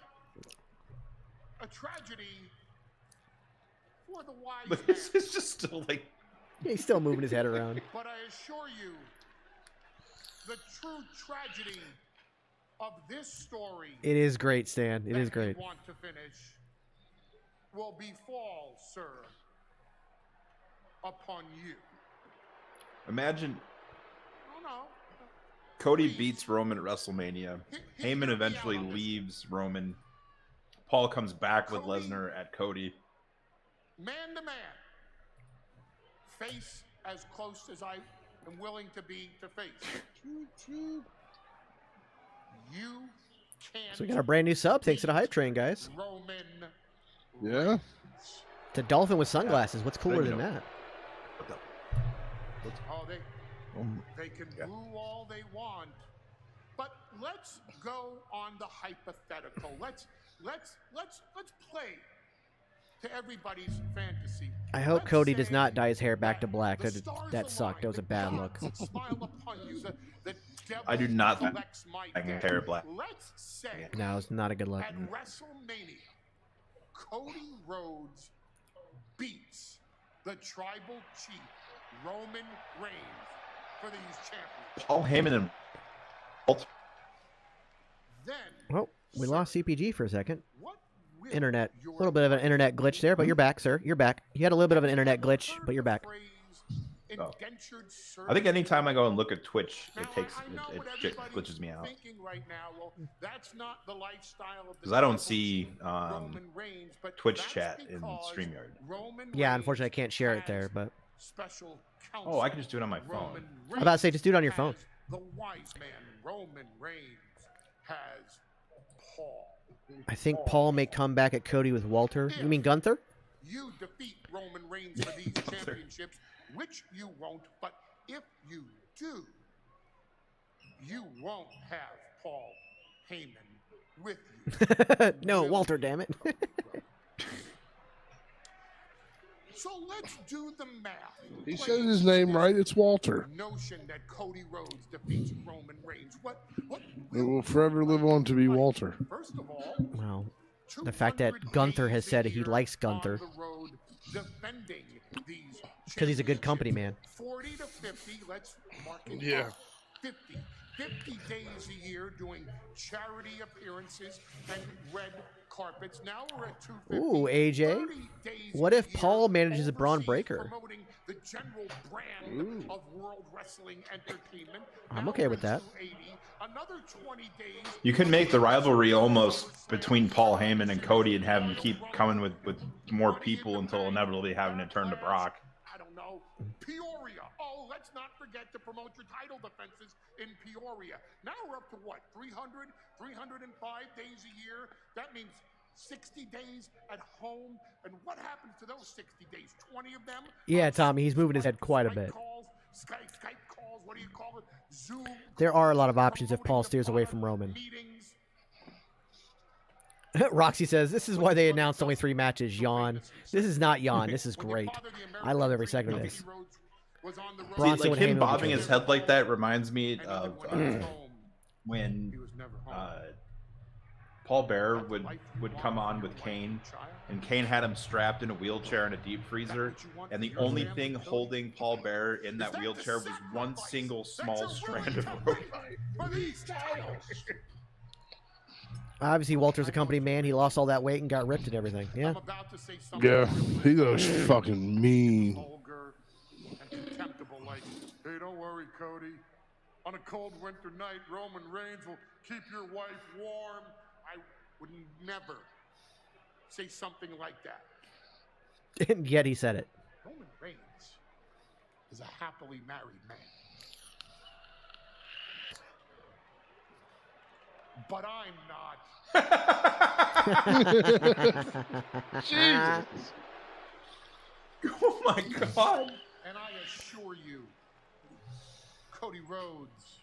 a tragedy for the wise man. It's just still like... He's still moving his head around. But I assure you, the true tragedy of this story. It is great, Stan. It is great. Want to finish will befall, sir, upon you. Imagine Oh no. Cody beats Roman at WrestleMania. Heyman eventually leaves Roman. Paul comes back with Lesnar at Cody. Man to man. Face as close as I am willing to be to face. You can't. So we got a brand new sub thanks to the hype train, guys. Roman. Yeah. It's a dolphin with sunglasses. What's cooler than that? Oh, they can boo all they want, but let's go on the hypothetical. Let's play to everybody's fantasy. I hope Cody does not dye his hair back to black. That sucked. That was a bad look. I do not think hair black. Let's say No, it's not a good look. at WrestleMania, Cody Rhodes beats the tribal chief Roman Reigns for these championships. Paul Heyman and Then Oh, we lost CPG for a second. what will Internet. A your little bit of an internet glitch there, but you're back, sir. You're back. You had a little bit of an internet glitch, but you're back. indentured I think anytime I go and look at Twitch, Now, it takes I know what it everybody's glitches me out. thinking right now, well, that's not the lifestyle of the Because I don't tribal see chief, Roman Reigns, but Twitch that's chat in because StreamYard. Roman Yeah, Reigns unfortunately, I can't share it there, has but special Oh, I can just do it on my phone. Roman I'm about to say, just do it on your phone. has The wise man Roman Reigns has Paul. I think Paul may come back at Cody with Walter. You mean Gunther? You defeat Roman Reigns for these championships, which you won't, but if you do, you won't have Paul Heyman with you. No, Walter, damn it. So let's do the math. He Plain says his name this right. It's Walter. Notion that Cody Rhodes defeats Roman Reigns. What It will forever live on to be Walter. First of all, Well, the fact that Gunther has said he likes Gunther because he's a good company man. 40 to 50, let's mark it Yeah. up. 50 days a year doing charity appearances and red carpets. Now we're at 250. Ooh, AJ. What if Paul manages Braun Breaker? Promoting the general brand of World Wrestling Entertainment. I'm okay with that. Another 20 days. You can make the rivalry almost between Paul Heyman and Cody and have him keep coming with more people until inevitably having to turn to Brock. I don't know. Peoria. Oh, let's not forget to promote your title defenses in Peoria. Now we're up to what? 300, 305 days a year. That means 60 days at home. And what happens to those 60 days? 20 of them? Yeah, Tommy, he's moving his head quite a bit. Skype calls, what do you call it? Zoom. There are a lot of options if Paul steers away from Roman. Roxy says, this is why they announced only 3 matches. Yawn. This is not yawn. This is great. I love every second of this. See, like him bobbing his head like that reminds me of when Paul Bearer would come on with Kane, and Kane had him strapped in a wheelchair in a deep freezer, and the only thing holding Paul Bearer in that wheelchair was one single small strand of rope. Obviously, Walter's a company man. He lost all that weight and got ripped and everything. Yeah. Yeah, he looks fucking mean. Vulgar and contemptible, like, hey, don't worry, Cody. On a cold winter night, Roman Reigns will keep your wife warm. I would never say something like that. And yet he said it. Roman Reigns is a happily married man. But I'm not. Jesus. Oh my God. And I assure you, Cody Rhodes,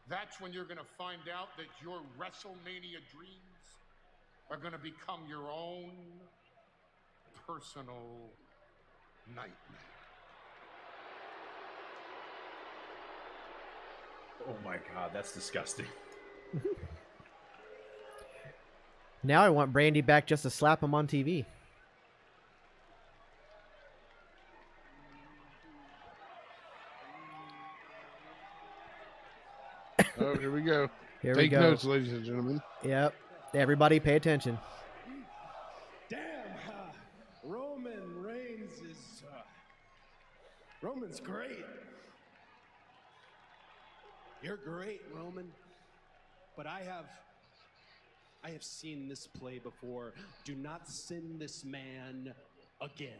that's when you're going to find out that your WrestleMania dreams are going to become your own personal nightmare. Oh my God, that's disgusting. Now I want Brandy back just to slap him on TV. Oh, here we go. Here Take we go. notes, ladies and gentlemen. Yep. Everybody pay attention. Damn, Roman Reigns is... Roman's great. You're great, Roman. But I have seen this play before. Do not send this man again.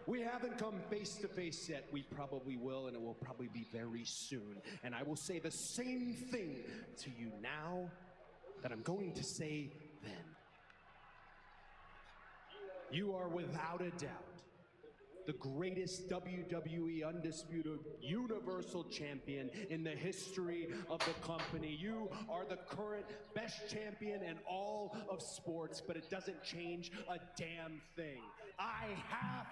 We haven't come face to face yet. We probably will, and it will probably be very soon. And I will say the same thing to you now that I'm going to say then. You are without a doubt the greatest WWE Undisputed Universal Champion in the history of the company. You are the current best champion in all of sports, but it doesn't change a damn thing. I have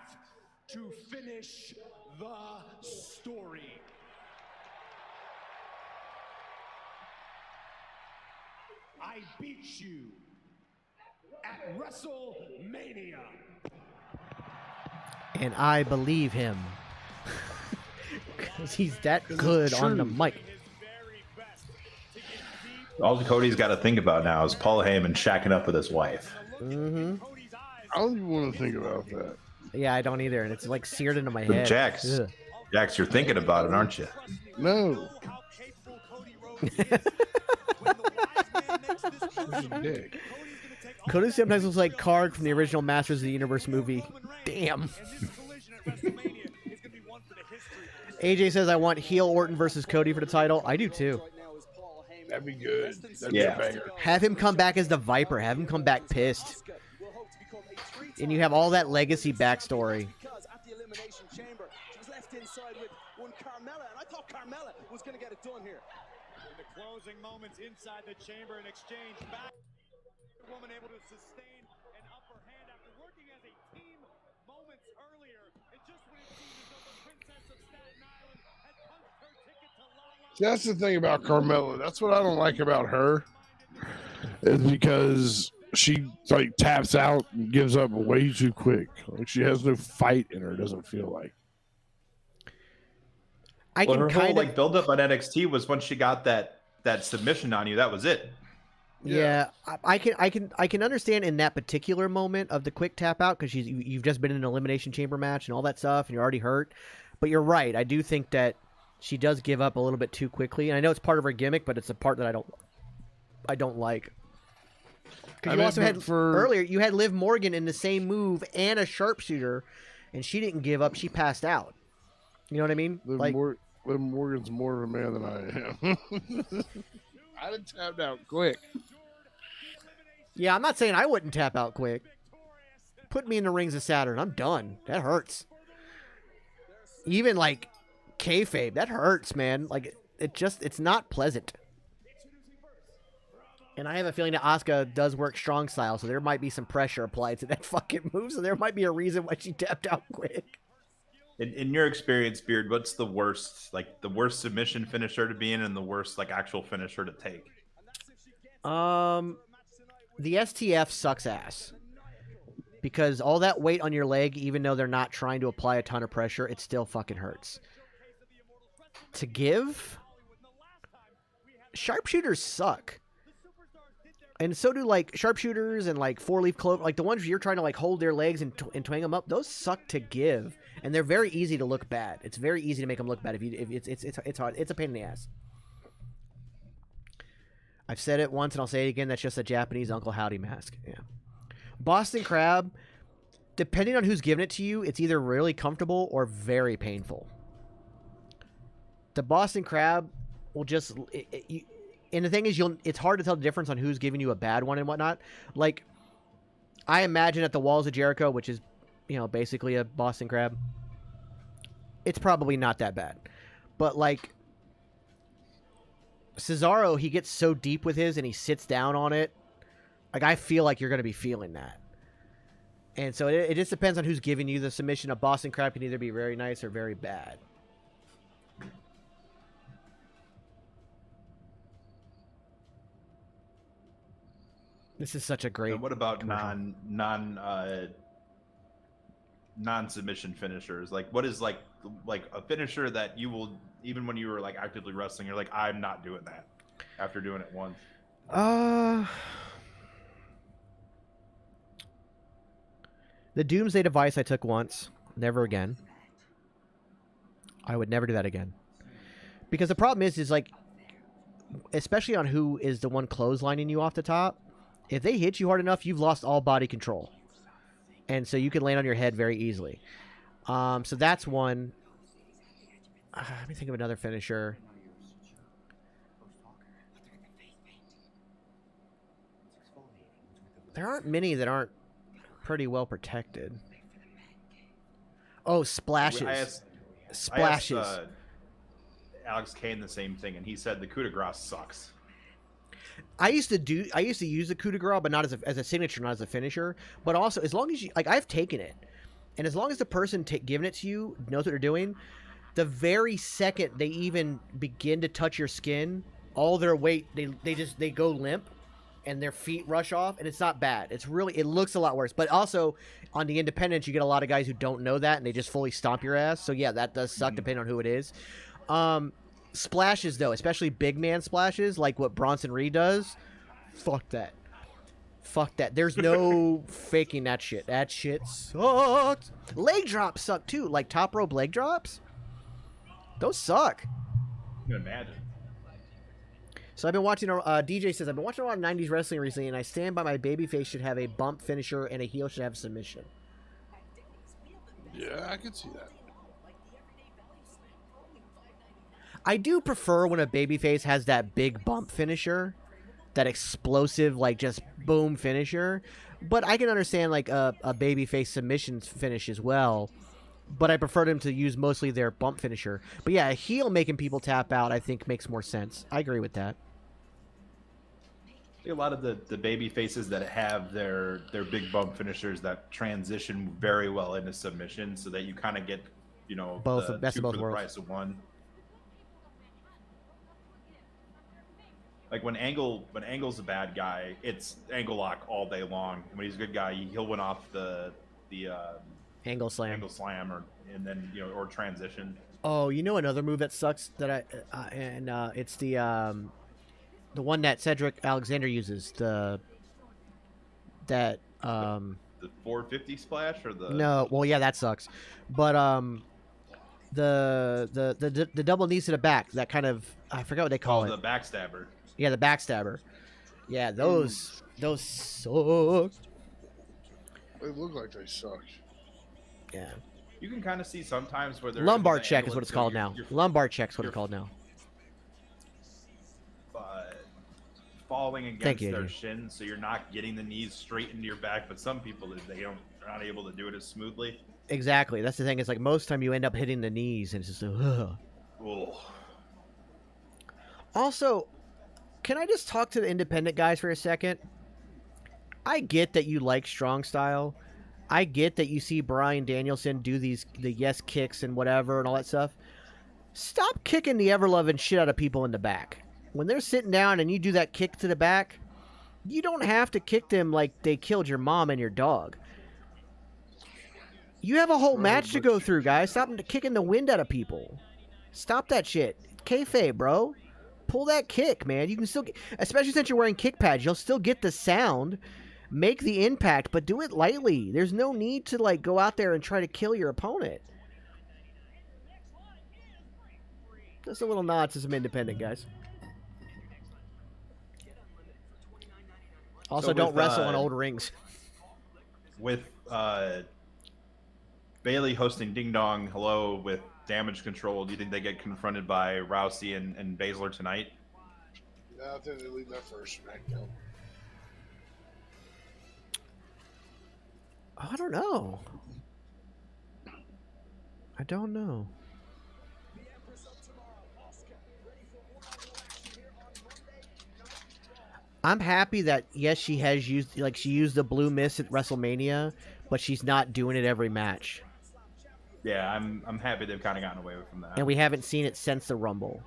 to finish the story. I beat you at WrestleMania. And I believe him. Because he's that good on the mic. All Cody's got to think about now is Paul Heyman shacking up with his wife. Mm-hmm. I don't even want to think about that. Yeah, I don't either, and it's like seared into my head. Jax, Ugh. Jax, you're thinking about it, aren't you? No. Cody sometimes looks like Karg from the original Masters of the Universe movie. Damn. AJ says I want heel Orton versus Cody for the title. I do too. That'd be good. That'd Yeah. be a banger. Have him come back as the Viper. Have him come back pissed. And you have all that legacy backstory. At the Elimination Chamber, she was left inside with one Carmella, and I thought Carmella was going to get it done here. In the closing moments inside the chamber, in exchange back, the woman able to sustain an upper hand after working as a team moments earlier. That's the thing about Carmella. That's what I don't like about her. Is because she like taps out and gives up way too quick. Like she has no fight in her. Doesn't feel like. I Well, can her whole kind of like build up on NXT was once she got that submission on you. That was it. Yeah, I can understand in that particular moment of the quick tap out because you've just been in an elimination chamber match and all that stuff and you're already hurt. But you're right. I do think that she does give up a little bit too quickly, and I know it's part of her gimmick, but it's a part that I don't like. Because you also had earlier you had Liv Morgan in the same move and a sharpshooter, and she didn't give up. She passed out. You know what I mean? Liv Morgan's more of a man than I am. I done tapped out quick. Yeah, I'm not saying I wouldn't tap out quick. Put me in the rings of Saturn. I'm done. That hurts. Even like kayfabe, that hurts, man. Like it's not pleasant. And I have a feeling that Asuka does work strong style, so there might be some pressure applied to that fucking move. So there might be a reason why she tapped out quick. In your experience, Beard, what's the worst submission finisher to be in, and the worst like actual finisher to take? The STF sucks ass because all that weight on your leg, even though they're not trying to apply a ton of pressure, it still fucking hurts. To give, sharpshooters suck. And so do like sharpshooters and like 4-leaf clover, like the ones where you're trying to like hold their legs and twang them up. Those suck to give, and they're very easy to look bad. It's very easy to make them look bad if it's hard. It's a pain in the ass. I've said it once and I'll say it again. That's just a Japanese Uncle Howdy mask. Yeah. Boston Crab, depending on who's giving it to you, it's either really comfortable or very painful. The Boston Crab will just. And the thing is, it's hard to tell the difference on who's giving you a bad one and whatnot. Like, I imagine at the Walls of Jericho, which is, basically a Boston Crab, it's probably not that bad. But, like, Cesaro, he gets so deep with his and he sits down on it. Like, I feel like you're going to be feeling that. And so it just depends on who's giving you the submission. A Boston Crab can either be very nice or very bad. This is such a great. And what about non-submission finishers? Like, what is like a finisher that you will, even when you were like actively wrestling, you're like, I'm not doing that after doing it once. The Doomsday Device I took once, never again. I would never do that again. Because the problem is like, especially on who is the one clotheslining you off the top. If they hit you hard enough, you've lost all body control. And so you can land on your head very easily. So that's one. Let me think of another finisher. There aren't many that aren't pretty well protected. Oh, splashes. Splashes. I asked, Alex Kane the same thing, and he said the coup de grace sucks. I used to use the coup de grace, but not as a signature, not as a finisher. But also, as long as you I've taken it, and as long as the person giving it to you knows what they're doing, the very second they even begin to touch your skin, all their weight they go limp, and their feet rush off, and it's not bad. It looks a lot worse. But also on the independents, you get a lot of guys who don't know that, and they just fully stomp your ass. So yeah, that does suck depending on who it is. Splashes, though, especially big man splashes, like what Bronson Reed does, fuck that. Fuck that. There's no faking that shit. That shit sucks. Leg drops suck, too. Like top rope leg drops. Those suck. You can imagine. So I've been watching, DJ says, I've been watching a lot of 90s wrestling recently, and I stand by my babyface should have a bump finisher and a heel should have submission. Yeah, I can see that. I do prefer when a babyface has that big bump finisher, that explosive, like just boom finisher. But I can understand like a babyface submission finish as well. But I prefer them to use mostly their bump finisher. But yeah, a heel making people tap out, I think makes more sense. I agree with that. I think a lot of the baby faces that have their big bump finishers that transition very well into submission, so that you kind of get both the best two of both for the worlds. price of one. Like when Angle's a bad guy, it's angle lock all day long. And when he's a good guy, he'll win off the Angle slam. angle slam or transition. Oh, you know another move that sucks that it's the one that Cedric Alexander uses. The 450 splash or the no, well yeah, that sucks. But the double knees to the back, that kind of, I forgot what they call it. The backstabber. Yeah, the backstabber. Yeah, those suck. They look like they suck. Yeah. You can kind of see sometimes where they're Lumbar check is what it's called now. Lumbar check's what it's called now. Falling against their shins, so you're not getting the knees straight into your back. But some people, they're not able to do it as smoothly. Exactly. That's the thing. It's like most time you end up hitting the knees, and it's just ugh. Also, can I just talk to the independent guys for a second? I get that you like strong style. I get that you see Bryan Danielson do the yes kicks and whatever and all that stuff. Stop kicking the ever-loving shit out of people in the back. When they're sitting down and you do that kick to the back, you don't have to kick them like they killed your mom and your dog. You have a whole match to go through, guys. Stop kicking the wind out of people. Stop that shit. Kayfabe, bro. Pull that kick, man. You can still get, especially since you're wearing kick pads, you'll still get the sound. Make the impact, but do it lightly. There's no need to like go out there and try to kill your opponent. Just a little nod to some independent guys. Also, don't wrestle on old rings. With Bailey hosting Ding Dong Hello with Damage Control, do you think they get confronted by Rousey and Baszler tonight? No, I think they leave that for SmackDown. I don't know. I don't know. I'm happy that, yes, she has used, like, she used the blue mist at WrestleMania, but she's not doing it every match. Yeah, I'm happy they've kind of gotten away from that. And we haven't seen it since the Rumble.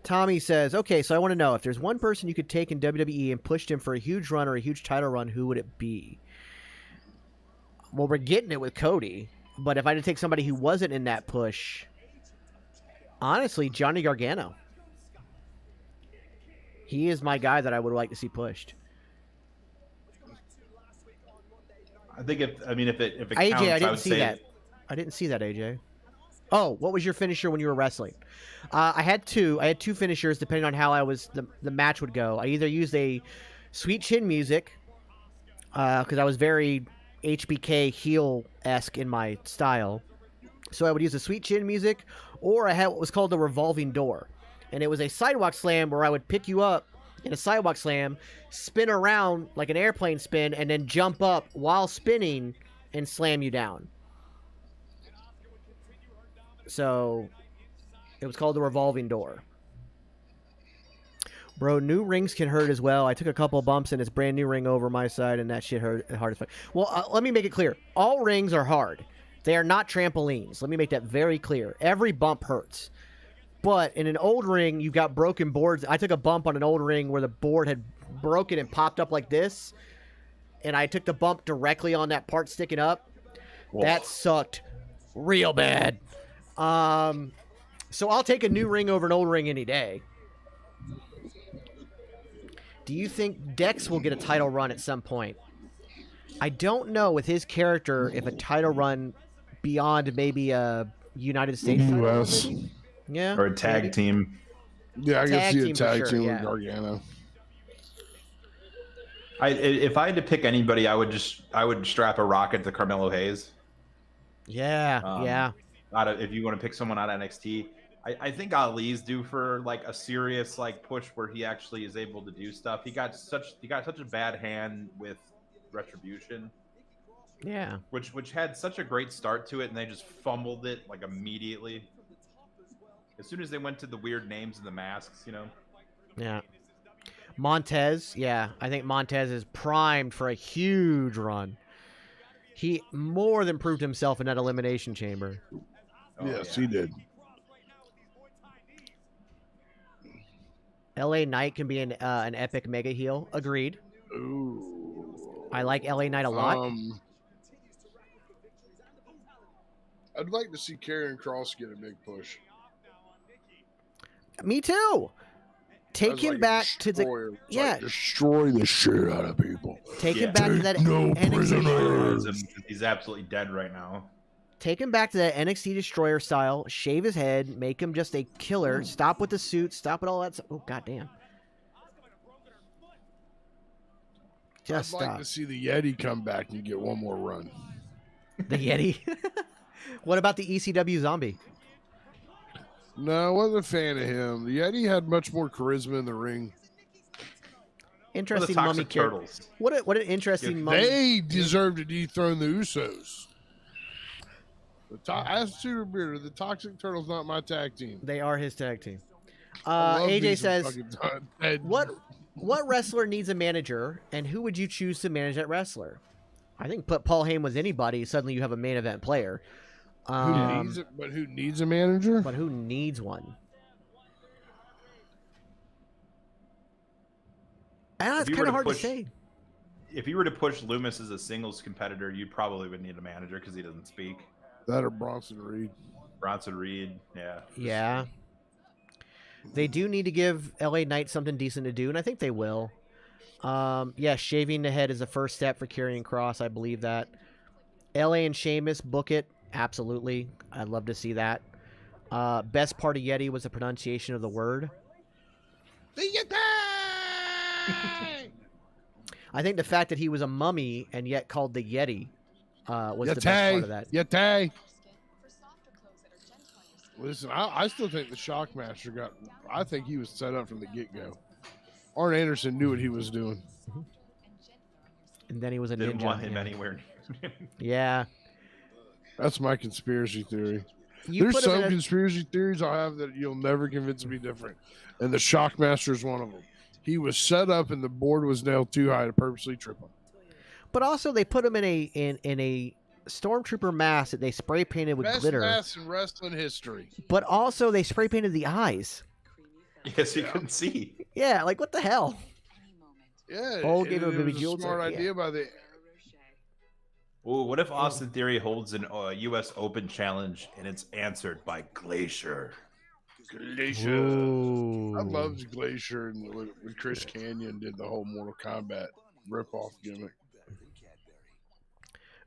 Tommy says, okay, so I want to know, if there's one person you could take in WWE and pushed him for a huge run or a huge title run, who would it be? Well, we're getting it with Cody, but if I had to take somebody who wasn't in that push, honestly, Johnny Gargano. He is my guy that I would like to see pushed. I think if it AJ, counts, I didn't see that. I didn't see that, AJ. Oh, what was your finisher when you were wrestling? I had two. I had two finishers depending on how the match would go. I either used a sweet chin music because I was very HBK heel-esque in my style. So I would use a sweet chin music, or I had what was called the revolving door. And it was a sidewalk slam where I would pick you up in a sidewalk slam, spin around like an airplane spin, and then jump up while spinning and slam you down. So it was called the revolving door. Bro, new rings can hurt as well. I took a couple bumps in this brand new ring over my side, and that shit hurt hard as fuck. Well, let me make it clear. All rings are hard. They are not trampolines. Let me make that very clear. Every bump hurts. But in an old ring, you've got broken boards. I took a bump on an old ring where the board had broken and popped up like this. And I took the bump directly on that part sticking up. Whoa. That sucked real bad. So I'll take a new ring over an old ring any day. Do you think Dex will get a title run at some point? I don't know with his character if a title run beyond maybe a United States title run. Yeah. Or a tag team. Yeah, I can see a tag team yeah. with Gargano. If I had to pick anybody, I would strap a rocket to Carmelo Hayes. Yeah, yeah. If you want to pick someone out of NXT, I think Ali's due for like a serious like push where he actually is able to do stuff. He got such a bad hand with Retribution. Yeah. Which had such a great start to it, and they just fumbled it like immediately. As soon as they went to the weird names and the masks, you know. Yeah. Montez, yeah. I think Montez is primed for a huge run. He more than proved himself in that Elimination Chamber. Yes, he did. LA Knight can be an epic mega heel. Agreed. Ooh. I like LA Knight a lot. I'd like to see Karrion Kross get a big push. Me too. Take As him like a back to the destroyer. It's yeah. like destroy the shit out of people. Take him back to that no NXT. prisoners. He's absolutely dead right now. Take him back to that NXT Destroyer style. Shave his head. Make him just a killer. Stop with the suit. Stop with all that. Oh goddamn! Just I'd stop. like to see the Yeti come back and get one more run. The Yeti. What about the ECW Zombie? No, I wasn't a fan of him. The Yeti had much more charisma in the ring. Interesting the mummy Toxic character. Turtles. What an interesting mummy. They deserve to dethrone the Usos. Attitude Beard, the Toxic Turtles, not my tag team. They are his tag team. I love AJ these says, fucking what wrestler needs a manager, and who would you choose to manage that wrestler? I think put Paul Heyman with anybody. Suddenly you have a main event player. Who needs a manager? But who needs one? It's kind of hard to say. If you were to push Loomis as a singles competitor, you probably would need a manager because he doesn't speak. That or Bronson Reed. Bronson Reed, yeah. Yeah. They do need to give LA Knight something decent to do, and I think they will. Yeah, shaving the head is the first step for Karrion Kross. I believe that. LA and Sheamus, book it. Absolutely. I'd love to see that. Best part of Yeti was the pronunciation of the word. The Yeti! I think the fact that he was a mummy and yet called the Yeti was the best part of that. Yeti! Listen, I still think the Shockmaster I think he was set up from the get-go. Arn Anderson knew what he was doing. And then he was a Didn't ninja. want him anywhere. Yeah. That's my conspiracy theory. You There's put him some in a- conspiracy theories I have that you'll never convince me different. And the Shockmaster is one of them. He was set up and the board was nailed too high to purposely trip him. But also they put him in a stormtrooper mask that they spray painted with Best glitter. mask in wrestling history. But also they spray painted the eyes. Yes, you couldn't see. Yeah, like what the hell? Yeah, Oh, gave him a it baby was jewel. smart Yeah. idea by the. Ooh, what if Austin Theory holds an U.S. Open challenge and it's answered by Glacier? Glacier. Ooh. I loved Glacier and when Chris Canyon did the whole Mortal Kombat ripoff gimmick.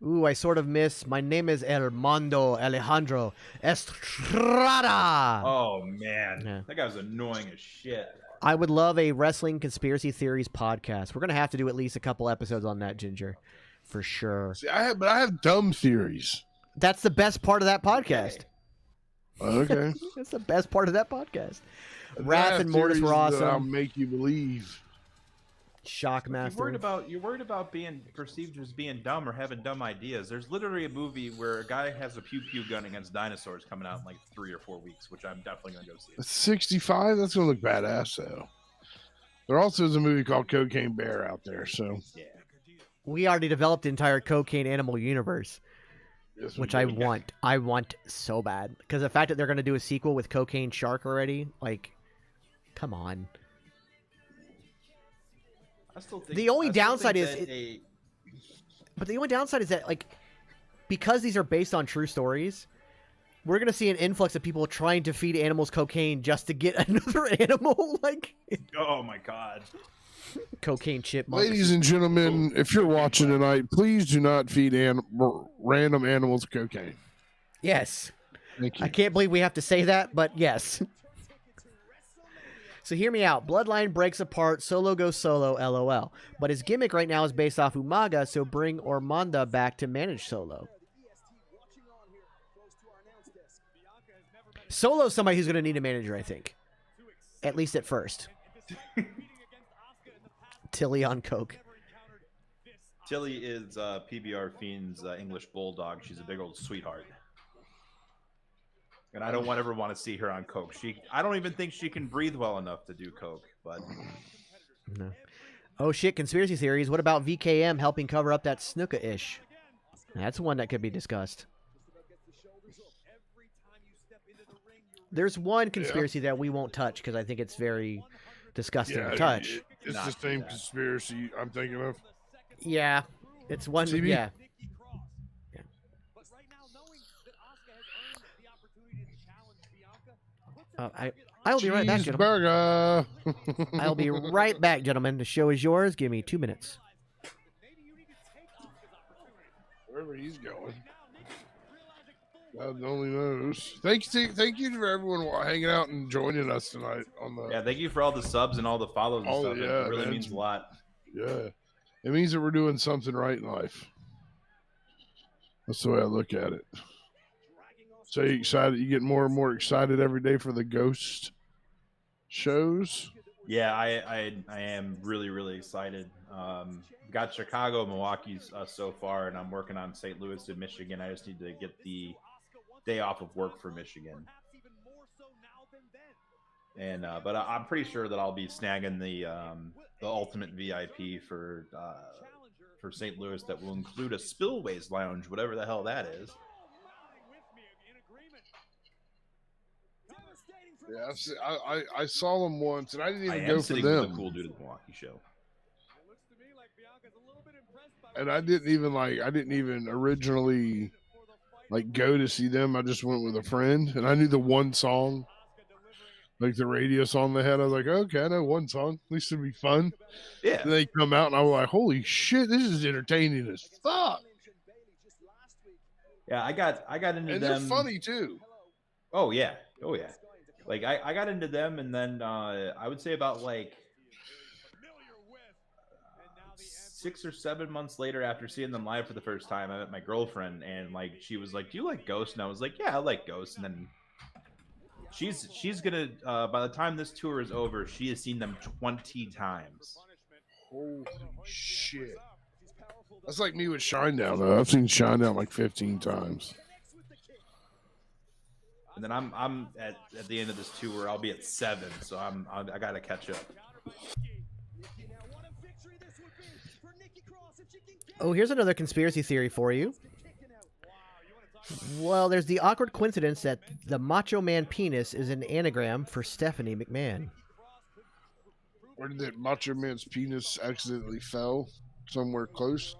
Ooh, I sort of miss. My name is Armando Alejandro Estrada. Oh man, Yeah. that guy was annoying as shit. I would love a wrestling conspiracy theories podcast. We're gonna have to do at least a couple episodes on that, Ginger, for sure. See, I have dumb theories. That's the best part of that podcast. Okay. That's the best part of that podcast. I Wrath have and Mortis theories were that I'll awesome. make you believe. Shockmaster. You're worried about being perceived as being dumb or having dumb ideas. There's literally a movie where a guy has a pew pew gun against dinosaurs coming out in like 3 or 4 weeks, which I'm definitely gonna go see. It's 65. That's gonna look badass though. There also is a movie called Cocaine Bear out there. So Yeah. We already developed the entire cocaine animal universe, yes, we which I do. want. I want so bad because the fact that they're gonna do a sequel with Cocaine Shark already, like, come on. I still think The only I still downside think is that But the only downside is that, like, because these are based on true stories, we're gonna see an influx of people trying to feed animals cocaine just to get another animal, like oh my god. cocaine chipmunk. Ladies and gentlemen, if you're watching tonight, please do not feed random animals cocaine. Yes. Thank you. I can't believe we have to say that, but yes. So hear me out. Bloodline breaks apart. Solo goes solo, LOL. But his gimmick right now is based off Umaga, so bring Ormanda back to manage Solo. Solo's somebody who's going to need a manager, I think. At least at first. Tilly on coke. Tilly is PBR Fiend's English bulldog. She's a big old sweetheart. And I don't ever want to see her on coke. I don't even think she can breathe well enough to do coke. But No. Oh shit, conspiracy theories. What about VKM helping cover up that Snuka-ish? That's one that could be discussed. There's one conspiracy that we won't touch because I think it's very disgusting Yeah, to touch. it's Not the do same that. conspiracy I'm thinking of. Yeah, it's one. CB? Yeah. I'll be right back, gentlemen. Cheeseburger. I'll be right back, gentlemen. The show is yours. Give me 2 minutes. Wherever he's going. God only knows. Thank you for everyone hanging out and joining us tonight on the. Yeah, thank you for all the subs and all the follows and stuff. Yeah, It really man. means a lot. Yeah, it means that we're doing something right in life. That's the way I look at it. So you excited? You get more and more excited every day for the ghost shows. Yeah, I am really excited. Got Chicago, Milwaukee so far, and I'm working on St. Louis and Michigan. I just need to get the day off of work for Michigan. And but I'm pretty sure that I'll be snagging the ultimate VIP for St. Louis that will include a Spillways Lounge, whatever the hell that is. Yeah, I saw them once, and I didn't even I go am for sitting them. with a cool dude at the Milwaukee show. And I didn't even originally go to see them. I just went with a friend, and I knew the one song, like the radio song they had. I was like, okay, I know one song. At least it'll be fun. Yeah. And they come out, and I was like, holy shit, this is entertaining as fuck. Yeah, I got into And them. they're funny too. Oh yeah. Like I got into them, and then I would say about 6 or 7 months later, after seeing them live for the first time, I met my girlfriend, and she was like, "Do you like Ghost?" And I was like, "Yeah, I like Ghost." And then she's gonna by the time this tour is over, she has seen them 20 times. Holy shit! That's like me with Shinedown. Though I've seen Shinedown like 15 times. And then I'm at the end of this tour, I'll be at 7, so I gotta catch up. Oh, here's another conspiracy theory for you. Well, there's the awkward coincidence that the Macho Man penis is an anagram for Stephanie McMahon. Where did that Macho Man's penis accidentally fell? Somewhere close?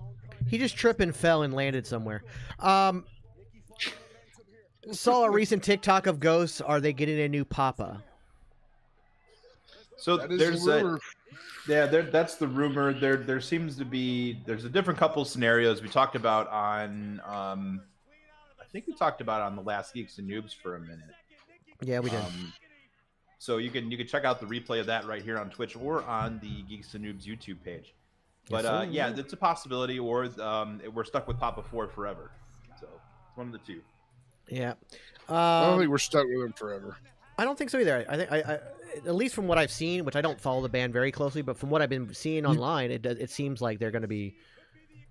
He just tripped and fell and landed somewhere. Saw a recent TikTok of ghosts. Are they getting a new Papa? So there's that's the rumor. There seems to be there's a different couple scenarios we talked about on I think we talked about on the last Geeks and Noobs for a minute. Yeah, we did. So you can check out the replay of that right here on Twitch or on the Geeks and Noobs YouTube page. But yeah, it's a possibility, or we're stuck with Papa 4 forever. So it's one of the two. Yeah. I don't think we're stuck with him forever. I don't think so either. I think I at least from what I've seen, which I don't follow the band very closely, but from what I've been seeing online, it seems like they're going to be.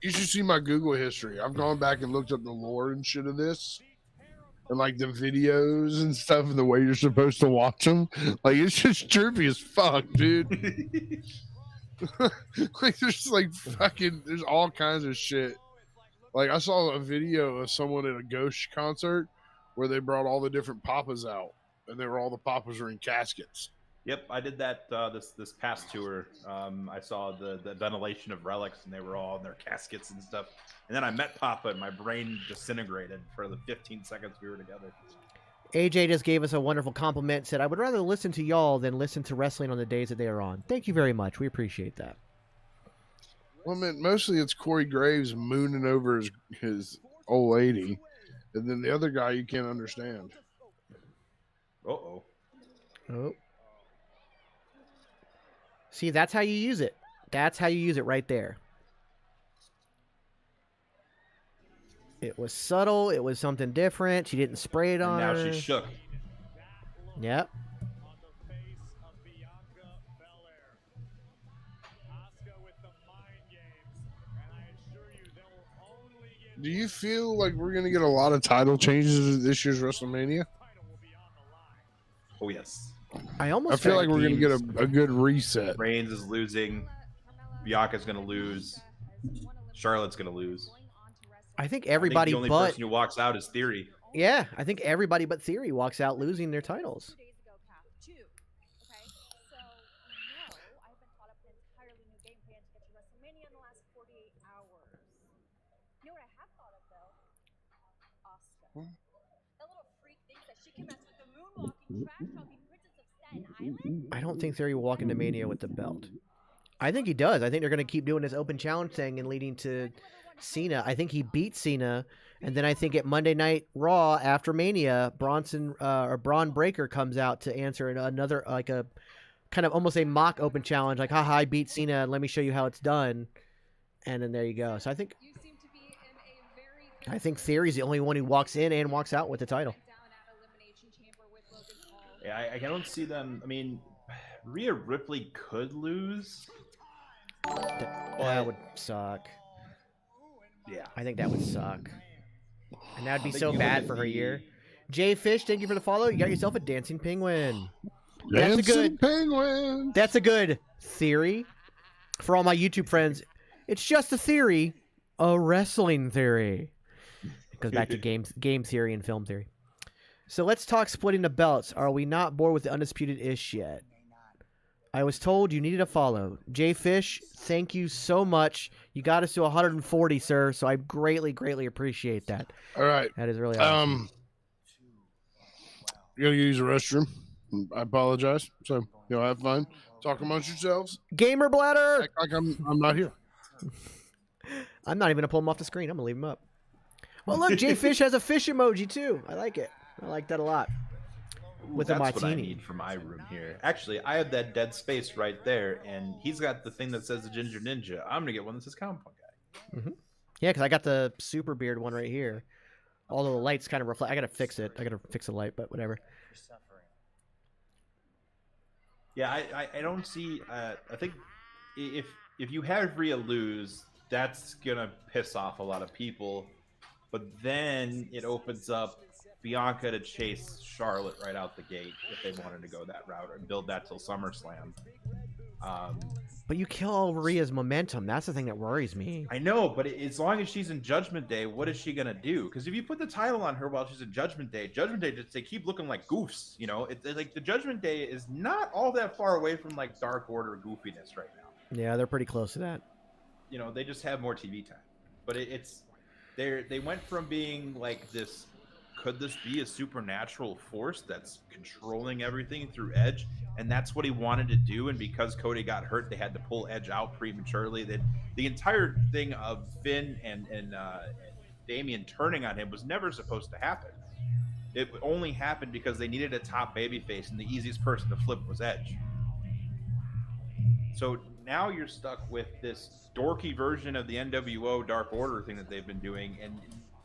You should see my Google history. I've gone back and looked up the lore and shit of this, and the videos and stuff, and the way you're supposed to watch them. It's just trippy as fuck, dude. There's all kinds of shit. I saw a video of someone at a Ghost concert where they brought all the different Papas out, and all the Papas were in caskets. Yep, I did that this past tour. I saw the ventilation of relics, and they were all in their caskets and stuff. And then I met Papa, and my brain disintegrated for the 15 seconds we were together. AJ just gave us a wonderful compliment. Said, "I would rather listen to y'all than listen to wrestling on the days that they are on." Thank you very much. We appreciate that. Well, man, mostly it's Corey Graves mooning over his old lady, and then the other guy you can't understand. Oh. See, that's how you use it. That's how you use it right there. It was subtle. It was something different. She didn't spray it on her. Now she's shook. Yep. Do you feel like we're going to get a lot of title changes at this year's WrestleMania? Oh, yes. I feel like we're going to get a good reset. Reigns is losing. Bianca's going to lose. Charlotte's going to lose. I think everybody the only but person who walks out is Theory. Yeah, I think everybody but Theory walks out losing their titles. little freak thinks that she can mess with the moonwalking, trash-talking princess of Staten Island? I don't think Theory will walk into Mania with the belt. I think he does. I think they're going to keep doing this open challenge thing and leading to Cena. I think he beats Cena, and then I think at Monday Night Raw after Mania, Braun Breaker comes out to answer another, like a kind of almost a mock open challenge, like, haha, I beat Cena, let me show you how it's done. And then there you go. So I think Theory's the only one who walks in and walks out with the title. Yeah, I don't see them. I mean, Rhea Ripley could lose. That would suck. Yeah. I think that would suck. And that would be I think so you bad look for at her the- year. Jay Fish, thank you for the follow. You got yourself a dancing penguin. Dancing penguin. That's a good theory. For all my YouTube friends, it's just a theory, a wrestling theory. It goes back to game theory and film theory. So let's talk splitting the belts. Are we not bored with the Undisputed Ish yet? I was told you needed a follow. Jay Fish, thank you so much. You got us to 140, sir, so I greatly, greatly appreciate that. All right. That is really awesome. You gotta use the restroom. I apologize. So have fun. Talk amongst yourselves. Gamer bladder. Act like I'm not here. I'm not even gonna pull him off the screen. I'm gonna leave him up. Well, look, Jay Fish has a fish emoji too. I like it. I like that a lot. With That's a martini. what I need for my room here. Actually, I have that dead space right there, and he's got the thing that says the Ginger Ninja. I'm gonna get one that says Comic Book Guy. Mm-hmm. Yeah, because I got the super beard one right here. Although the lights kind of reflect. I gotta fix it. I gotta fix the light, but whatever. Yeah, I don't see. I think if you have Rhea lose, that's gonna piss off a lot of people. But then it opens up Bianca to chase Charlotte right out the gate if they wanted to go that route and build that till SummerSlam. But you kill all Rhea's momentum. That's the thing that worries me. I know, but as long as she's in Judgment Day, what is she gonna do? Because if you put the title on her while she's in Judgment Day just they keep looking like goofs. You know, it's like the Judgment Day is not all that far away from like Dark Order goofiness right now. Yeah, they're pretty close to that. You know, they just have more TV time. But they went from being like this. Could this be a supernatural force that's controlling everything through Edge? And that's what he wanted to do. And because Cody got hurt, they had to pull Edge out prematurely. That the entire thing of Finn and Damian turning on him was never supposed to happen. It only happened because they needed a top babyface, and the easiest person to flip was Edge. So now you're stuck with this dorky version of the NWO Dark Order thing that they've been doing, and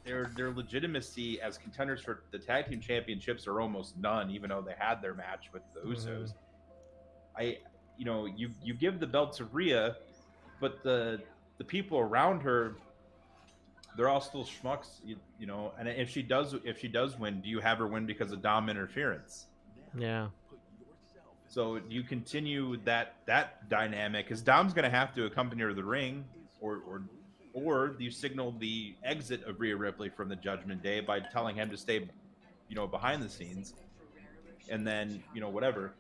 their legitimacy as contenders for the tag team championships are almost none, even though they had their match with the Usos. You give the belt to Rhea, but the people around her, they're all still schmucks, you know. And if she does win, do you have her win because of Dom interference? Yeah. So you continue that dynamic, because Dom's going to have to accompany her to the ring, or you signal the exit of Rhea Ripley from the Judgment Day by telling him to stay, behind the scenes, and then whatever.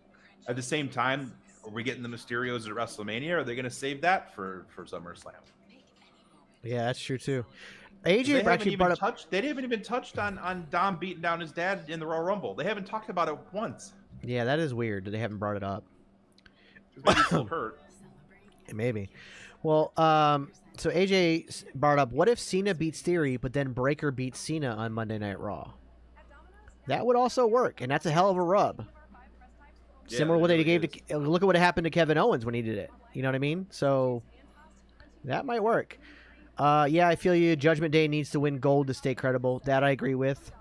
At the same time, are we getting the Mysterios at WrestleMania? Or are they going to save that for SummerSlam? Yeah, that's true too. They AJ actually brought up. They haven't even touched on Dom beating down his dad in the Royal Rumble. They haven't talked about it once. Yeah, that is weird that they haven't brought it up. Maybe he's still hurt. Maybe. Well, so AJ brought up, what if Cena beats Theory, but then Breaker beats Cena on Monday Night Raw? That would also work, and that's a hell of a rub. Yeah, Similar to what they really gave to look at what happened to Kevin Owens when he did it. You know what I mean? So that might work. Yeah, I feel you. Judgment Day needs to win gold to stay credible. That I agree with.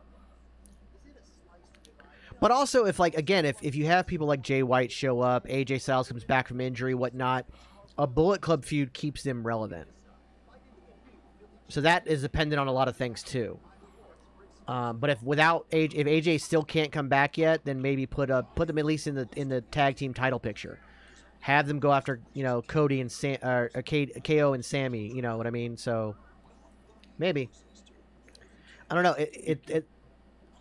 But also, if you have people like Jay White show up, AJ Styles comes back from injury, whatnot, a Bullet Club feud keeps them relevant. So that is dependent on a lot of things too. But if AJ still can't come back yet, then maybe put them at least in the tag team title picture. Have them go after Cody and KO and Sammy. You know what I mean? So maybe, I don't know.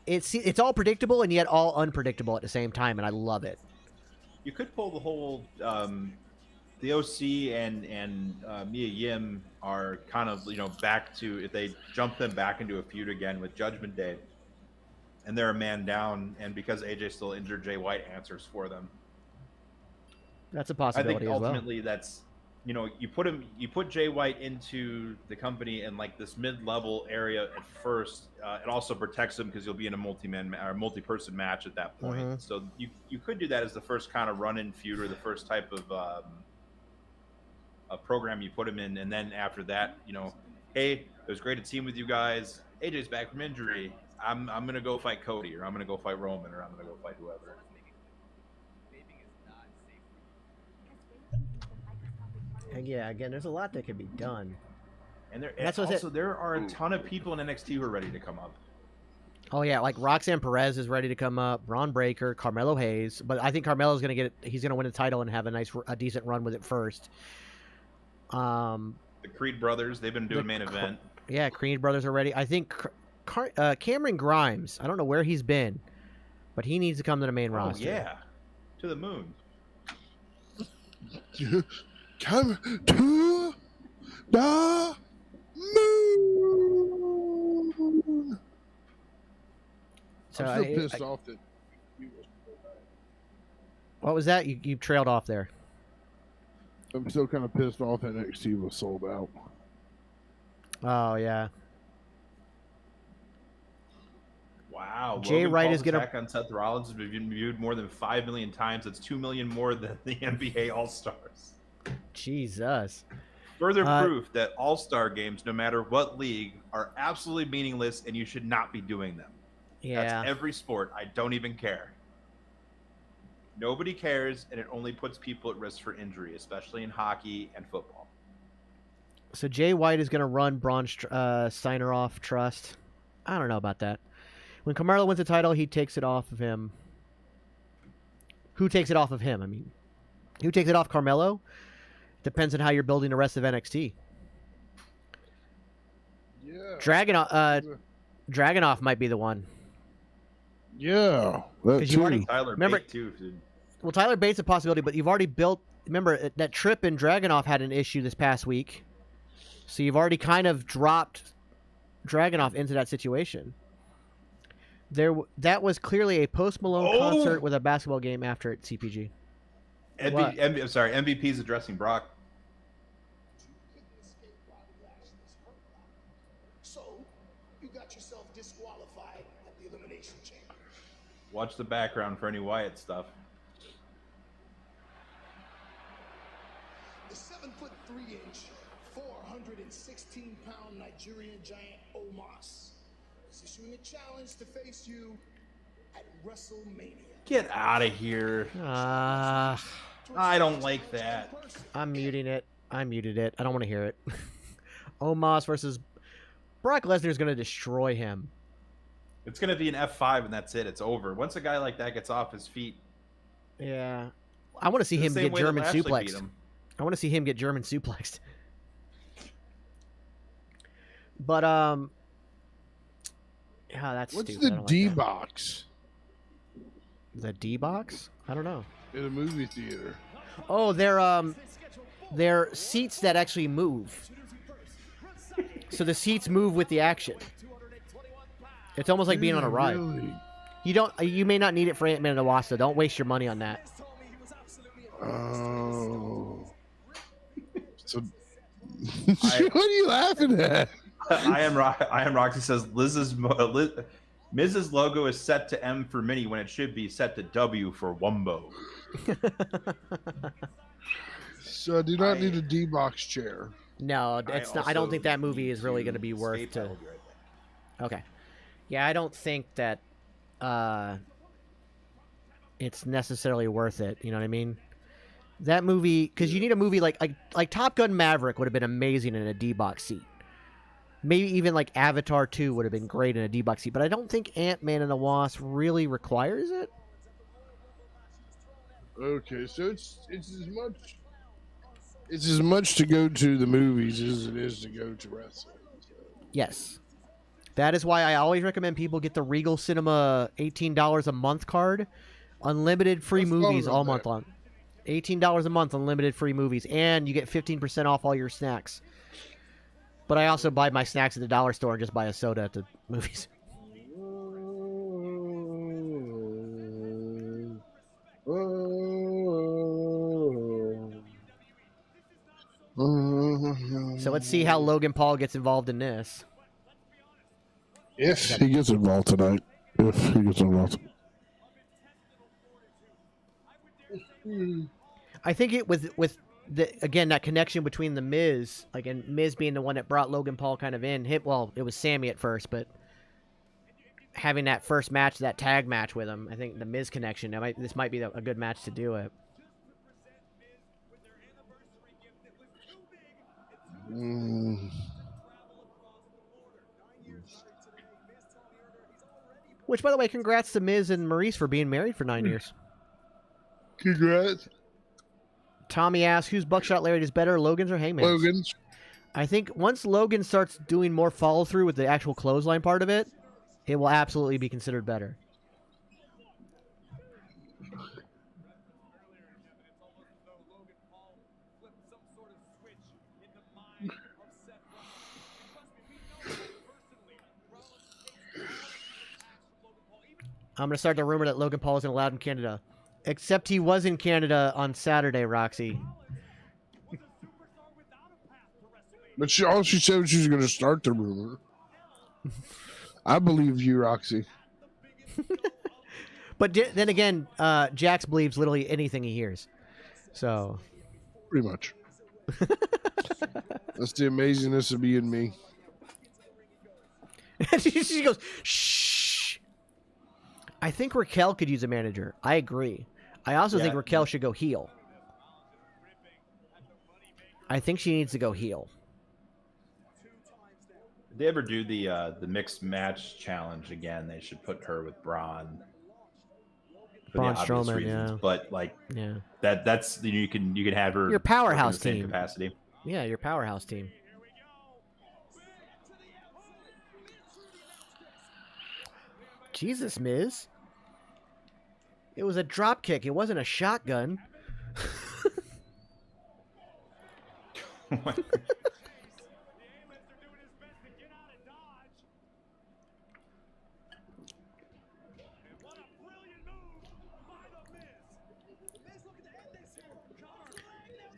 It's all predictable and yet all unpredictable at the same time, and I love it. You could pull the whole the OC and Mia Yim are kind of back to, if they jump them back into a feud again with Judgment Day, and they're a man down, and because AJ's still injured, Jay White answers for them. That's a I possibility think as well. ultimately that's, you know, you put Jay White into the company in like this mid-level area at first. It also protects him because you'll be in a multi-person match at that point. Mhm. So you could do that as the first kind of run-in feud or the first type of a program you put him in, and then after that, you know, hey, it was great to team with you guys. AJ's back from injury. I'm gonna go fight Cody, or I'm gonna go fight Roman, or I'm gonna go fight whoever. And yeah, again, there's a lot that can be done. And That's what I said. there are a ton of people in NXT who are ready to come up. Oh yeah, like Roxanne Perez is ready to come up, Braun Breaker, Carmelo Hayes, but I think Carmelo's gonna get it. He's gonna win the title and have a decent run with it first. The Creed brothers, they've been doing main event. Yeah, Creed brothers are ready. I think Cameron Grimes. I don't know where he's been, but he needs to come to the main roster. Yeah, to the moon. Come to the moon. So I'm still pissed off that. What was that? You trailed off there. I'm still kind of pissed off that NXT was sold out. Oh yeah. Wow. Jay Logan Wright Paul's is gonna attack on Seth Rollins has been viewed more than 5 million times. That's 2 million more than the NBA All-Stars. Jesus. Further proof that All-Star games, no matter what league, are absolutely meaningless, and you should not be doing them. Yeah. That's every sport. I don't even care. Nobody cares, and it only puts people at risk for injury, especially in hockey and football. So Jay White is going to run Braun Steiner off Trust. I don't know about that. When Carmelo wins the title, he takes it off of him. Who takes it off of him? I mean, who takes it off Carmelo? Depends on how you're building the rest of NXT. Yeah. Dragunov might be the one. Yeah, that you already, Tyler remember, Bate too. Dude. Well, Tyler Bate's a possibility, but you've already built. Remember that Tripp and Dragunov had an issue this past week, so you've already kind of dropped Dragunov into that situation. That was clearly a Post Malone concert with a basketball game after it. CPG. I'm sorry. MVP's addressing Brock. So you got yourself disqualified at the Elimination Chamber. Watch the background for any Wyatt stuff. The 7'3", 416-pound Nigerian giant Omos is issuing a challenge to face you at WrestleMania. Get out of here. I don't like that. I'm muting it. I muted it. I don't want to hear it. Omos versus Brock Lesnar is going to destroy him. It's going to be an F5 and that's it. It's over. Once a guy like that gets off his feet. Yeah. I want to see him get German suplexed. I want to see him get German suplexed. But, yeah, that's What's stupid. the D box? The D box? I don't know. In a movie theater. Oh, they're seats that actually move. So the seats move with the action. It's almost like being on a ride. Really? You may not need it for Ant-Man and the Wasp, so don't waste your money on that. Oh. So what are you laughing at? I am Roxy says Mrs. logo is set to M for mini when it should be set to W for Wumbo. So I do not need a D box chair. No, it's not. I don't think that movie is really going to be worth to. Okay. Yeah, I don't think that it's necessarily worth it. You know what I mean? That movie, because you need a movie like Top Gun Maverick would have been amazing in a D box seat. Maybe even like Avatar 2 would have been great in a D box seat, but I don't think Ant-Man and the Wasp really requires it. Okay, so it's as much to go to the movies as it is to go to wrestling. Yes. That is why I always recommend people get the Regal Cinema $18 a month card. Unlimited free movies all month long. $18 a month, unlimited free movies. And you get 15% off all your snacks. But I also buy my snacks at the dollar store and just buy a soda at the movies. So let's see how Logan Paul gets involved in this. If he gets involved tonight. If he gets involved. I think it with again that connection between the Miz, like, and Miz being the one that brought Logan Paul kind of in. Well, it was Sammy at first, but having that first match, that tag match with him, I think the Miz connection. This might be a good match to do it. Which, by the way, congrats to Miz and Maurice for being married for 9 years. Congrats. Tommy asks, whose buckshot lariat is better, Logan's or Hangman's? Logan's. I think once Logan starts doing more follow-through with the actual clothesline part of it, it will absolutely be considered better. I'm going to start the rumor that Logan Paul isn't allowed in Canada. Except he was in Canada on Saturday, Roxy. But all she said was she was going to start the rumor. I believe you, Roxy. But then again, Jax believes literally anything he hears. So. Pretty much. That's the amazingness of being me. She goes, shh. I think Raquel could use a manager. I agree. I also think Raquel should go heel. I think she needs to go heel. If they ever do the mixed match challenge again, they should put her with Braun. Braun Strowman, yeah. But like, yeah, that's you can have her your powerhouse in the same team capacity. Yeah, your powerhouse team. Jesus, Miz. It was a drop kick. It wasn't a shotgun.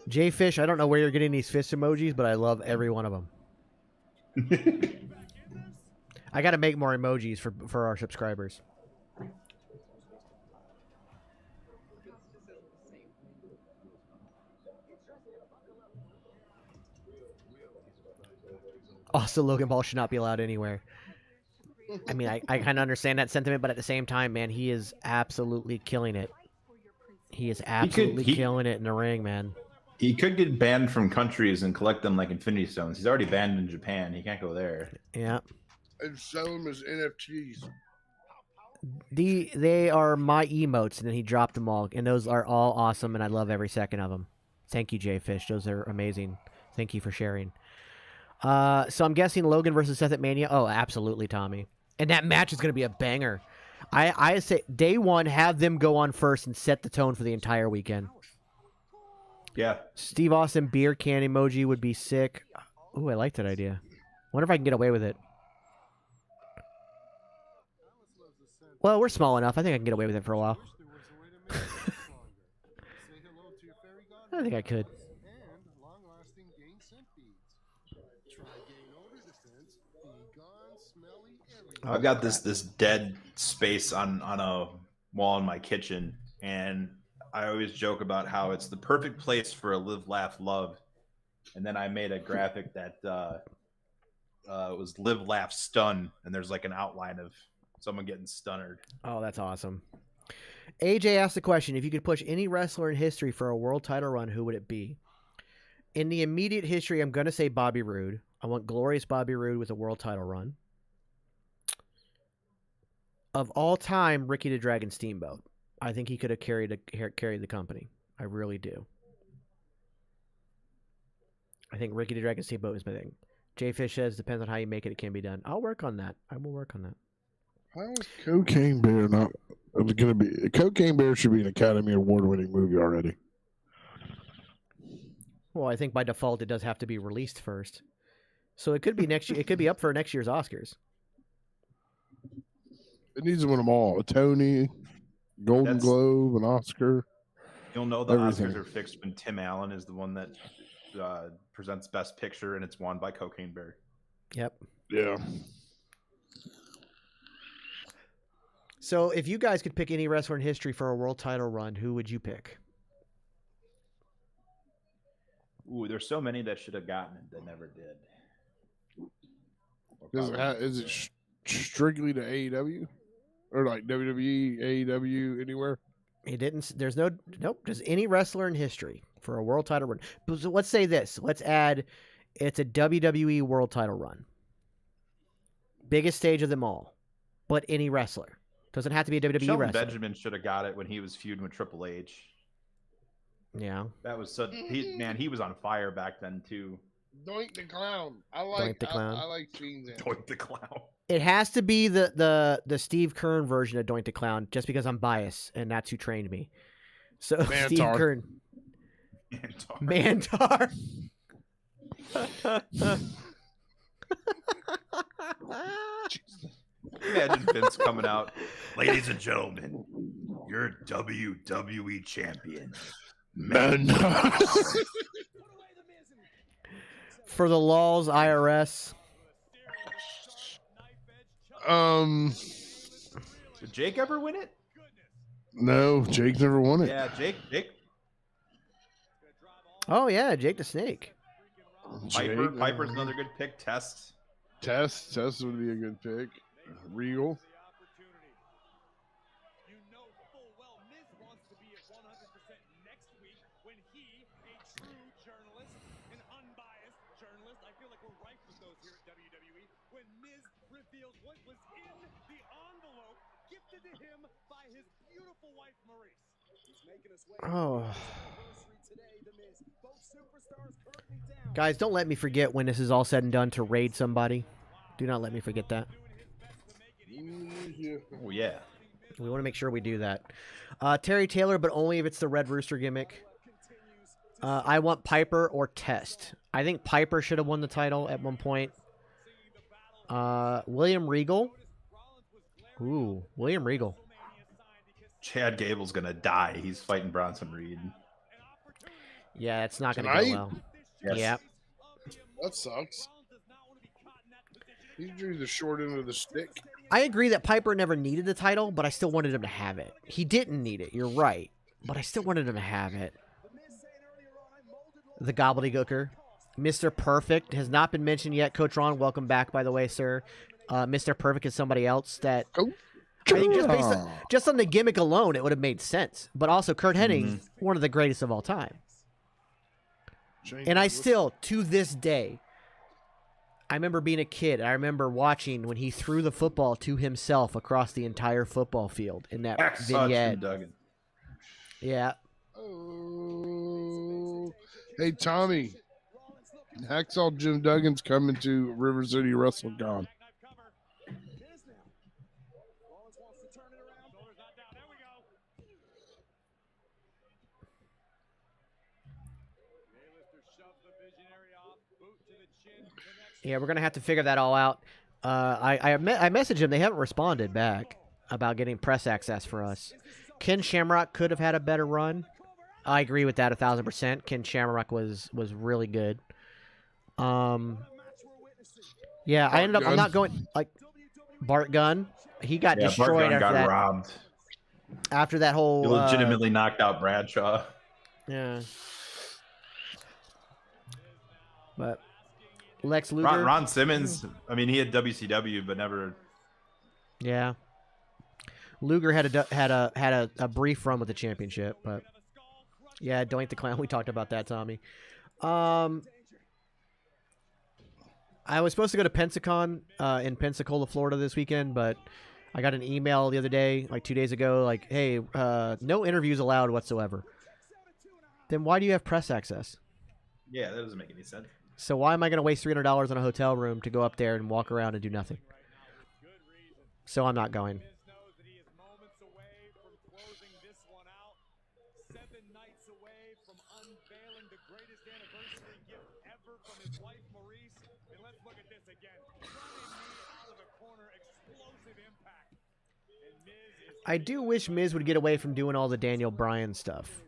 Jay Fish, I don't know where you're getting these fist emojis, but I love every one of them. I got to make more emojis for our subscribers. Also, Logan Paul should not be allowed anywhere. I mean, I kind of understand that sentiment, but at the same time, man, he is absolutely killing it. He is absolutely killing it in the ring, man. He could get banned from countries and collect them like Infinity Stones. He's already banned in Japan. He can't go there. Yeah. And sell them as NFTs. They are my emotes, and then he dropped them all, and those are all awesome, and I love every second of them. Thank you, Jay Fish. Those are amazing. Thank you for sharing. So I'm guessing Logan versus Seth at Mania. Oh, absolutely, Tommy. And that match is going to be a banger. I say day one, have them go on first and set the tone for the entire weekend. Yeah. Steve Austin beer can emoji would be sick. Ooh, I like that idea. Wonder if I can get away with it. Well, we're small enough. I think I can get away with it for a while. I think I could. I've got this dead space on a wall in my kitchen, and I always joke about how it's the perfect place for a live, laugh, love. And then I made a graphic that was live, laugh, stun, and there's like an outline of someone getting stunnered. Oh, that's awesome. AJ asked the question, if you could push any wrestler in history for a world title run, who would it be? In the immediate history, I'm going to say Bobby Roode. I want glorious Bobby Roode with a world title run. Of all time, Ricky the Dragon Steamboat. I think he could have carried the company. I really do. I think Ricky the Dragon Steamboat is my thing. Jay Fish says, depends on how you make it, it can be done. I'll work on that. I will work on that. How is Cocaine Bear not going to be? Cocaine Bear should be an Academy Award-winning movie already. Well, I think by default it does have to be released first. So it could be next year. It could be up for next year's Oscars. It needs to win them all. A Tony, Golden Globe, an Oscar. You'll know the everything. Oscars are fixed when Tim Allen is the one that presents Best Picture, and it's won by Cocaine Bear. Yep. Yeah. So if you guys could pick any wrestler in history for a world title run, who would you pick? Ooh, there's so many that should have gotten it that never did. Is it strictly to AEW? Or like WWE, AEW, anywhere? He didn't. There's no. Nope. There's any wrestler in history for a world title run. So let's say this. Let's add. It's a WWE world title run. Biggest stage of them all, but any wrestler. Doesn't have to be a WWE Shelton wrestler. Benjamin should have got it when he was feuding with Triple H. Yeah. That was such. He was on fire back then too. Doink the Clown. I like the Clown. I like seeing that. Doink the Clown. It has to be the Steve Kern version of Doink the Clown, just because I'm biased and that's who trained me. So Mantar. Steve Kern. Mantar. Imagine Vince coming out, ladies and gentlemen, your WWE champion, Mantar. For the laws, IRS. Did Jake ever win it? No, Jake never won it. Yeah, Jake. Oh yeah, Jake the Snake. Piper's another good pick. Test would be a good pick. Regal. Oh. Guys, don't let me forget when this is all said and done to raid somebody. Do not let me forget that. Oh, yeah. We want to make sure we do that. Terry Taylor, but only if it's the Red Rooster gimmick. I want Piper or Test. I think Piper should have won the title at one point. William Regal. Ooh, William Regal. Chad Gable's going to die. He's fighting Bronson Reed. Yeah, it's not going to go well. Yes. Yeah. That sucks. He drew the short end of the stick. I agree that Piper never needed the title, but I still wanted him to have it. He didn't need it, you're right. But I still wanted him to have it. The gobbledygooker. Mr. Perfect has not been mentioned yet. Coach Ron, welcome back, by the way, sir. Mr. Perfect is somebody else that... I think just on the gimmick alone, it would have made sense. But also, Kurt Hennig, one of the greatest of all time. And I still, to this day, I remember being a kid. I remember watching when he threw the football to himself across the entire football field in that vignette. Yeah. Oh. Hey, Tommy. Hacksaw Jim Duggan's coming to River City WrestleCon. Yeah, we're going to have to figure that all out. I messaged them. They haven't responded back about getting press access for us. Ken Shamrock could have had a better run. I agree with that 1,000%. Ken Shamrock was really good. Yeah, I ended up. I'm not going like Bart Gunn. He got destroyed Bart Gunn after got that. robbed. After that whole, He legitimately knocked out Bradshaw. Yeah. But Lex Luger. Ron Simmons. I mean, he had WCW, but never. Yeah. Luger had a brief run with the championship, but yeah, Doink the Clown. We talked about that, Tommy. I was supposed to go to Pensacon in Pensacola, Florida this weekend, but I got an email the other day, like 2 days ago, like, hey, no interviews allowed whatsoever. Then why do you have press access? Yeah, that doesn't make any sense. So why am I going to waste $300 on a hotel room to go up there and walk around and do nothing? So I'm not going. I do wish Miz would get away from doing all the Daniel Bryan stuff.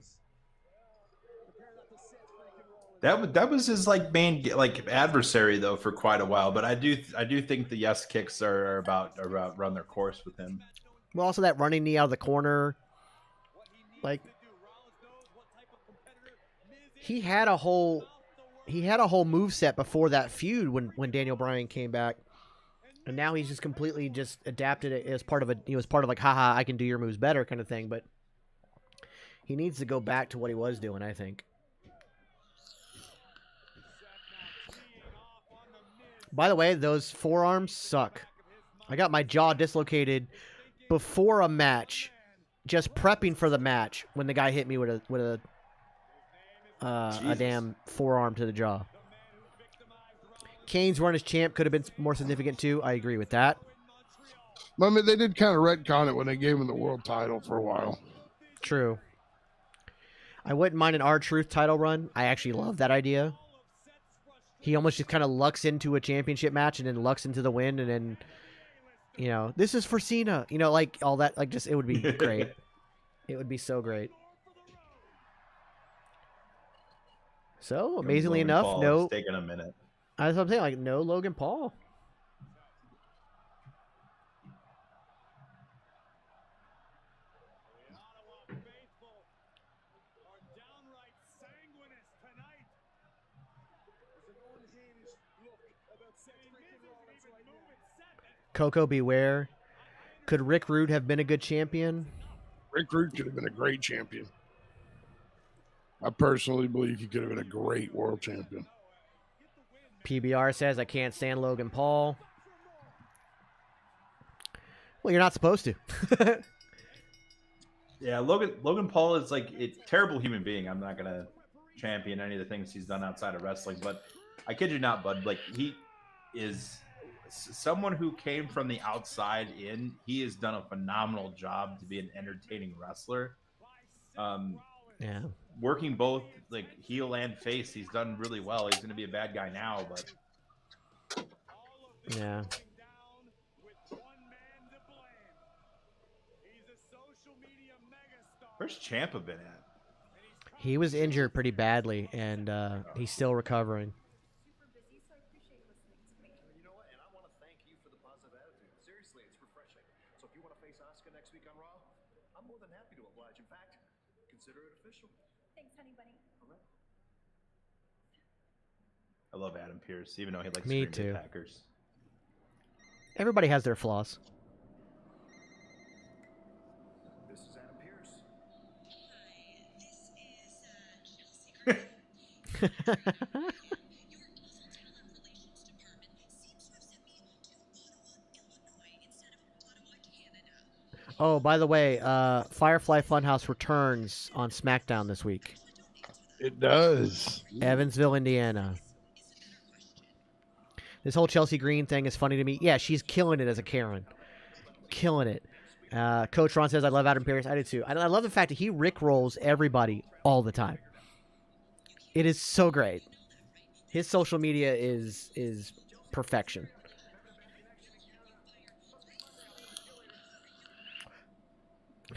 That was his like main like adversary though for quite a while. But I do think the yes kicks are about run their course with him. Well, also that running knee out of the corner, like he had a whole moveset before that feud when Daniel Bryan came back, and now he's just completely just adapted it as part of he was part of like, haha, I can do your moves better kind of thing. But he needs to go back to what he was doing, I think. By the way, those forearms suck. I got my jaw dislocated before a match, just prepping for the match when the guy hit me with a damn forearm to the jaw. Kane's run as champ could have been more significant too. I agree with that. I mean, they did kind of retcon it when they gave him the world title for a while. True. I wouldn't mind an R-Truth title run. I actually love that idea. He almost just kind of lucks into a championship match and then lucks into the win, and then, you know, this is for Cena. You know, like all that, like just it would be great. It would be so great. So amazingly Logan enough, Paul, no. it's taking a minute. That's what I'm saying. Like no Logan Paul. Coco Beware. Could Rick Rude have been a good champion? Rick Rude could have been a great champion. I personally believe he could have been a great world champion. PBR says, I can't stand Logan Paul. Well, you're not supposed to. Yeah, Logan Paul is like a terrible human being. I'm not going to champion any of the things he's done outside of wrestling, but I kid you not, bud. Like, he is someone who came from the outside in. He has done a phenomenal job to be an entertaining wrestler. Yeah. Working both like heel and face, he's done really well. He's going to be a bad guy now, but yeah. Where's Ciampa been at? He was injured pretty badly, and he's still recovering. You know what? And I want to thank you for the positive attitude. Seriously, it's refreshing. So if you want to face Asuka next week on Raw, I'm more than happy to oblige. In fact, consider it official. Thanks, honey bunny. All right. I love Adam Pearce, even though he likes Me Green Bay too. Packers. Everybody has their flaws. This is Adam Pearce. Oh, by the way, Firefly Funhouse returns on SmackDown this week. It does. Evansville, Indiana. This whole Chelsea Green thing is funny to me. Yeah, she's killing it as a Karen. Killing it. Coach Ron says, I love Adam Pearce. I do too. I love the fact that he rickrolls everybody all the time. It is so great. His social media is perfection.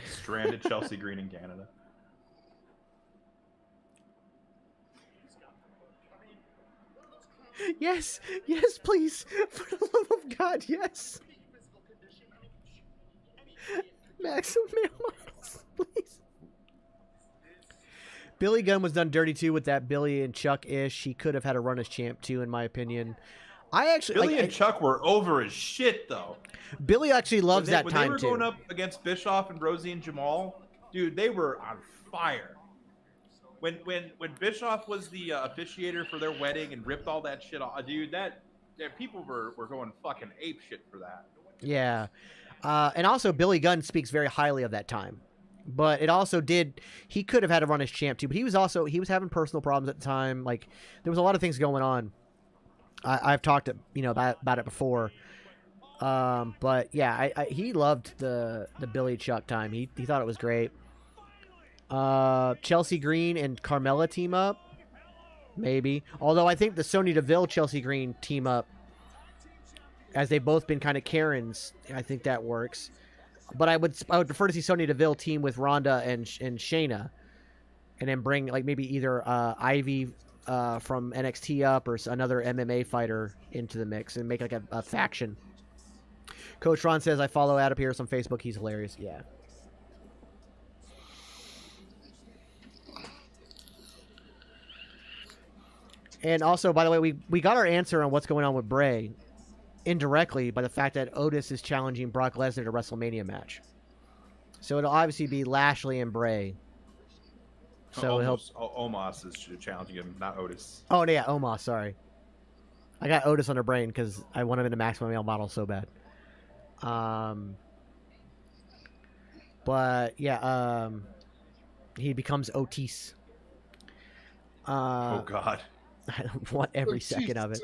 Stranded Chelsea Green in Canada. Yes, yes, please. For the love of God, yes. Maximum male models, please. Billy Gunn was done dirty too with that Billy and Chuck ish. He could have had a run as champ too, in my opinion. I actually Billy and Chuck were over as shit though. Billy actually loves that when time they were too. going up against Bischoff and Rosie and Jamal, dude, they were on fire. When Bischoff was the officiator for their wedding and ripped all that shit off, dude, that people were going fucking ape shit for that. Yeah. And also Billy Gunn speaks very highly of that time. But it also he could have had a run as champ too, but he was having personal problems at the time. Like there was a lot of things going on. I've talked about it before. But yeah, he loved the Billy Chuck time. He thought it was great. Chelsea Green and Carmella team up, maybe. Although I think the Sonya Deville Chelsea Green team up, as they've both been kind of Karens, I think that works. But I would prefer to see Sonya Deville team with Ronda and Shayna, and then bring like maybe either Ivy from NXT up or another MMA fighter into the mix and make like a faction. Coach Ron says I follow Adam Pearce on Facebook. He's hilarious. Yeah. And also, by the way, we got our answer on what's going on with Bray indirectly by the fact that Otis is challenging Brock Lesnar to WrestleMania match. So it'll obviously be Lashley and Bray. So Omos is challenging him, not Otis. Oh yeah, Omos. Sorry, I got Otis on her brain because I want him in a maximum male model so bad. But yeah, he becomes Otis. Oh God. I want every second of it.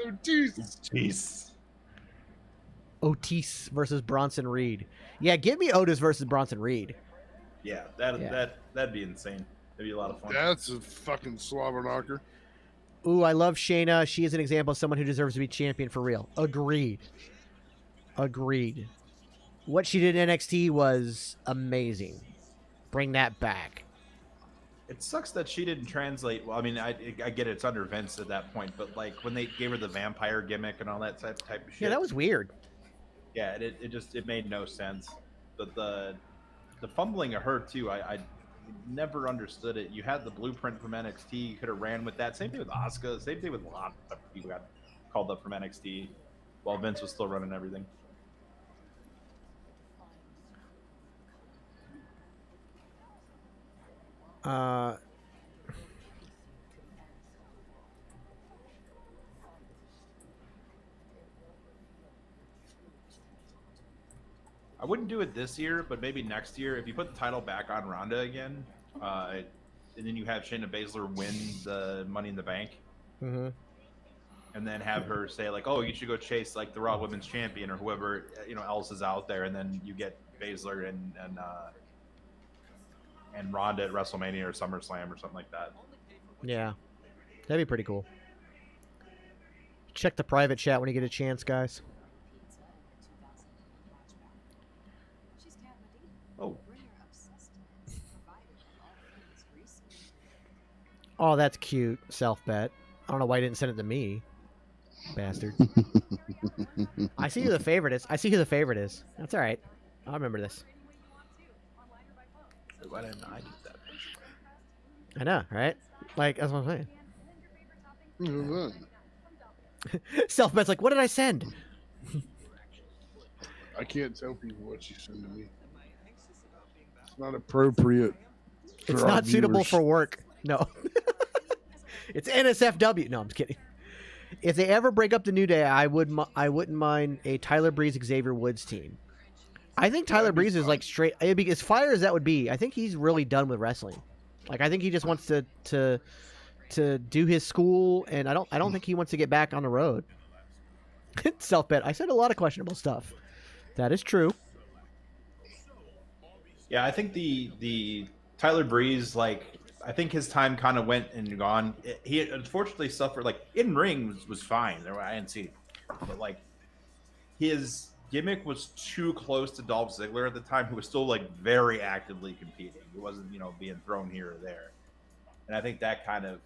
Otis versus Bronson Reed. Yeah, give me Otis versus Bronson Reed. Yeah, that'd be insane. That'd be a lot of fun. That's a fucking slobber knocker. Ooh, I love Shayna. She is an example of someone who deserves to be champion for real. Agreed. What she did in NXT was amazing. Bring that back. It sucks that she didn't translate. Well, I mean, I get it, it's under Vince at that point, but like when they gave her the vampire gimmick and all that type of shit. Yeah, that was weird. Yeah, it made no sense. But the fumbling of her too, I never understood it. You had the blueprint from NXT, you could have ran with that. Same thing with Asuka. Same thing with a lot of people got called up from NXT while Vince was still running everything. I wouldn't do it this year, but maybe next year. If you put the title back on Ronda again, and then you have Shayna Baszler win the Money in the Bank, and then have her say like, "Oh, you should go chase like the Raw Women's Champion or whoever else is out there," and then you get Baszler and Ronda at WrestleMania or SummerSlam or something like that. Yeah, that'd be pretty cool. Check the private chat when you get a chance, guys. Oh. Oh, that's cute. Self-bet. I don't know why you didn't send it to me. Bastard. I see who the favorite is. That's all right. I'll remember this. Why didn't I get that? I know, right? Like, that's what I'm saying. Self-bet's like, what did I send? I can't tell people what you send to me. It's not appropriate. It's not suitable for work. No. It's NSFW. No, I'm just kidding. If they ever break up the New Day, I wouldn't mind a Tyler Breeze, Xavier Woods team. I think Tyler Breeze is like straight. It'd be, as fire as that would be, I think he's really done with wrestling. Like, I think he just wants to do his school, and I don't think he wants to get back on the road. Self-bet. I said a lot of questionable stuff. That is true. Yeah, I think the Tyler Breeze, like, I think his time kind of went and gone. He unfortunately suffered, like, in ring was fine. I didn't see it. But, like, his gimmick was too close to Dolph Ziggler at the time, who was still, like, very actively competing. He wasn't, being thrown here or there. And I think that kind of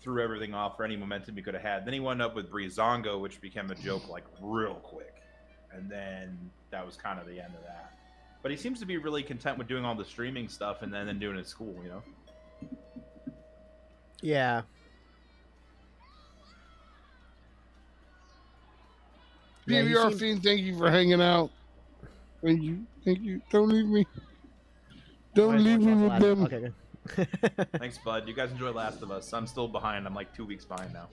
threw everything off for any momentum he could have had. Then he wound up with Breezango, which became a joke, like, real quick. And then that was kind of the end of that. But he seems to be really content with doing all the streaming stuff and then doing his school, Yeah. PBR Fiend, thank you for hanging out. Thank you. Don't leave me. Don't leave me with them. Okay, good. Thanks, bud. You guys enjoy Last of Us. I'm still behind. I'm like 2 weeks behind now.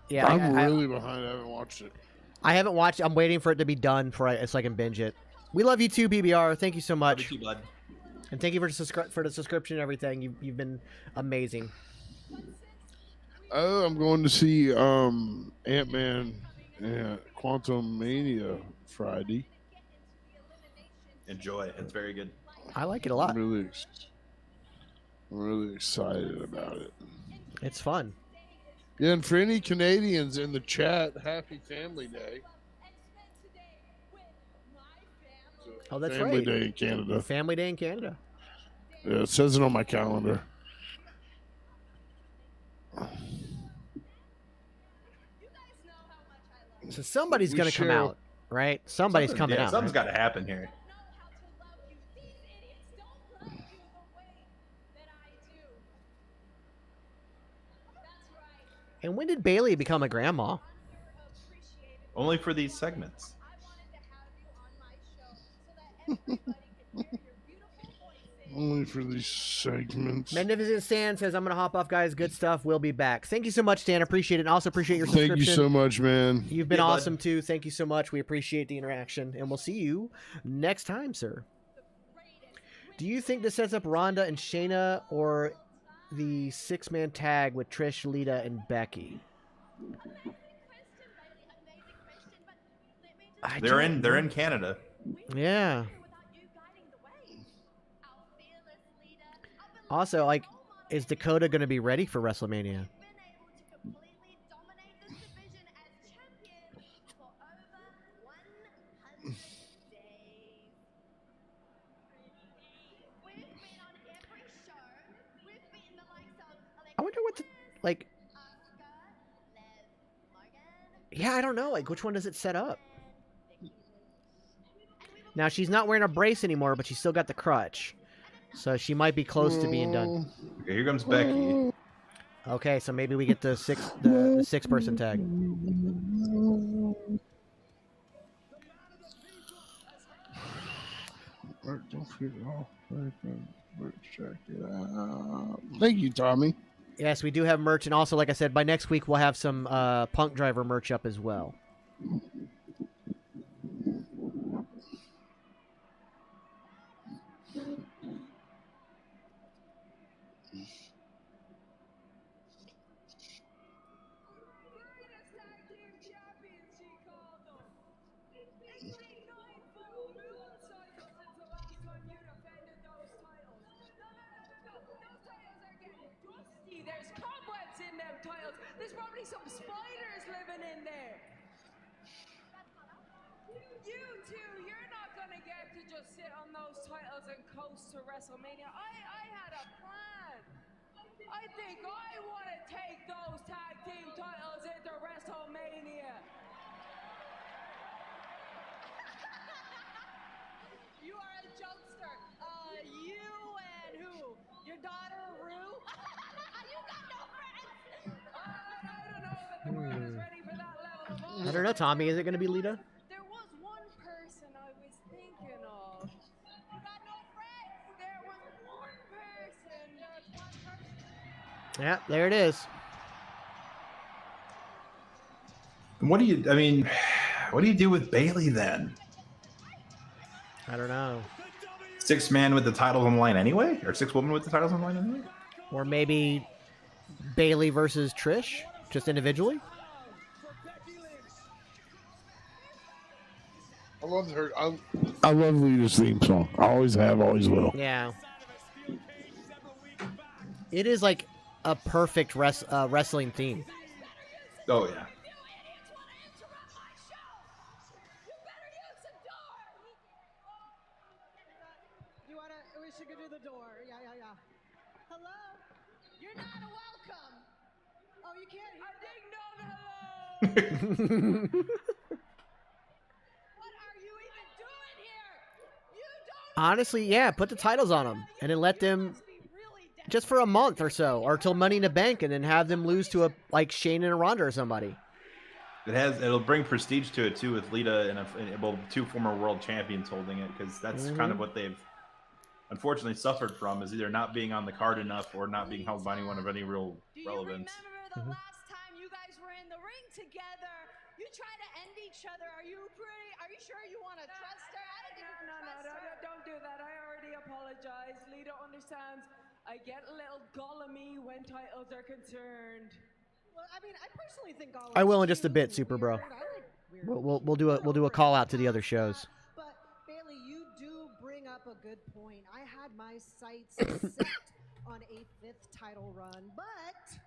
Yeah, I'm really behind. I haven't watched it. I haven't watched. I'm waiting for it to be done so I can binge it. We love you too, BBR. Thank you so much. Love you too, bud. And thank you for the subscription and everything. You've been amazing. Oh, I'm going to see Ant-Man and Quantum Mania Friday. Enjoy. It's very good. I like it a lot. I'm really excited about it. It's fun. Yeah, and for any Canadians in the chat, happy Family Day. Oh, that's Family right. Day in Canada. Family Day in Canada. Yeah, it says it on my calendar. So somebody's We going to come share- out, right? Somebody's coming out. Something's right? got to happen here. And when did Bailey become a grandma? Only for these segments. Only for these segments. Magnificent Stan says, I'm going to hop off, guys. Good stuff. We'll be back. Thank you so much, Stan. Appreciate it. And also appreciate your subscription. Thank you so much, man. You've been Yeah, bud. awesome, too. Thank you so much. We appreciate the interaction. And we'll see you next time, sir. Do you think this sets up Ronda and Shayna or the six-man tag with Trish, Lita, and Becky? They're in Canada. Yeah. Also, like, is Dakota going to be ready for WrestleMania? I wonder what the, like, yeah, I don't know. Like, which one does it set up? Now, she's not wearing a brace anymore, but she's still got the crutch. So she might be close to being done. Okay, here comes Becky. Okay, so maybe we get the six-person tag. Don't forget all. Check it out. Thank you, Tommy. Yes, we do have merch, and also, like I said, by next week we'll have some Punk Driver merch up as well. There's cobwebs in them titles. There's probably some spiders living in there. You two, you're not gonna get to just sit on those titles and coast to WrestleMania. I had a plan. I think I want to take those tag team titles into WrestleMania. You are a jokester. You and who? Your daughter, Rue? You got no friends. I don't know that the world is ready for that level of I don't know, Tommy. Is it going to be Lita? There was one person I was thinking of. You got no friends. There was one person. There's one person. Yeah, there it is. What do you do with Bailey then? I don't know. Six man with the titles on the line anyway? Or six women with the titles on the line anyway? Or maybe Bailey versus Trish, just individually. I love her. I love Lita's theme song. I always have, always will. Yeah. It is like a perfect wrestling theme. Oh, yeah. We should go to the door. Yeah. Hello? You're not welcome. Oh, you can't hear? I didn't know the hello. What are you even doing here? You don't. Honestly, yeah, put the titles on them and then let them just for a month or so, or till Money in the Bank, and then have them lose to a like Shane and a Ronda or somebody. It'll bring prestige to it too, with Lita and two former world champions holding it, because that's kind of what they've unfortunately suffered from, is either not being on the card enough or not being held by anyone of any real relevance. Do you remember the last time you guys were in the ring together? You try to end each other. Are you sure you want to trust her? I don't think you can trust her. Don't do that. I already apologized. Lita understands. I get a little Gollum-y when titles are concerned. Well, I mean, I personally think all. I will in just a bit, Super Bro. We'll do a call out to the other shows. But Bailey, you do bring up a good point. I had my sights set on a fifth title run, but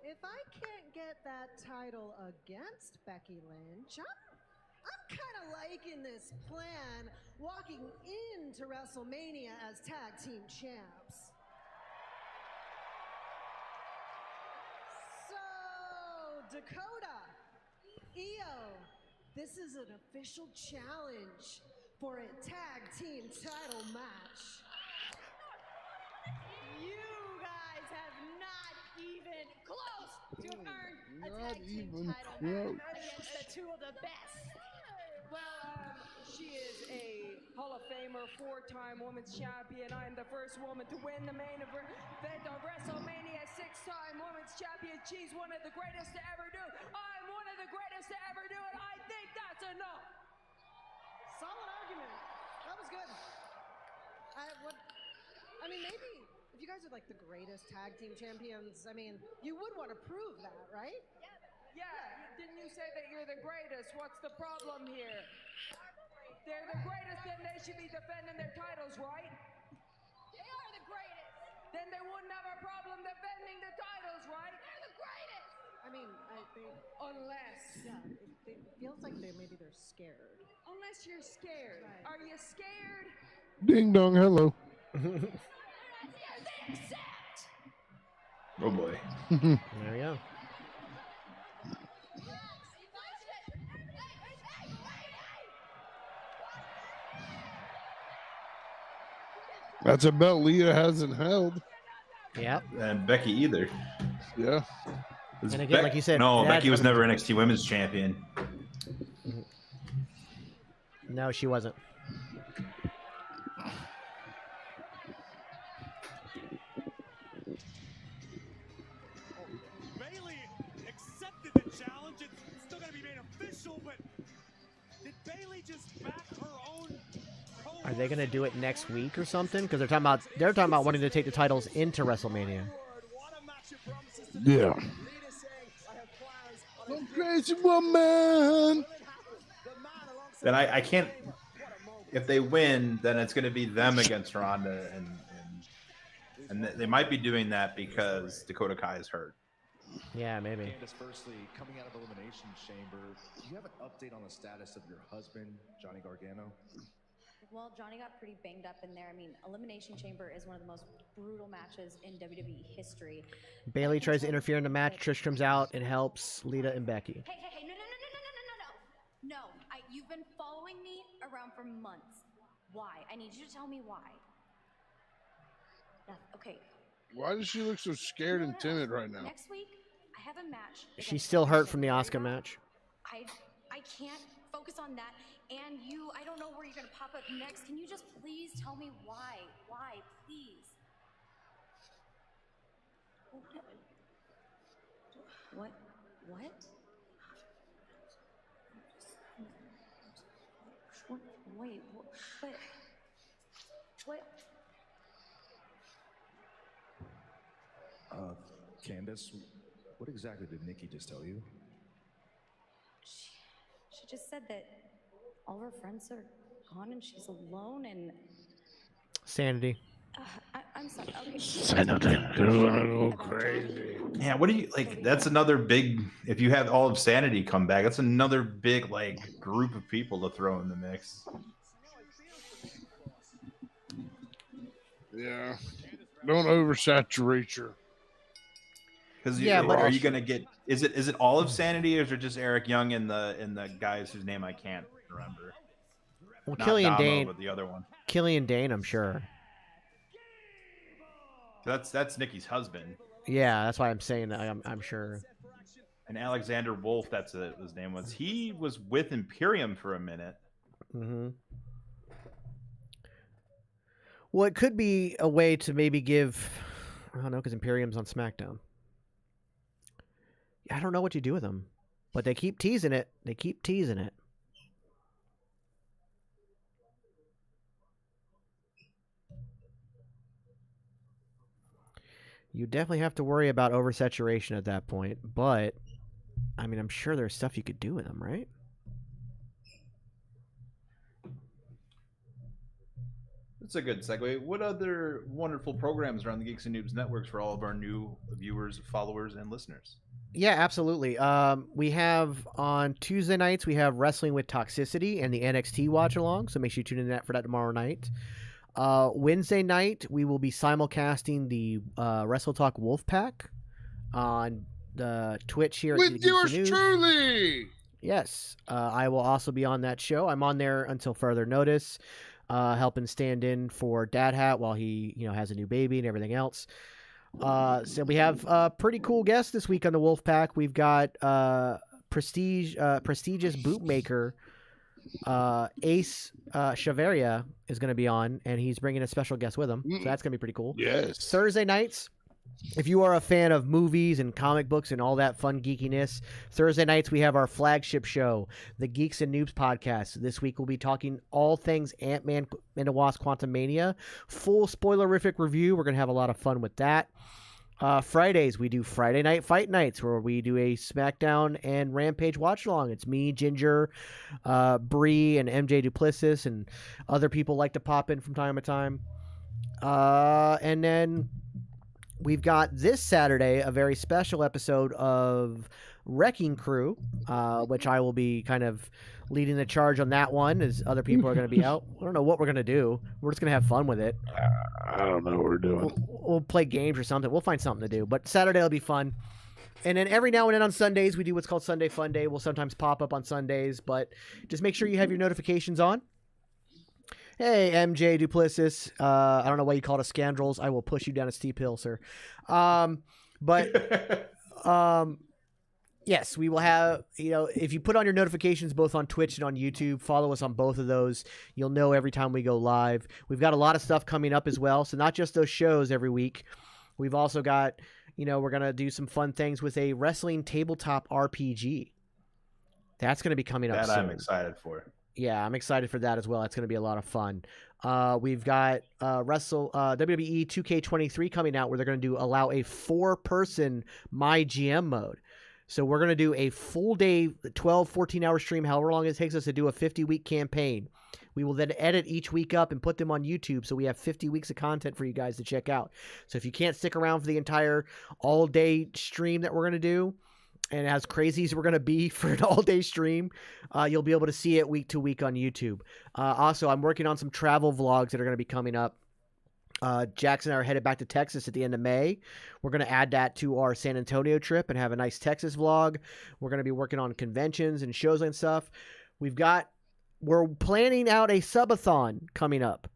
if I can't get that title against Becky Lynch, I'm kind of liking this plan, walking into WrestleMania as tag team champs. So, Dakota, Io, this is an official challenge for a tag team title match. You guys have not even close to earn a Not tag team even title close. match against the two of the best. Well, she is a Hall of Famer, 4-time women's champion. I am the first woman to win the main event of WrestleMania, 6-time women's champion. She's one of the greatest to ever do it. I'm one of the greatest to ever do it. I think that's enough. Solid argument. That was good. I mean, maybe if you guys are like the greatest tag team champions, I mean, you would want to prove that, right? Yeah, didn't you say that you're the greatest? What's the problem here? They're the greatest, then they should be defending their titles, right? They are the greatest. Then they wouldn't have a problem defending the titles, right? They're the greatest. I mean, Unless. Yeah, it feels like maybe they're scared. Unless you're scared. Right. Are you scared? Ding dong, hello. They accept. Oh boy. There we go. That's a belt Lita hasn't held. Yep. And Becky either. Yeah. And again, like you said, no, it Becky adds was another- never NXT Women's Champion. No, she wasn't. Bailey accepted the challenge. It's still going to be made official, but did Bailey just back her own? Are they going to do it next week or something? Because they're talking about wanting to take the titles into WrestleMania. Yeah. I'm crazy woman. Then I can't. If they win, then it's going to be them against Ronda, and they might be doing that because Dakota Kai is hurt. Yeah, maybe. Candace, firstly, coming out of Elimination Chamber, do you have an update on the status of your husband, Johnny Gargano? Well, Johnny got pretty banged up in there. I mean, Elimination Chamber is one of the most brutal matches in WWE history. Bailey tries to interfere in the match. Trish comes out and helps Lita and Becky. Hey, no. You've been following me around for months. Why? I need you to tell me why. Okay. Why does she look so scared and timid right now? Next week, I have a match. She's still hurt from the Asuka match. I can't focus on that. And I don't know where you're going to pop up next. Can you just please tell me why? Why, please? What? Wait, what? Candace, what exactly did Nikki just tell you? She just said that all of her friends are gone and she's alone and... Sanity. I'm sorry. Okay. Sanity. Go crazy. Yeah, what do you like? That's another big. If you have all of Sanity come back, that's another big group of people to throw in the mix. Yeah. Don't oversaturate her. Because but are you gonna get? Is it all of Sanity, or is it just Eric Young and the guys whose name I can't remember? Well, Not Killian Damo, Dane. but the other one. Killian Dane, I'm sure. That's Nikki's husband. Yeah, that's why I'm saying that. I'm sure. And Alexander Wolf, that's what his name was. He was with Imperium for a minute. Mm-hmm. Well, it could be a way to maybe give. I don't know, because Imperium's on SmackDown. I don't know what you do with them, but they keep teasing it. You definitely have to worry about oversaturation at that point, but I mean, I'm sure there's stuff you could do with them, right? That's a good segue. What other wonderful programs are on the Geeks and Noobs Networks for all of our new viewers, followers, and listeners? Yeah, absolutely. We have on Tuesday nights, we have Wrestling with Toxicity and the NXT watch along, so make sure you tune in for that tomorrow night. Wednesday night, we will be simulcasting the Wrestletok Wolfpack on the Twitch here. With yours truly! Yes, I will also be on that show. I'm on there until further notice, helping stand in for Dad Hat while he, has a new baby and everything else. So we have a pretty cool guest this week on the Wolfpack. We've got prestigious bootmaker Ace Chaveria is going to be on, and he's bringing a special guest with him. So that's going to be pretty cool. Yes. Thursday nights, if you are a fan of movies and comic books and all that fun geekiness, Thursday nights we have our flagship show, the Geeks and Noobs podcast. This week we'll be talking all things Ant-Man and the Wasp Quantumania. Full spoilerific review. We're going to have a lot of fun with that. Fridays, we do Friday Night Fight Nights, where we do a SmackDown and Rampage watch-along. It's me, Ginger, Bree, and MJ Duplessis, and other people like to pop in from time to time. And then we've got this Saturday a very special episode of Wrecking Crew, which I will be kind of leading the charge on that one, as other people are going to be out. I don't know what we're going to do. We're just going to have fun with it. I don't know what we're doing. We'll play games or something. We'll find something to do. But Saturday will be fun. And then every now and then on Sundays, we do what's called Sunday Fun Day. We'll sometimes pop up on Sundays, but just make sure you have your notifications on. Hey, MJ Duplessis. I don't know why you call it a Scandals. I will push you down a steep hill, sir. Yes, we will have, if you put on your notifications both on Twitch and on YouTube, follow us on both of those. You'll know every time we go live. We've got a lot of stuff coming up as well. So not just those shows every week. We've also got, we're going to do some fun things with a wrestling tabletop RPG. That's going to be coming up soon. I'm excited for. Yeah, I'm excited for that as well. That's going to be a lot of fun. We've got WWE 2K23 coming out, where they're going to allow a 4-person My GM mode. So we're going to do a full day, 12, 14-hour stream, however long it takes us to do a 50-week campaign. We will then edit each week up and put them on YouTube, so we have 50 weeks of content for you guys to check out. So if you can't stick around for the entire all-day stream that we're going to do, and as crazy as we're going to be for an all-day stream, you'll be able to see it week to week on YouTube. Also, I'm working on some travel vlogs that are going to be coming up. Jackson and I are headed back to Texas at the end of May. We're going to add that to our San Antonio trip and have a nice Texas vlog. We're going to be working on conventions and shows and stuff. We're planning out a subathon coming up.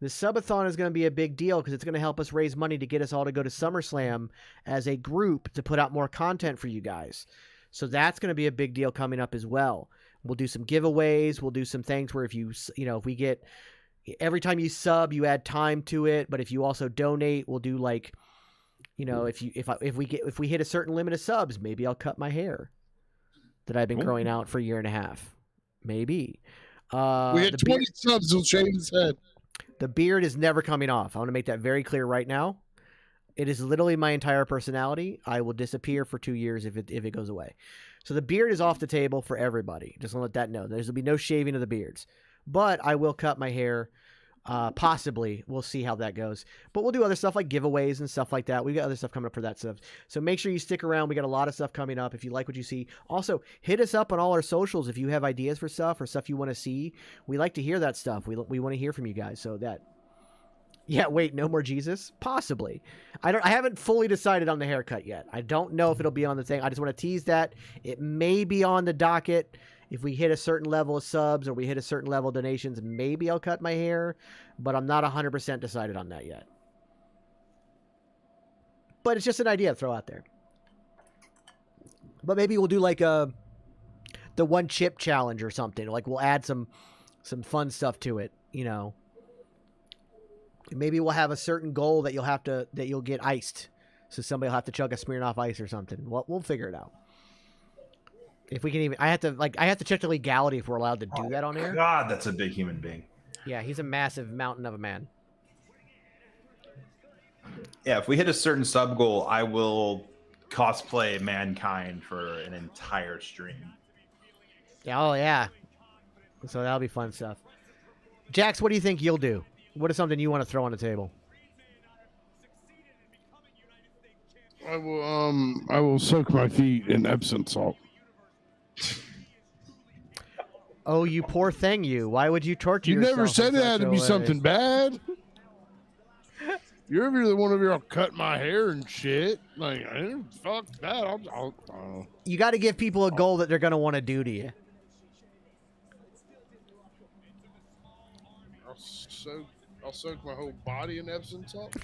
The subathon is going to be a big deal because it's going to help us raise money to get us all to go to SummerSlam as a group to put out more content for you guys. So that's going to be a big deal coming up as well. We'll do some giveaways. We'll do some things where if if we get, every time you sub, you add time to it. But if you also donate, we'll do like, if we hit a certain limit of subs, maybe I'll cut my hair that I've been growing out for a year and a half. Maybe. We hit 20 subs, he'll shave his head. The beard is never coming off. I want to make that very clear right now. It is literally my entire personality. I will disappear for 2 years if it goes away. So the beard is off the table for everybody. Just want to let that know. There'll be no shaving of the beards. But I will cut my hair. Possibly. We'll see how that goes. But we'll do other stuff like giveaways and stuff like that. We got other stuff coming up for that stuff. So make sure you stick around. We got a lot of stuff coming up if you like what you see. Also, hit us up on all our socials if you have ideas for stuff or stuff you want to see. We like to hear that stuff. We want to hear from you guys. So that... Yeah, wait, no more Jesus? Possibly. I haven't fully decided on the haircut yet. I don't know if it'll be on the thing. I just want to tease that. It may be on the docket. If we hit a certain level of subs or we hit a certain level of donations, maybe I'll cut my hair, but I'm not 100% decided on that yet. But it's just an idea to throw out there. But maybe we'll do like the one chip challenge or something. Like we'll add some fun stuff to it, Maybe we'll have a certain goal that you'll get iced. So somebody will have to chug a Smirnoff Ice or something. We'll figure it out. If we can even, I have to check the legality if we're allowed to do that on air. God, that's a big human being. Yeah, he's a massive mountain of a man. Yeah, if we hit a certain sub goal, I will cosplay Mankind for an entire stream. Yeah, oh yeah. So that'll be fun stuff. Jax, what do you think you'll do? What is something you want to throw on the table? I will soak my feet in Epsom salt. Oh, you poor thing, you. Why would you torture yourself? You never said it had to be something bad. You're the one over here, I'll cut my hair and shit. Like, fuck that. I'll You got to give people a goal that they're going to want to do to you. I'll soak my whole body in Epsom salt.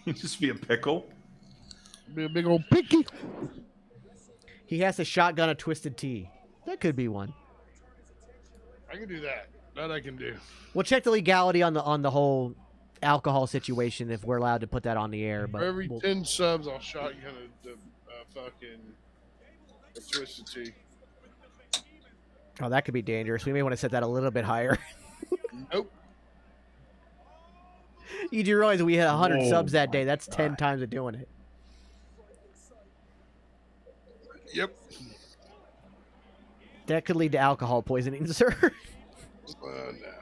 You just be a pickle. Be a big old picky. He has to shotgun a twisted tea. That could be one. I can do that. That I can do. We'll check the legality on the whole alcohol situation if we're allowed to put that on the air. But For every 10 subs, I'll shotgun a twisted tea. Oh, that could be dangerous. We may want to set that a little bit higher. Nope. You do realize we had 100 Oh subs that my day. That's God. 10 times of doing it. Yep. That could lead to alcohol poisoning, sir. Nah,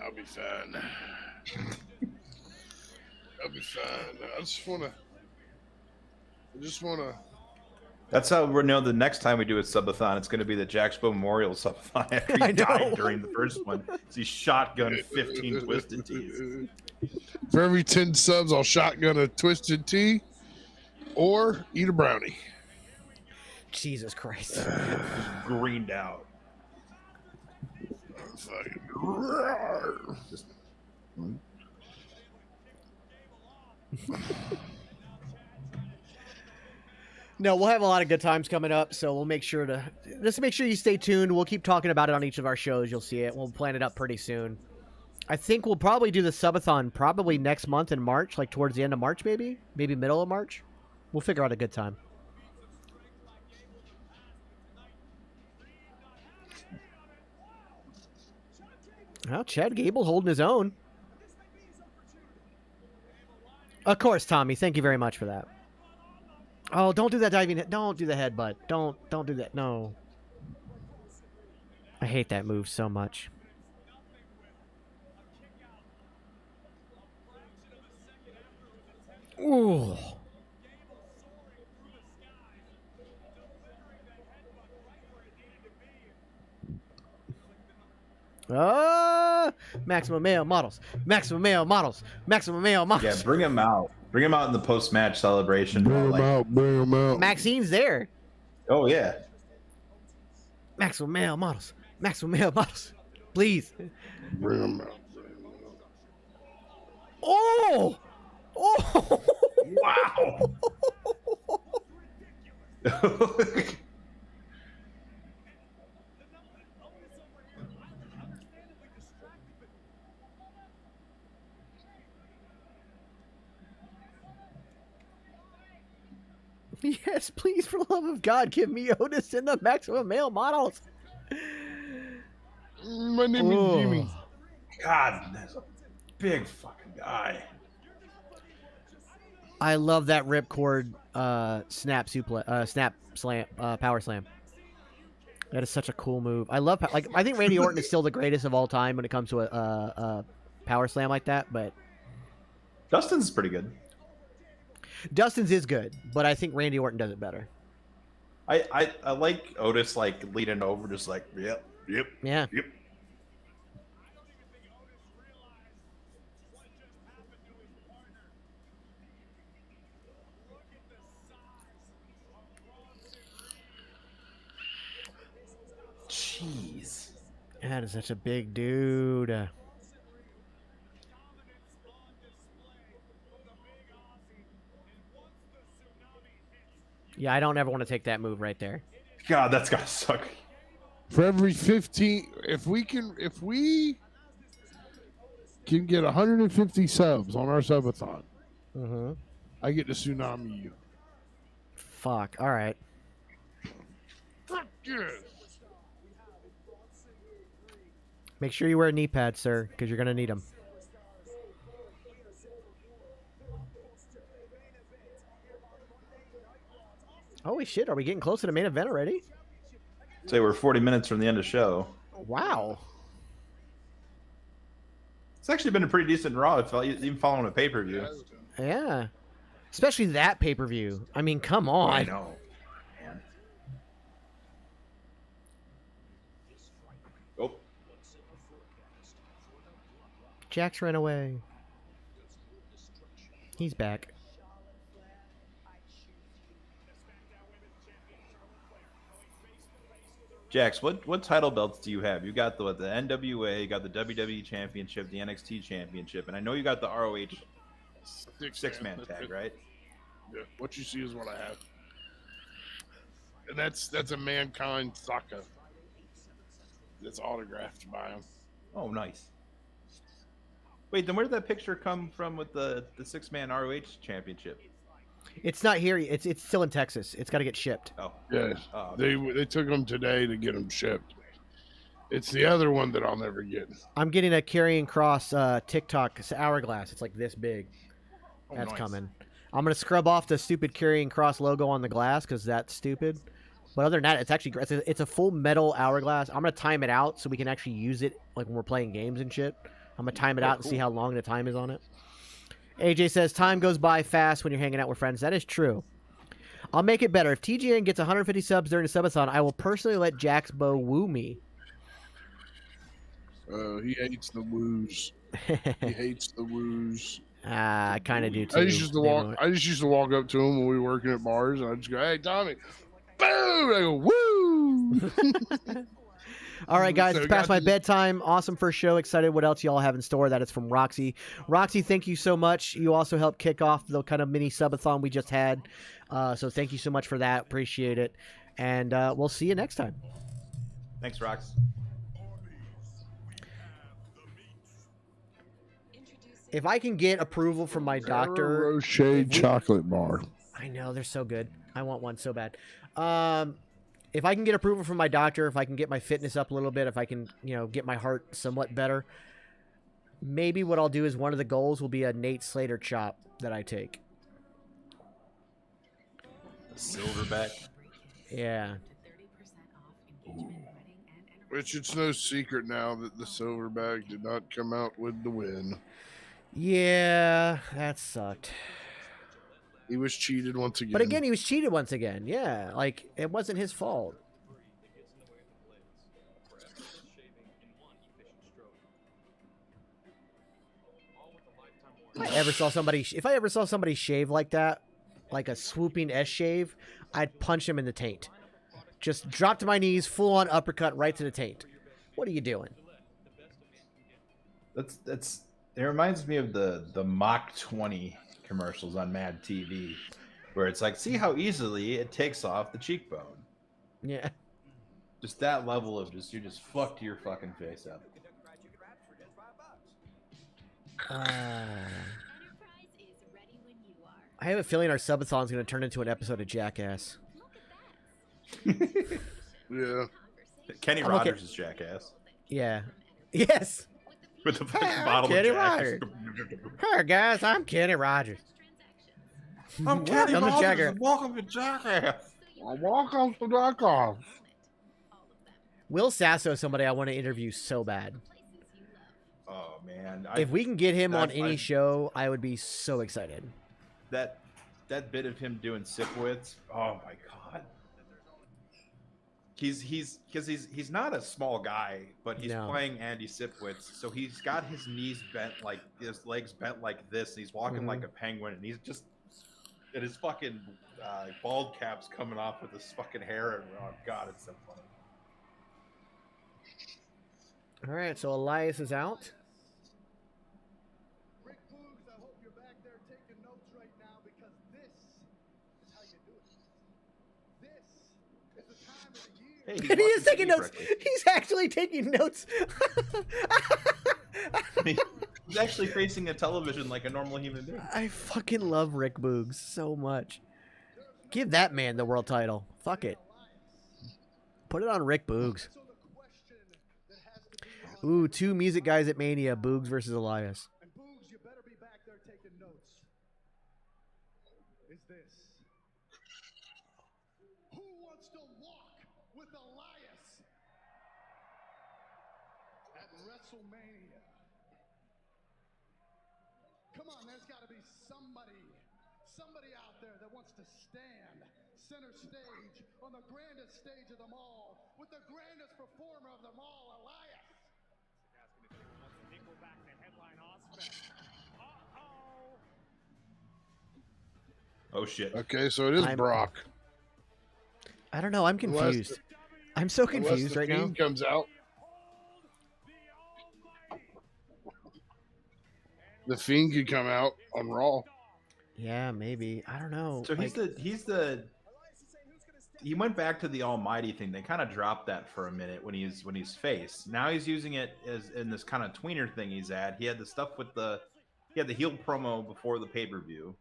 I'll be fine. I'll be fine. I just wanna. That's how we know the next time we do a subathon, it's going to be the Jack Spo Memorial subathon after he died during the first one. So he shotgunned 15 twisted teas. For every 10 subs, I'll shotgun a twisted tea or eat a brownie. Jesus Christ. Greened out. Just, No, we'll have a lot of good times coming up, so we'll make sure you stay tuned. We'll keep talking about it on each of our shows. You'll see it. We'll plan it up pretty soon. I think we'll probably do the subathon probably next month in March, like towards the end of March, maybe middle of March. We'll figure out a good time. Well, Chad Gable holding his own. Of course, Tommy. Thank you very much for that. Oh, don't do that diving. Don't do the headbutt. Don't do that. No. I hate that move so much. Ooh. Maximum male models. Maximum male models. Maximum male models. Yeah, bring him out. Bring him out in the post-match celebration. Bring him out. Maxine's there. Oh, yeah. Maximum male models. Maximum male models. Please. Bring him out. Oh! Oh! Wow! Yes, please, for the love of God, give me Otis in the maximum male models. My name is Jimmy. God, that's a big fucking guy. I love that ripcord snap slam, power slam. That is such a cool move. I love, I think Randy Orton is still the greatest of all time when it comes to a power slam like that, but Dustin's pretty good. Dustin's is good, but I think Randy Orton does it better. I like Otis like leaning over, just like yep. Yeah. Yep. Jeez. That is such a big dude. Yeah, I don't ever want to take that move right there. God, that's gotta suck. For every 15, if we can get 150 subs on our subathon, I get to tsunami you. Fuck. All right. Fuck yes. Make sure you wear knee pads, sir, because you're gonna need them. Holy shit, are we getting close to the main event already? Say we're 40 minutes from the end of the show. Wow. It's actually been a pretty decent Raw, even following a pay-per-view. Yeah. Especially that pay-per-view. I mean, come on. I know. Man. Oh. Jax ran away. He's back. Jax, what title belts do you have? You got the NWA, you got the WWE Championship, the NXT Championship, and I know you got the ROH six-man tag, right? Yeah, what you see is what I have. And that's a Mankind Saka. That's autographed by him. Oh, nice. Wait, then where did that picture come from with the six-man ROH Championship? It's not here. It's still in Texas. It's got to get shipped. Oh. Yeah, they took them today to get them shipped. It's the other one that I'll never get. I'm getting a Karrion Cross TikTok hourglass. It's like this big. Oh, That's nice. coming. I'm gonna scrub off the stupid Karrion Cross logo on the glass because that's stupid. But other than that, it's actually great. It's a full metal hourglass. I'm gonna time it out so we can actually use it like when we're playing games and shit. I'm gonna time it out and see how long the time is on it. AJ says time goes by fast when you're hanging out with friends. That is true. I'll make it better. If TGN gets 150 subs during the subathon, I will personally let Jax Bo woo me. He hates the woos. He hates the woos. I kind of do too. I just used to walk up to him when we were working at bars, and I just go, "Hey, Tommy!" Boom! I go, "Woo!" All right, guys, So it's past got my the- bedtime. Awesome first show. Excited what else y'all have in store. That is from Roxy. Roxy, thank you so much. You also helped kick off the kind of mini subathon we just had. So thank you so much for that. Appreciate it. And we'll see you next time. Thanks, Rox. If I can get approval from my doctor. Rocher chocolate bar. I know, they're so good. I want one so bad. If I can get approval from my doctor, if I can get my fitness up a little bit, if I can, get my heart somewhat better, maybe what I'll do is one of the goals will be a Nate Slater chop that I take. Silverback. Yeah. Which it's no secret now that the Silverback did not come out with the win. Yeah, that sucked. He was cheated once again. But again, he was cheated once again. Yeah, like, it wasn't his fault. If I ever saw somebody shave like that, like a swooping S shave, I'd punch him in the taint. Just drop to my knees, full on uppercut right to the taint. What are you doing? It reminds me of the Mach 20 commercials on Mad TV, where it's like, see how easily it takes off the cheekbone. Yeah. Just that level of you just fucked your fucking face up. I have a feeling our subathon is going to turn into an episode of Jackass. Yeah. Kenny I'm Rogers okay. is Jackass. Yeah. Yes. With the fucking I'm bottle Kenny of Jack. Rogers. Hey guys, I'm Kenny Rogers. I'm Kenny Welcome to Rogers. Jackass. And welcome to Jackass. Welcome to Jackass. Will Sasso is somebody I want to interview so bad. Oh man! If we can get him on any show, I would be so excited. That bit of him doing Sipowicz. Oh my god! He's not a small guy, but he's playing Andy Sipowicz, so he's got his knees bent like his legs bent like this, and he's walking like a penguin, and he's just and his fucking bald cap's coming off with his fucking hair, and oh god, it's so funny. All right, so Elias is out. Rick Boogs, I hope you're back there taking notes right now because this is how you do it. This is the time of the year. He is taking notes. He's actually taking notes. He's actually facing a television like a normal human being. I fucking love Rick Boogs so much. Give that man the world title. Fuck it. Put it on Rick Boogs. Ooh, two music guys at Mania, Boogs versus Elias. And Boogs, you better be back there taking notes. Is this? Who wants to walk with Elias at WrestleMania? Come on, there's got to be somebody out there that wants to stand center stage on the grandest stage of them all with the grandest performer of them all, Elias. Oh shit. Okay, so it is Brock. I don't know. I'm confused. I'm so Unless confused the right now. Fiend comes out. The Fiend could come out on Raw. Yeah, maybe. I don't know. So he went back to the Almighty thing. They kind of dropped that for a minute when he's face. Now he's using it as in this kind of tweener thing he's at. He had the stuff with he had the heel promo before the pay-per-view.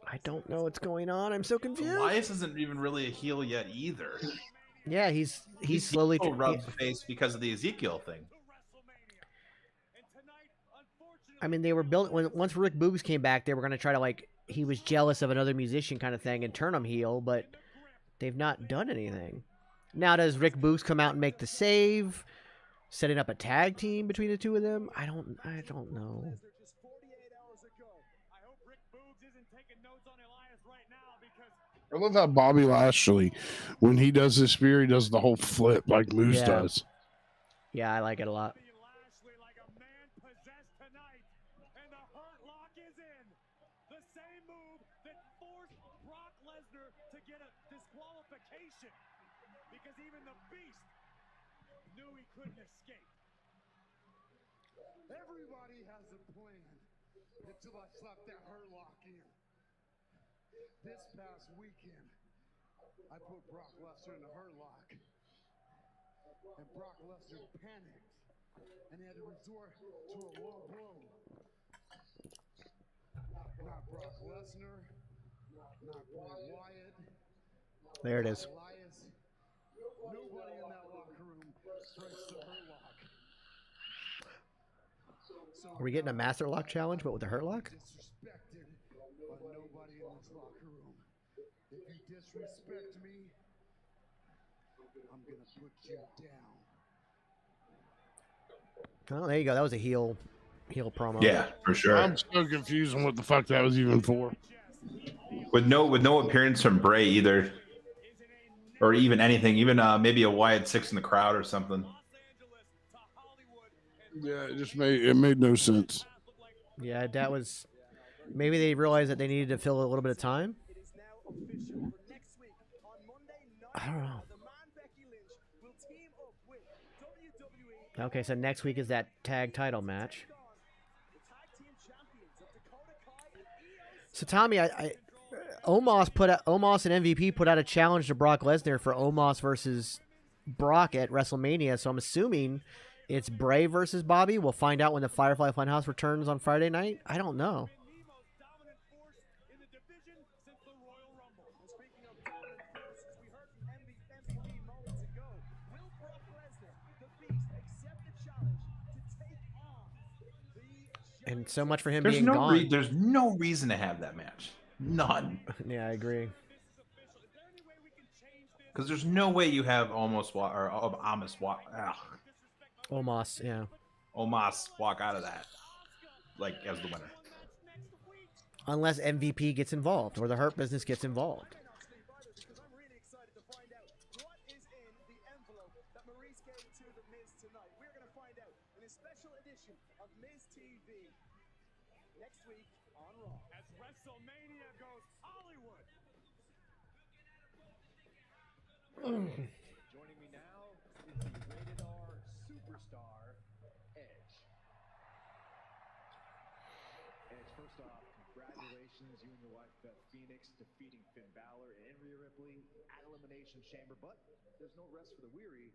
I don't know what's going on. I'm so confused. Elias isn't even really a heel yet either. Yeah, he's slowly rubbed face because of the Ezekiel thing. I mean, they were building once Rick Boogs came back, they were going to try to he was jealous of another musician kind of thing and turn him heel, but they've not done anything. Now does Rick Boogs come out and make the save, setting up a tag team between the two of them? I don't know. I love how Bobby Lashley, when he does his spear, he does the whole flip like Moose does. Yeah, I like it a lot. Because even the Beast knew he couldn't escape. Everybody has a plan until I slap that Hurt Lock in. This past weekend, I put Brock Lesnar in the Hurt Lock. And Brock Lesnar panicked and had to resort to a low blow. Not Brock Lesnar, not Bray Wyatt. There it is. Elias. Nobody in that locker room breaks the Hurt Lock. Are we getting a Master Lock challenge, but with the Hurt Lock? Disrespected by nobody in this locker room. If you disrespect me, I'm gonna put you down. Oh, there you go. That was a heel promo. Yeah, for sure. I'm so confused on what the fuck that was even for. With no appearance from Bray either, or even anything, even maybe a Wyatt 6 in the crowd or something. Yeah, it made no sense. Yeah, that was maybe they realized that they needed to fill a little bit of time. I don't know. Okay, so next week is that tag title match. So Tommy, Omos and MVP put out a challenge to Brock Lesnar for Omos versus Brock at WrestleMania. So I'm assuming it's Bray versus Bobby. We'll find out when the Firefly Funhouse returns on Friday night. I don't know. And so much for him being gone. There's no reason to have that match. None. Yeah, I agree. Because there's no way you have Omos, yeah. Omos walk out of that as the winner. Unless MVP gets involved or the Hurt Business gets involved. Next week on Raw. As WrestleMania goes Hollywood. Joining me now is the rated R superstar, Edge. Edge, first off, congratulations, you and your wife Beth Phoenix defeating Finn Balor and Rhea Ripley at Elimination Chamber, but there's no rest for the weary,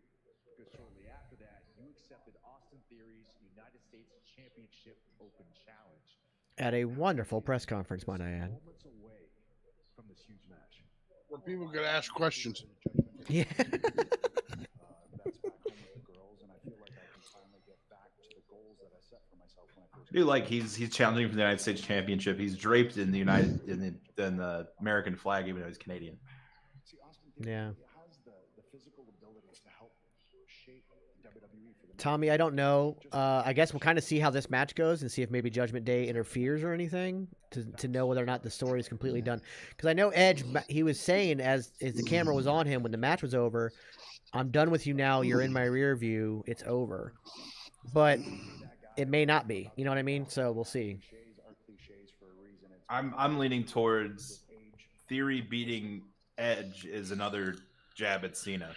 because shortly after that, you accepted Austin Theory's United States Championship Open Challenge. At a wonderful press conference, might I add. Moments away from this huge match. Where people could ask questions. Yeah. That's back home with the girls, and I feel like I can finally get back to the goals that I set for myself when I first. He's challenging for the United States Championship. He's draped in the in the American flag, even though he's Canadian. See, Austin Yeah. has the physical abilities to help shape WWE for the Tommy, I don't know. I guess we'll kind of see how this match goes and see if maybe Judgment Day interferes or anything to know whether or not the story is completely done. Because I know Edge, he was saying as the camera was on him when the match was over, I'm done with you now. You're in my rear view. It's over. But it may not be. You know what I mean? So we'll see. I'm leaning towards Theory beating Edge is another jab at Cena.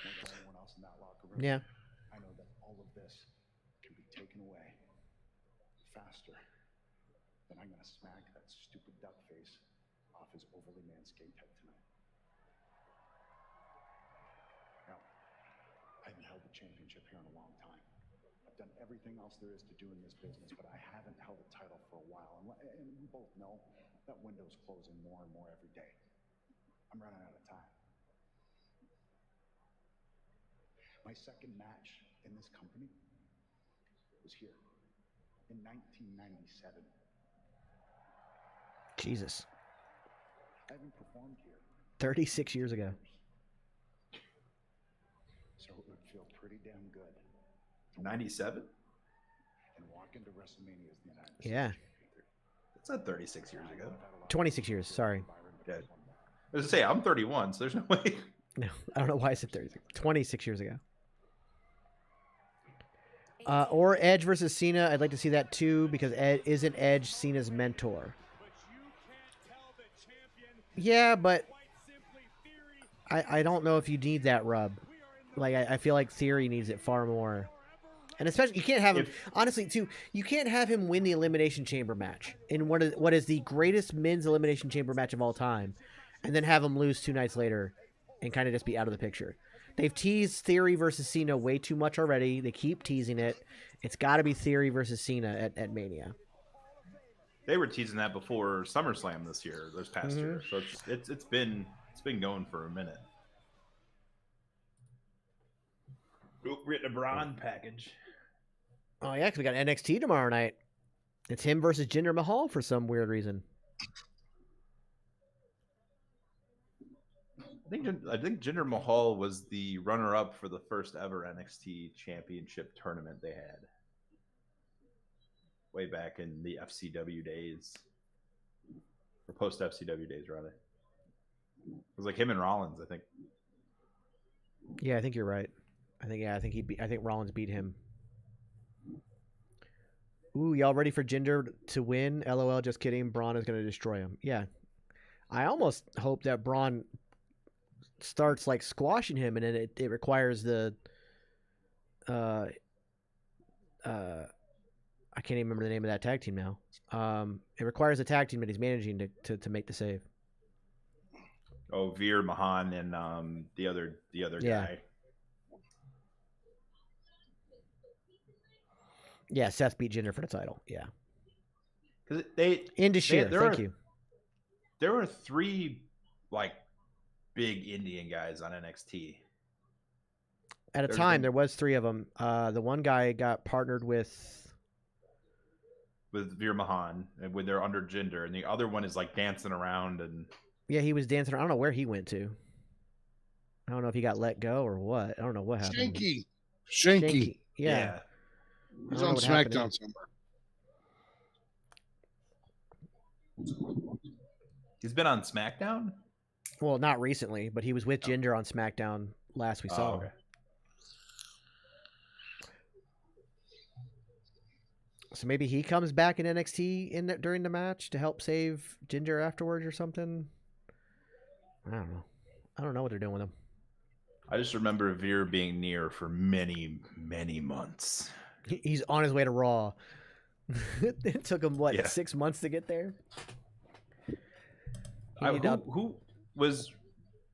Yeah. I know that all of this can be taken away faster than I'm going to smack that stupid duck face off his overly manscaped head tonight. Now, I haven't held the championship here in a long time. I've done everything else there is to do in this business, but I haven't held a title for a while. And we both know that window's closing more and more every day. I'm running out of time. My second match in this company was here in 1997. Jesus. I haven't performed here. 36 years ago. So it would feel pretty damn good. 97? And walk into WrestleMania as the United States Yeah. That's not 36 years ago. 26 years. Sorry. Yeah. I was to say, I'm 31, so there's no way. No, I don't know why I said 36. 26 years ago. Or Edge versus Cena. I'd like to see that too because isn't Edge Cena's mentor? Yeah, but I don't know if you need that rub. Like I feel like Theory needs it far more. And especially you can't have him honestly too. You can't have him win the Elimination Chamber match in what is the greatest men's Elimination Chamber match of all time, and then have him lose 2 nights later, and kind of just be out of the picture. They've teased Theory versus Cena way too much already. They keep teasing it. It's got to be Theory versus Cena at Mania. They were teasing that before SummerSlam this past year. So it's been going for a minute. Oop, we're getting a Braun package. Oh yeah, because we got NXT tomorrow night. It's him versus Jinder Mahal for some weird reason. I think Jinder Mahal was the runner-up for the first ever NXT Championship tournament they had, way back in the FCW days, or post FCW days rather. It was like him and Rollins, I think. Yeah, I think you're right. I think Rollins beat him. Ooh, y'all ready for Jinder to win? LOL, just kidding. Braun is going to destroy him. Yeah. I almost hope that Braun starts like squashing him, and then it requires the I can't even remember the name of that tag team now. It requires a tag team that he's managing to make the save. Oh, Veer, Mahan, and the other guy. Yeah, Seth beat Jinder for the title. Yeah, because Indus Sher. Thank you. There were 3 like big Indian guys on NXT. At a time, there was 3 of them. The one guy got partnered with Veer Mahan, and when they're under Jinder, and the other one is like dancing around and. Yeah, he was dancing. I don't know where he went to. I don't know if he got let go or what. I don't know what happened. Shanky. Yeah. He's on SmackDown somewhere. He's been on SmackDown? Well, not recently, but he was with Jinder on SmackDown last we saw him. So maybe he comes back in NXT during the match to help save Jinder afterwards or something. I don't know. I don't know what they're doing with him. I just remember Veer being near for many, many months. He's on his way to Raw. It took him 6 months to get there. Who was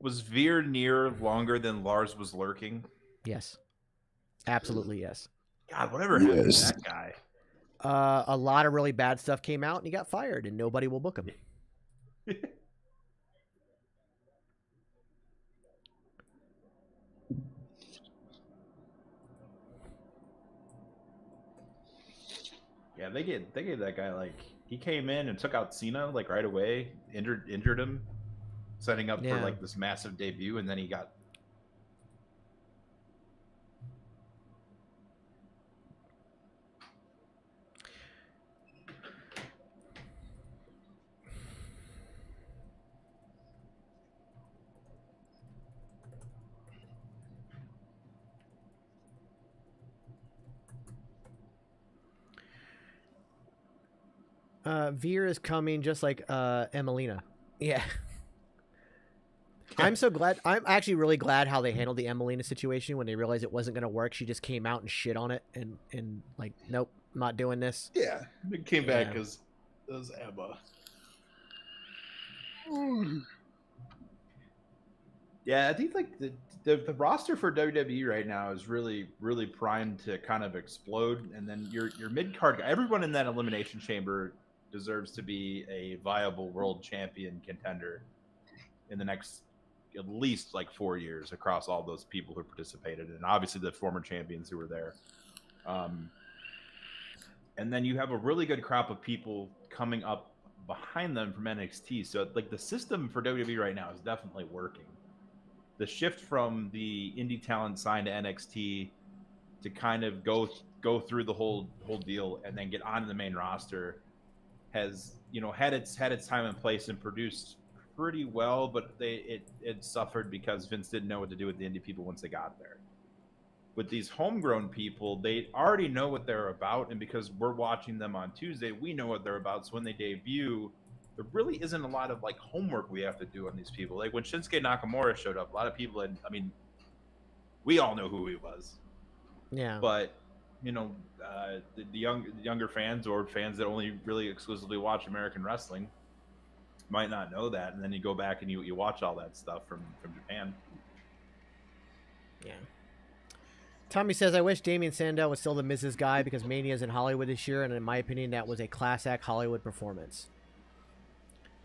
Veer near longer than Lars was lurking? Yes, absolutely yes. God, whatever happened to that guy? A lot of really bad stuff came out, and he got fired, and nobody will book him. Yeah, they gave that guy like he came in and took out Cena like right away, injured him, setting up for like this massive debut, and then he got. Veer is coming just like Emelina. Yeah. I'm so glad. I'm actually really glad how they handled the Emelina situation when they realized it wasn't going to work. She just came out and shit on it and like, nope, I'm not doing this. Yeah, it came back as Emma. Yeah, I think like the roster for WWE right now is really primed to kind of explode, and then your mid card, everyone in that elimination chamber deserves to be a viable world champion contender in the next at least like 4 years across all those people who participated, and obviously the former champions who were there. And then you have a really good crop of people coming up behind them from NXT. So like the system for WWE right now is definitely working. The shift from the indie talent signed to NXT to kind of go through the whole deal and then get onto the main roster has, you know, had its time and place and produced pretty well, but it suffered because Vince didn't know what to do with the indie people once they got there. With these homegrown people, they already know what they're about, and because we're watching them on Tuesday, we know what they're about. So when they debut, there really isn't a lot of like homework we have to do on these people. Like when Shinsuke Nakamura showed up, a lot of people had, I mean, we all know who he was. Yeah. But you know, the younger fans or fans that only really exclusively watch American wrestling might not know that, and then you go back and you watch all that stuff from Japan. Yeah. Tommy says, I wish Damien Sandow was still the Mrs. guy because Mania's in Hollywood this year, and in my opinion, that was a class act Hollywood performance.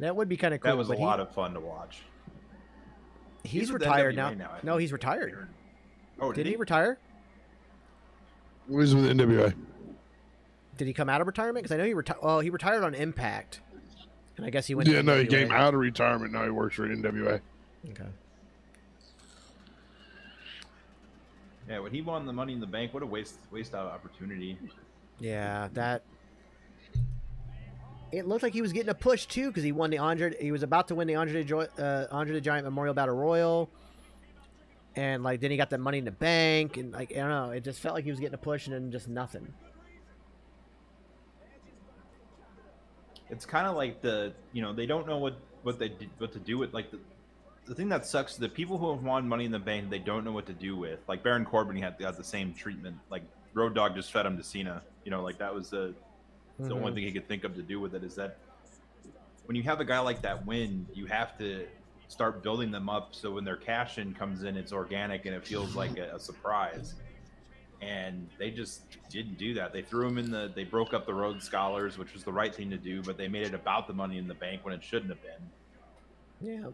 That would be kind of cool. That was a lot of fun to watch. He's retired now. right now. No, he's retired. Oh, did he retire? He was with NWA. Did he come out of retirement? Because I know he retired. Well, he retired on Impact, and I guess he went. Yeah, to no, he NWA. came out of retirement. Now he works for NWA. Okay. Yeah, when he won the Money in the Bank, what a waste of opportunity. Yeah, that. It looked like he was getting a push too because he won the Andre. He was about to win the Andre the Giant Memorial Battle Royal, and like then he got the Money in the Bank, and like I don't know, it just felt like he was getting a push and then just nothing. It's kind of like they don't know what to do with like the thing that sucks is the people who have won Money in the Bank they don't know what to do with. Like Baron Corbin got the same treatment. Like Road Dogg just fed him to Cena. You know, like that was the only thing he could think of to do with it. Is that when you have a guy like that win, you have to start building them up so when their cash in comes in, it's organic and it feels like a surprise. And they just didn't do that. They threw him they broke up the Rhodes Scholars, which was the right thing to do, but they made it about the Money in the Bank when it shouldn't have been. Yeah.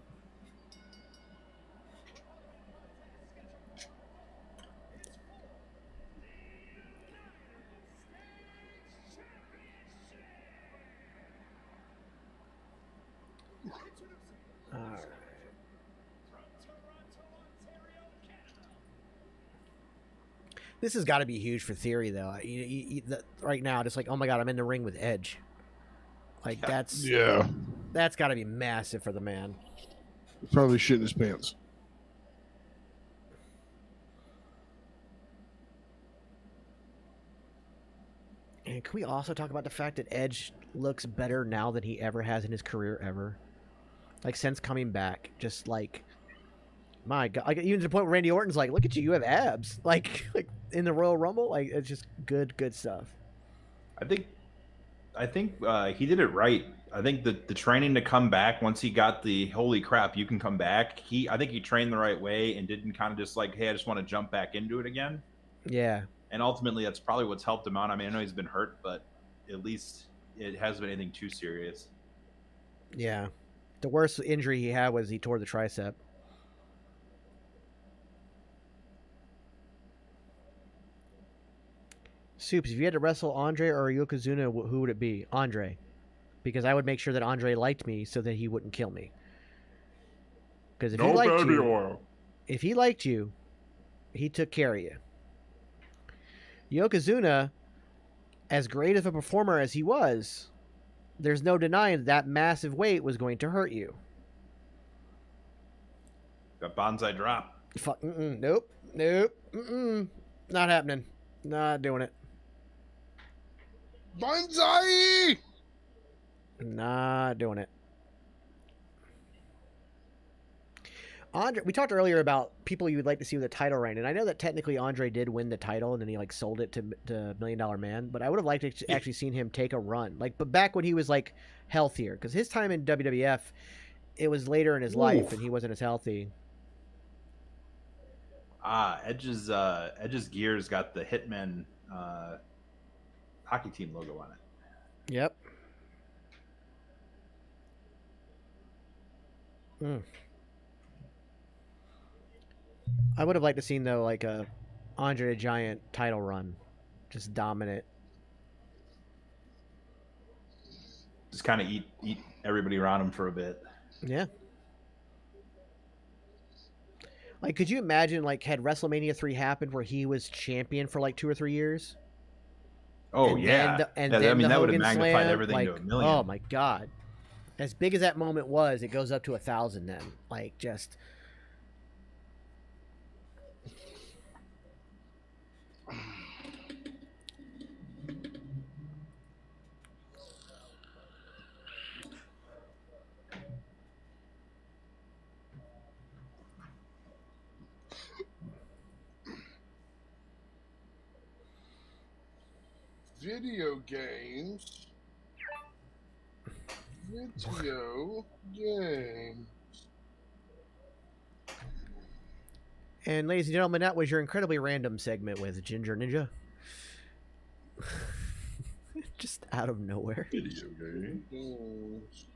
All right. This has got to be huge for Theory, though. Right now, just like, oh my god, I'm in the ring with Edge. Like that's got to be massive for the man. Probably shitting his pants. And can we also talk about the fact that Edge looks better now than he ever has in his career ever? Like since coming back, just like my god, like even to the point where Randy Orton's like, "Look at you, you have abs." Like in the Royal Rumble, like it's just good stuff. I think he did it right. I think the training to come back once he got the holy crap, you can come back. I think he trained the right way and didn't kind of just like, hey, I just want to jump back into it again. Yeah. And ultimately, that's probably what's helped him out. I mean, I know he's been hurt, but at least it hasn't been anything too serious. Yeah. The worst injury he had was he tore the tricep. Soups, if you had to wrestle Andre or Yokozuna, who would it be? Andre. Because I would make sure that Andre liked me so that he wouldn't kill me. Because if he liked you, he took care of you. Yokozuna, as great of a performer as he was, there's no denying that massive weight was going to hurt you. Got bonsai drop. Nope. Not happening. Not doing it. Bonsai! Not doing it. Andre, we talked earlier about people you would like to see with a title reign, and I know that technically Andre did win the title, and then he like sold it to $1 Million Man. But I would have liked to actually seen him take a run, like, but back when he was like healthier, because his time in WWF, it was later in his life, and he wasn't as healthy. Edge's gears got the Hitman hockey team logo on it. Yep. I would have liked to seen though like a Andre the Giant title run, just dominant. Just kind of eat everybody around him for a bit. Yeah. Like, could you imagine like had WrestleMania 3 happened where he was champion for like 2 or 3 years? Oh yeah, I mean that would have magnified everything like, to a million. Oh my god! As big as that moment was, it goes up to 1,000. Then, like, just. Video games. Video game. And ladies and gentlemen, that was your incredibly random segment with Ginger Ninja. Just out of nowhere. Video games.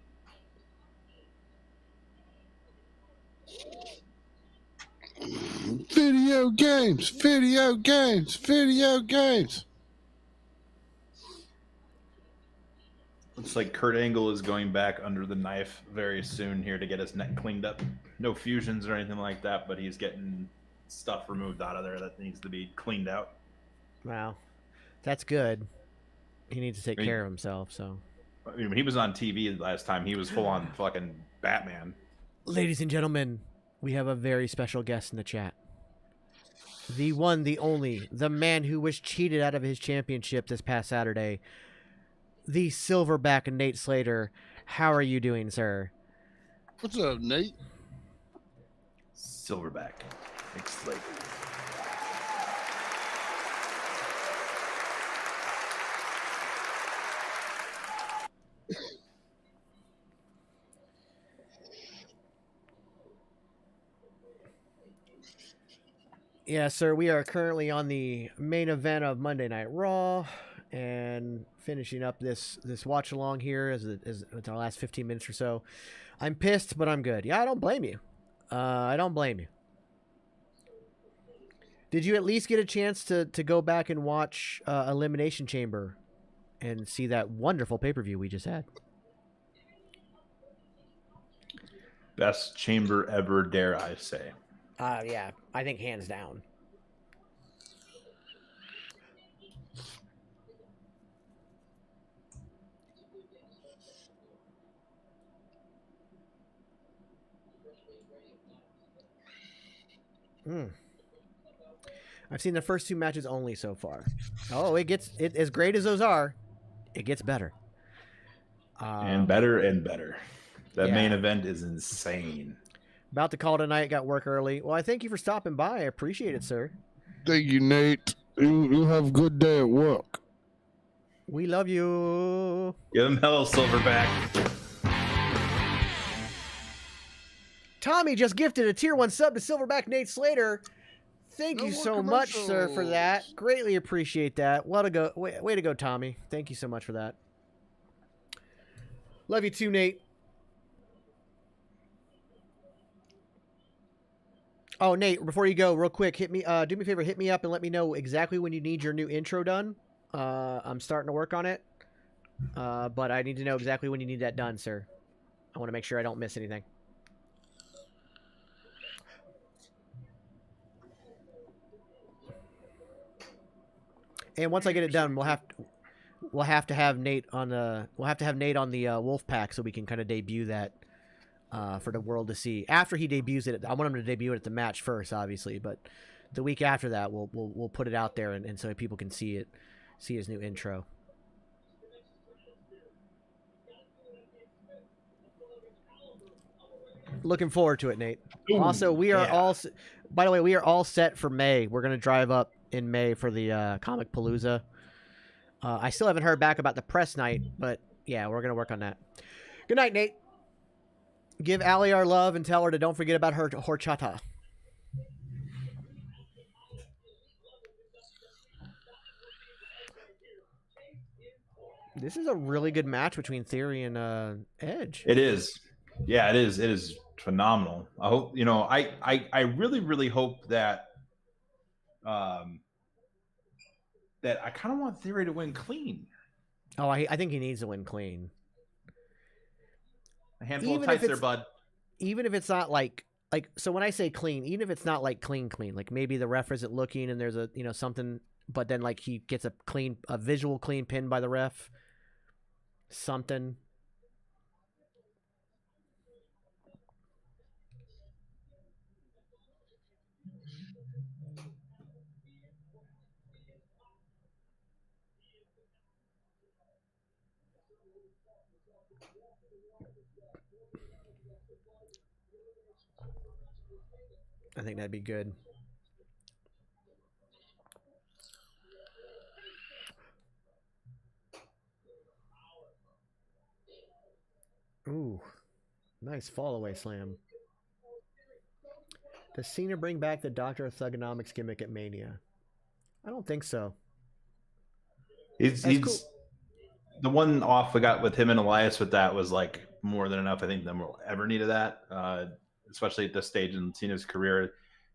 Video games. Video games. Video games. Looks like Kurt Angle is going back under the knife very soon here to get his neck cleaned up. No fusions or anything like that, but he's getting stuff removed out of there that needs to be cleaned out. Wow. That's good. He needs to take care of himself, so. I mean, when he was on TV last time, he was full on fucking Batman. Ladies and gentlemen, we have a very special guest in the chat. The one, the only, the man who was cheated out of his championship this past Saturday. The Silverback Nate Slater. How are you doing, sir? What's up, Nate? Silverback Nate Slater. Yeah, sir, we are currently on the main event of Monday Night Raw and finishing up this watch along here as it's our last 15 minutes or so. I'm pissed, but I'm good. Yeah, I don't blame you. I don't blame you. Did you at least get a chance to go back and watch Elimination Chamber and see that wonderful pay-per-view we just had? Best chamber ever, dare I say. Yeah, I think hands down. I've seen the first 2 matches only so far. Oh, it as great as those are, it gets better. And better and better. That main event is insane. About to call tonight, got work early. Well, I thank you for stopping by. I appreciate it, sir. Thank you, Nate. You have a good day at work. We love you. Give him hell, Silverback. Tommy just gifted a tier 1 sub to Silverback Nate Slater. Thank you so much, sir, for that. Greatly appreciate that. Way to go, Tommy. Thank you so much for that. Love you too, Nate. Oh, Nate, before you go, real quick, do me a favor, hit me up and let me know exactly when you need your new intro done. I'm starting to work on it, but I need to know exactly when you need that done, sir. I want to make sure I don't miss anything. And once I get it done, we'll have to have Nate on the Wolfpack so we can kind of debut that for the world to see. After he debuts it, I want him to debut it at the match first, obviously, but the week after that, we'll put it out there and so people can see his new intro. Looking forward to it, Nate. Ooh, also, we are yeah. all. By the way, we are all set for May. We're gonna drive up in May for the Comic Palooza. I still haven't heard back about the press night, but yeah, we're gonna work on that. Good night, Nate. Give Allie our love and tell her to don't forget about her horchata. This is a really good match between Theory and Edge. It is. Yeah, it is. It is phenomenal. I hope, I really, really hope that that I kind of want Theory to win clean. Oh, I think he needs to win clean. A handful of tights there, bud. Even if it's not like so when I say clean, even if it's not like clean, like maybe the ref isn't looking and there's a something, but then like he gets a visual clean pin by the ref. Something. I think that'd be good. Ooh, nice fall away slam. Does Cena bring back the Doctor of Thugonomics gimmick at Mania? I don't think so. He's cool. The one off we got with him and Elias with that was like more than enough. I think them will ever need of that, especially at this stage in Cena's career.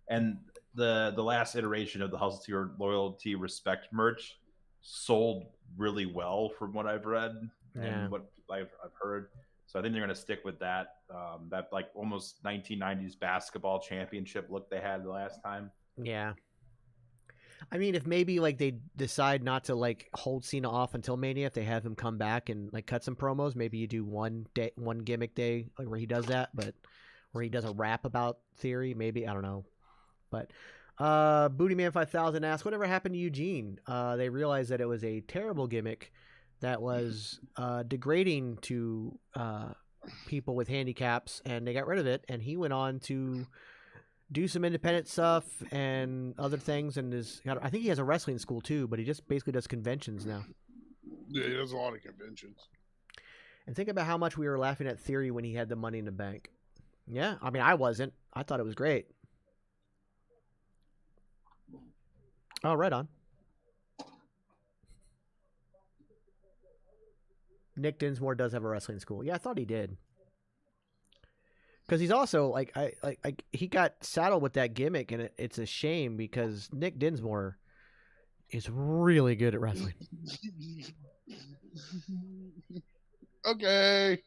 And the last iteration of the Hustle to Your Loyalty Respect merch sold really well from what I've read and what I've heard. So I think they're going to stick with that. That like almost 1990s basketball championship look they had the last time. Yeah. I mean, if maybe like they decide not to like hold Cena off until Mania, if they have him come back and like cut some promos, maybe you do one gimmick day like where he does that, but where he does a rap about Theory, maybe, I don't know. But Bootyman 5000 asks, whatever happened to Eugene? They realized that it was a terrible gimmick that was degrading to people with handicaps, and they got rid of it, and he went on to do some independent stuff and other things, and I think he has a wrestling school too, but he just basically does conventions now. Yeah, he does a lot of conventions. And think about how much we were laughing at Theory when he had the Money in the Bank. Yeah, I mean, I wasn't. I thought it was great. Oh, right on. Nick Dinsmore does have a wrestling school. Yeah, I thought he did. Because he's also like he got saddled with that gimmick, and it's a shame because Nick Dinsmore is really good at wrestling. Okay.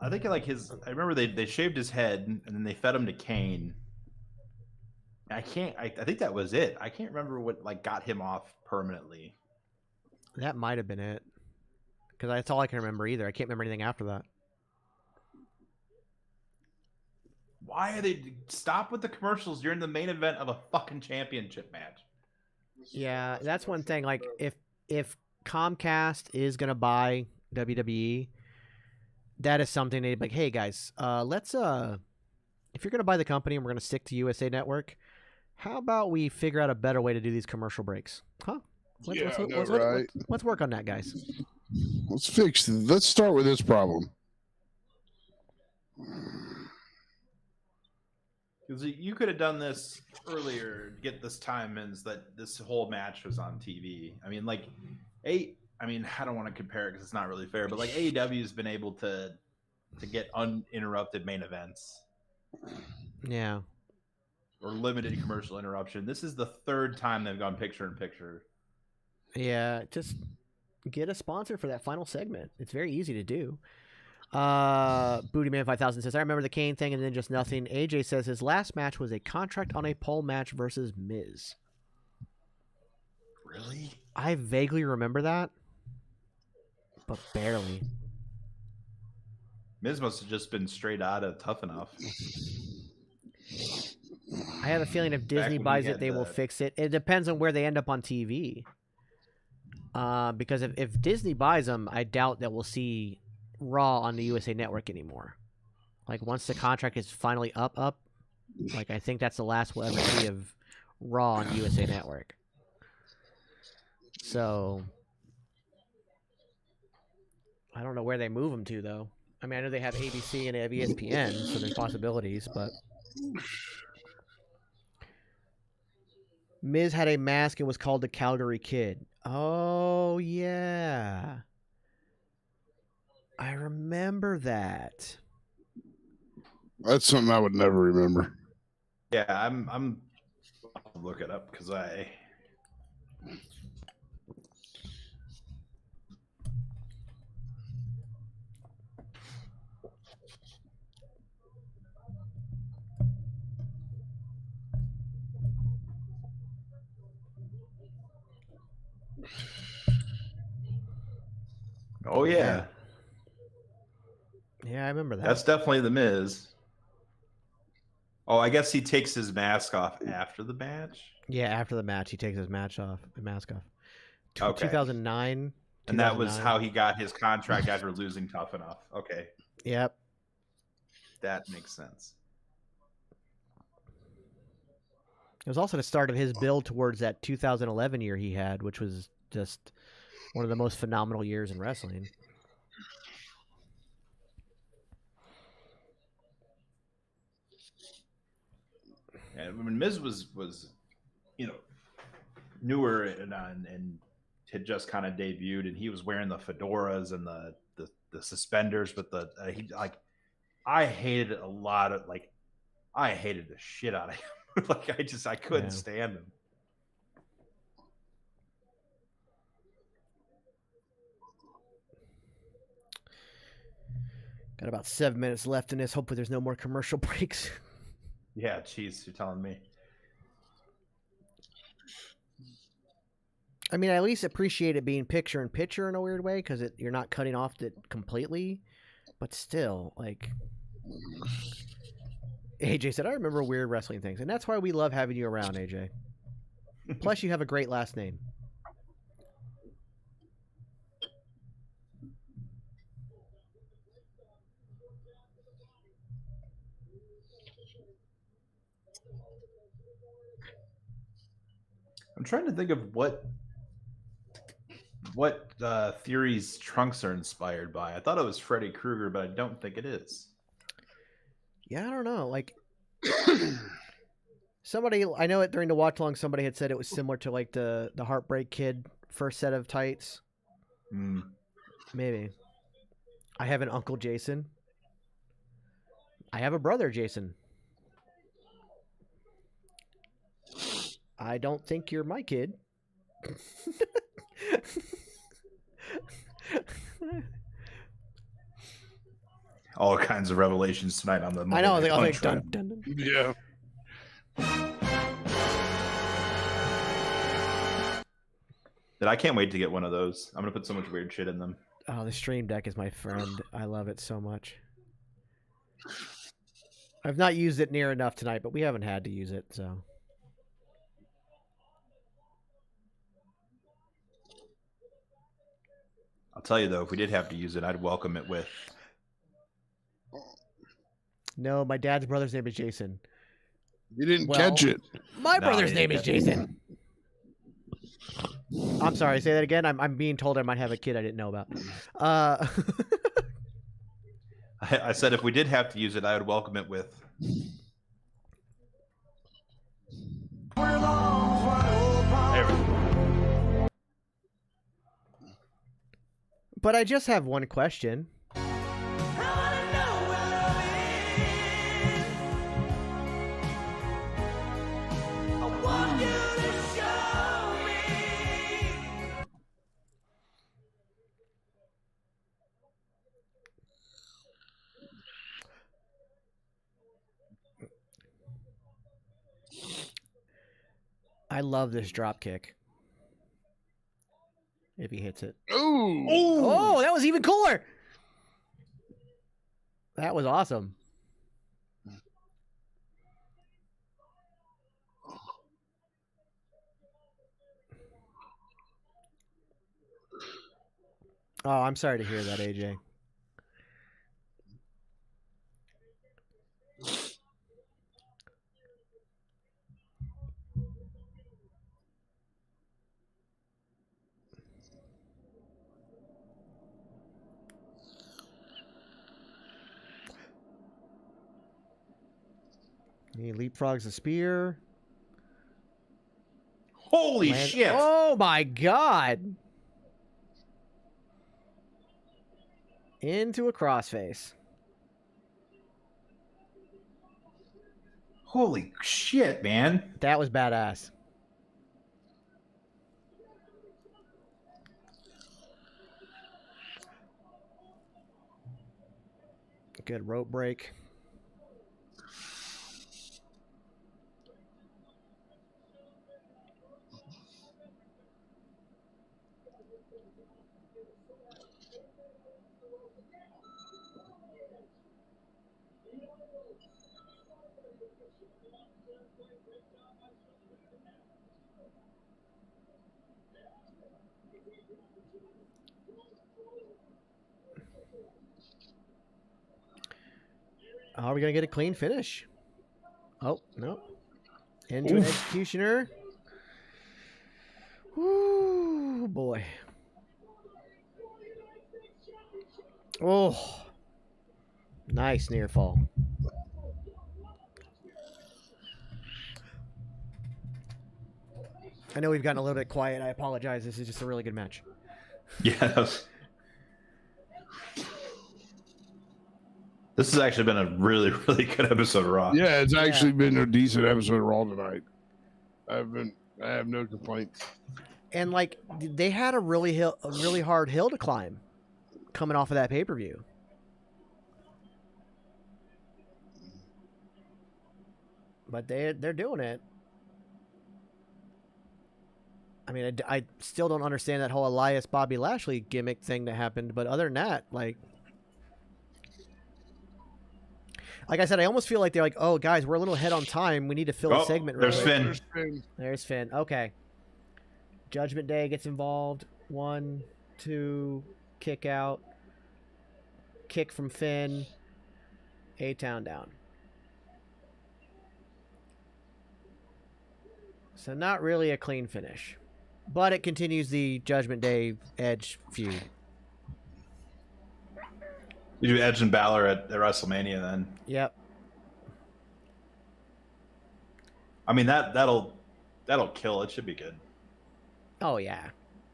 I think like I remember they shaved his head and then they fed him to Kane. I think that was it. I can't remember what like got him off permanently. That might have been it. Because that's all I can remember either. I can't remember anything after that. Why are they stop with the commercials? You're in the main event of a fucking championship match. Yeah, that's one thing. Like if Comcast is gonna buy WWE, that is something they'd be like, hey guys, let's if you're gonna buy the company and we're gonna stick to USA Network, how about we figure out a better way to do these commercial breaks? Huh? Let's work on that, guys. Let's start with this problem. Because you could have done this earlier, get this time in, so that this whole match was on TV. I mean, like, I don't want to compare it because it's not really fair, but like AEW has been able to get uninterrupted main events. Yeah. Or limited commercial interruption. This is the third time they've gone picture in picture. Yeah, just get a sponsor for that final segment. It's very easy to do. Bootyman 5000 says, I remember the Kane thing and then just nothing. AJ says his last match was a contract on a pole match versus Miz. Really? I vaguely remember that, but barely. Miz must have just been straight out of Tough Enough. I have a feeling if Disney buys it, they will fix it. It depends on where they end up on TV. Because if Disney buys them, I doubt that we'll see Raw on the USA Network anymore. Like once the contract is finally up, like I think that's the last we'll ever see of Raw on USA Network. So I don't know where they move them to, though. I mean, I know they have ABC and they have ESPN, so there's possibilities, but Miz had a mask and was called the Calgary Kid. Oh, yeah. I remember that. That's something I would never remember. Yeah, I'm I'll look it up because I. Oh yeah. Yeah, I remember that. That's definitely the Miz. Oh, I guess he takes his mask off after the match. Yeah, after the match, he takes his mask off. Okay. 2009. And that was how he got his contract after losing Tough Enough. Okay. Yep. That makes sense. It was also the start of his build towards that 2011 year he had, which was just one of the most phenomenal years in wrestling. And when Miz was newer and had just kind of debuted, and he was wearing the fedoras and the suspenders with the I hated a lot of I hated the shit out of him. I couldn't stand him. Got about 7 minutes left in this. Hopefully there's no more commercial breaks. Yeah, jeez, you're telling me. I mean, I at least appreciate it being picture-in-picture in a weird way because you're not cutting off it completely. But still, like... AJ said, I remember weird wrestling things. And that's why we love having you around, AJ. Plus, you have a great last name. I'm trying to think of what theories Trunks are inspired by. I thought it was Freddy Krueger, but I don't think it is. Yeah, I don't know. Like, somebody, I know it during the watch along, somebody had said it was similar to like the Heartbreak Kid first set of tights. Maybe. I have an uncle Jason. I have a brother Jason. I don't think you're my kid. All kinds of revelations tonight on the I know. Monday I Night think Punch dun, Run. dun, dun. Yeah. But I can't wait to get one of those. I'm gonna put so much weird shit in them. Oh, the Stream Deck is my friend. I love it so much. I've not used it near enough tonight, but we haven't had to use it, so. I'll tell you though, if we did have to use it, I'd welcome it with. No, my dad's brother's name is Jason. You didn't catch it. My No, brother's I name didn't is catch it. Jason. I'm sorry, say that again. I'm being told I might have a kid I didn't know about. I said if we did have to use it, I would welcome it with. There we go. But I just have one question. I love this drop kick. If he hits it. Ooh. Oh, that was even cooler. That was awesome. Oh, I'm sorry to hear that, AJ. He leapfrogs the spear. Holy shit! Oh my god! Into a crossface. Holy shit, man! That was badass. Good rope break. Are we going to get a clean finish? Oh, no. Into an executioner. Ooh, boy. Oh. Nice near fall. I know we've gotten a little bit quiet. I apologize. This is just a really good match. Yeah. This has actually been a really, really good episode of Raw. Yeah, it's actually been a decent episode of Raw tonight. I have no complaints. And like they had a really hard hill to climb coming off of that pay-per-view. But they're doing it. I mean, I still don't understand that whole Elias Bobby Lashley gimmick thing that happened, but other than that, like I said, I almost feel like they're like, oh, guys, we're a little ahead on time. We need to fill a segment. There's Finn. Finn. There's Finn. Okay. Judgment Day gets involved. 1, 2, kick out. Kick from Finn. A-Town down. So not really a clean finish. But it continues the Judgment Day Edge feud. You do Edge and Balor at WrestleMania then. Yep. I mean that'll kill. It should be good. Oh yeah.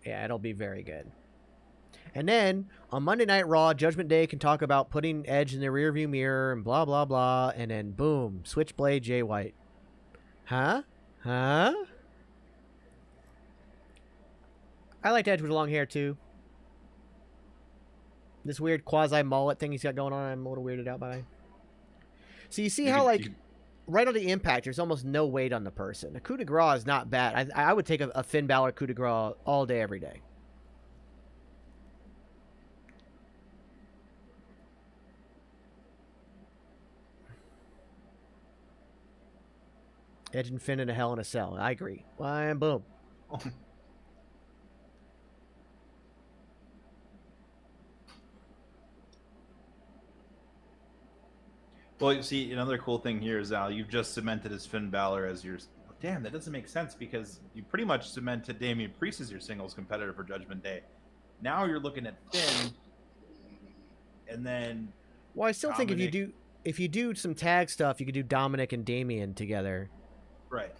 Yeah, it'll be very good. And then on Monday Night Raw, Judgment Day can talk about putting Edge in the rearview mirror and blah blah blah, and then boom, Switchblade Jay White. Huh? Huh? I liked Edge with long hair too. This weird quasi mullet thing he's got going on, I'm a little weirded out by. So you see how right on the impact, there's almost no weight on the person. A coup de grace is not bad. I would take a Finn Balor coup de grace all day, every day. Edge and Finn in a Hell in a Cell. I agree. And boom. Well, you see, another cool thing here is you've just cemented as Finn Balor as your. Damn, that doesn't make sense because you pretty much cemented Damian Priest as your singles competitor for Judgment Day. Now you're looking at Finn, and then. Well, I still think if you do some tag stuff, you could do Dominic and Damian together. Right.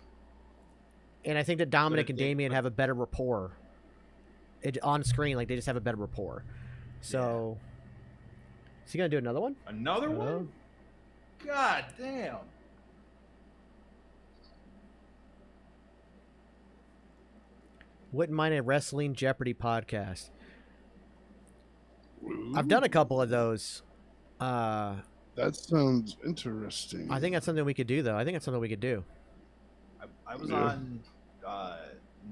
And I think that Dominic and Damian have a better rapport. On screen, like they just have a better rapport. So, is he gonna do another one? Another one? God damn. Wouldn't mind a Wrestling Jeopardy podcast. I've done a couple of those. That sounds interesting. I think that's something we could do, though. I was on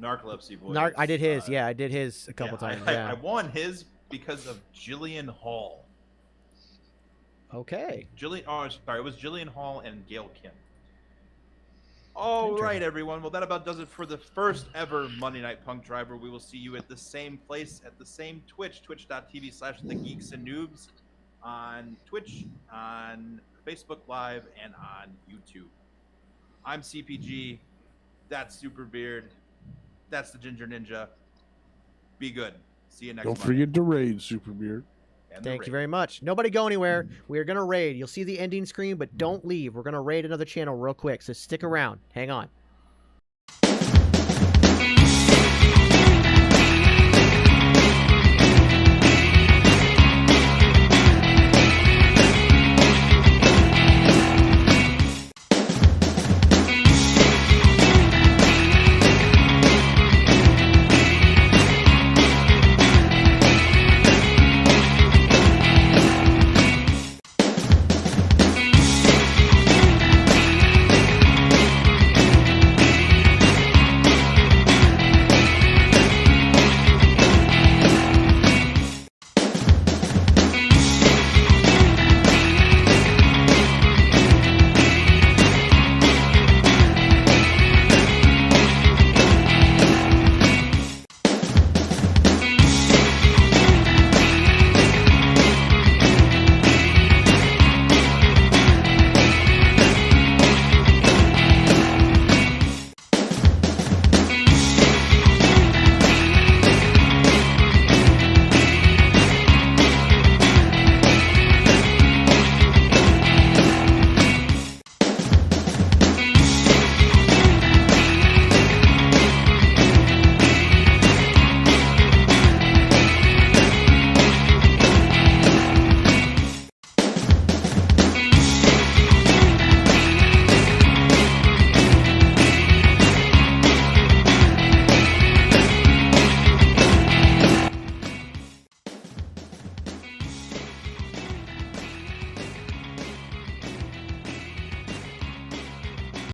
Narcolepsy Boys. I did his. Yeah, I did his a couple times. I won his because of Jillian Hall. Okay. It was Jillian Hall and Gail Kim. All right, everyone. Well, that about does it for the first ever Monday Night Punk Driver. We will see you at the same place, at the same Twitch, twitch.tv/thegeeksandnoobs, on Twitch, on Facebook Live, and on YouTube. I'm CPG. That's Superbeard. That's the Ginger Ninja. Be good. See you next Don't Monday. forget to raid Superbeard. And the Thank you raid. very much. Nobody go anywhere. We're going to raid. You'll see the ending screen, but don't leave. We're going to raid another channel real quick, so stick around. Hang on.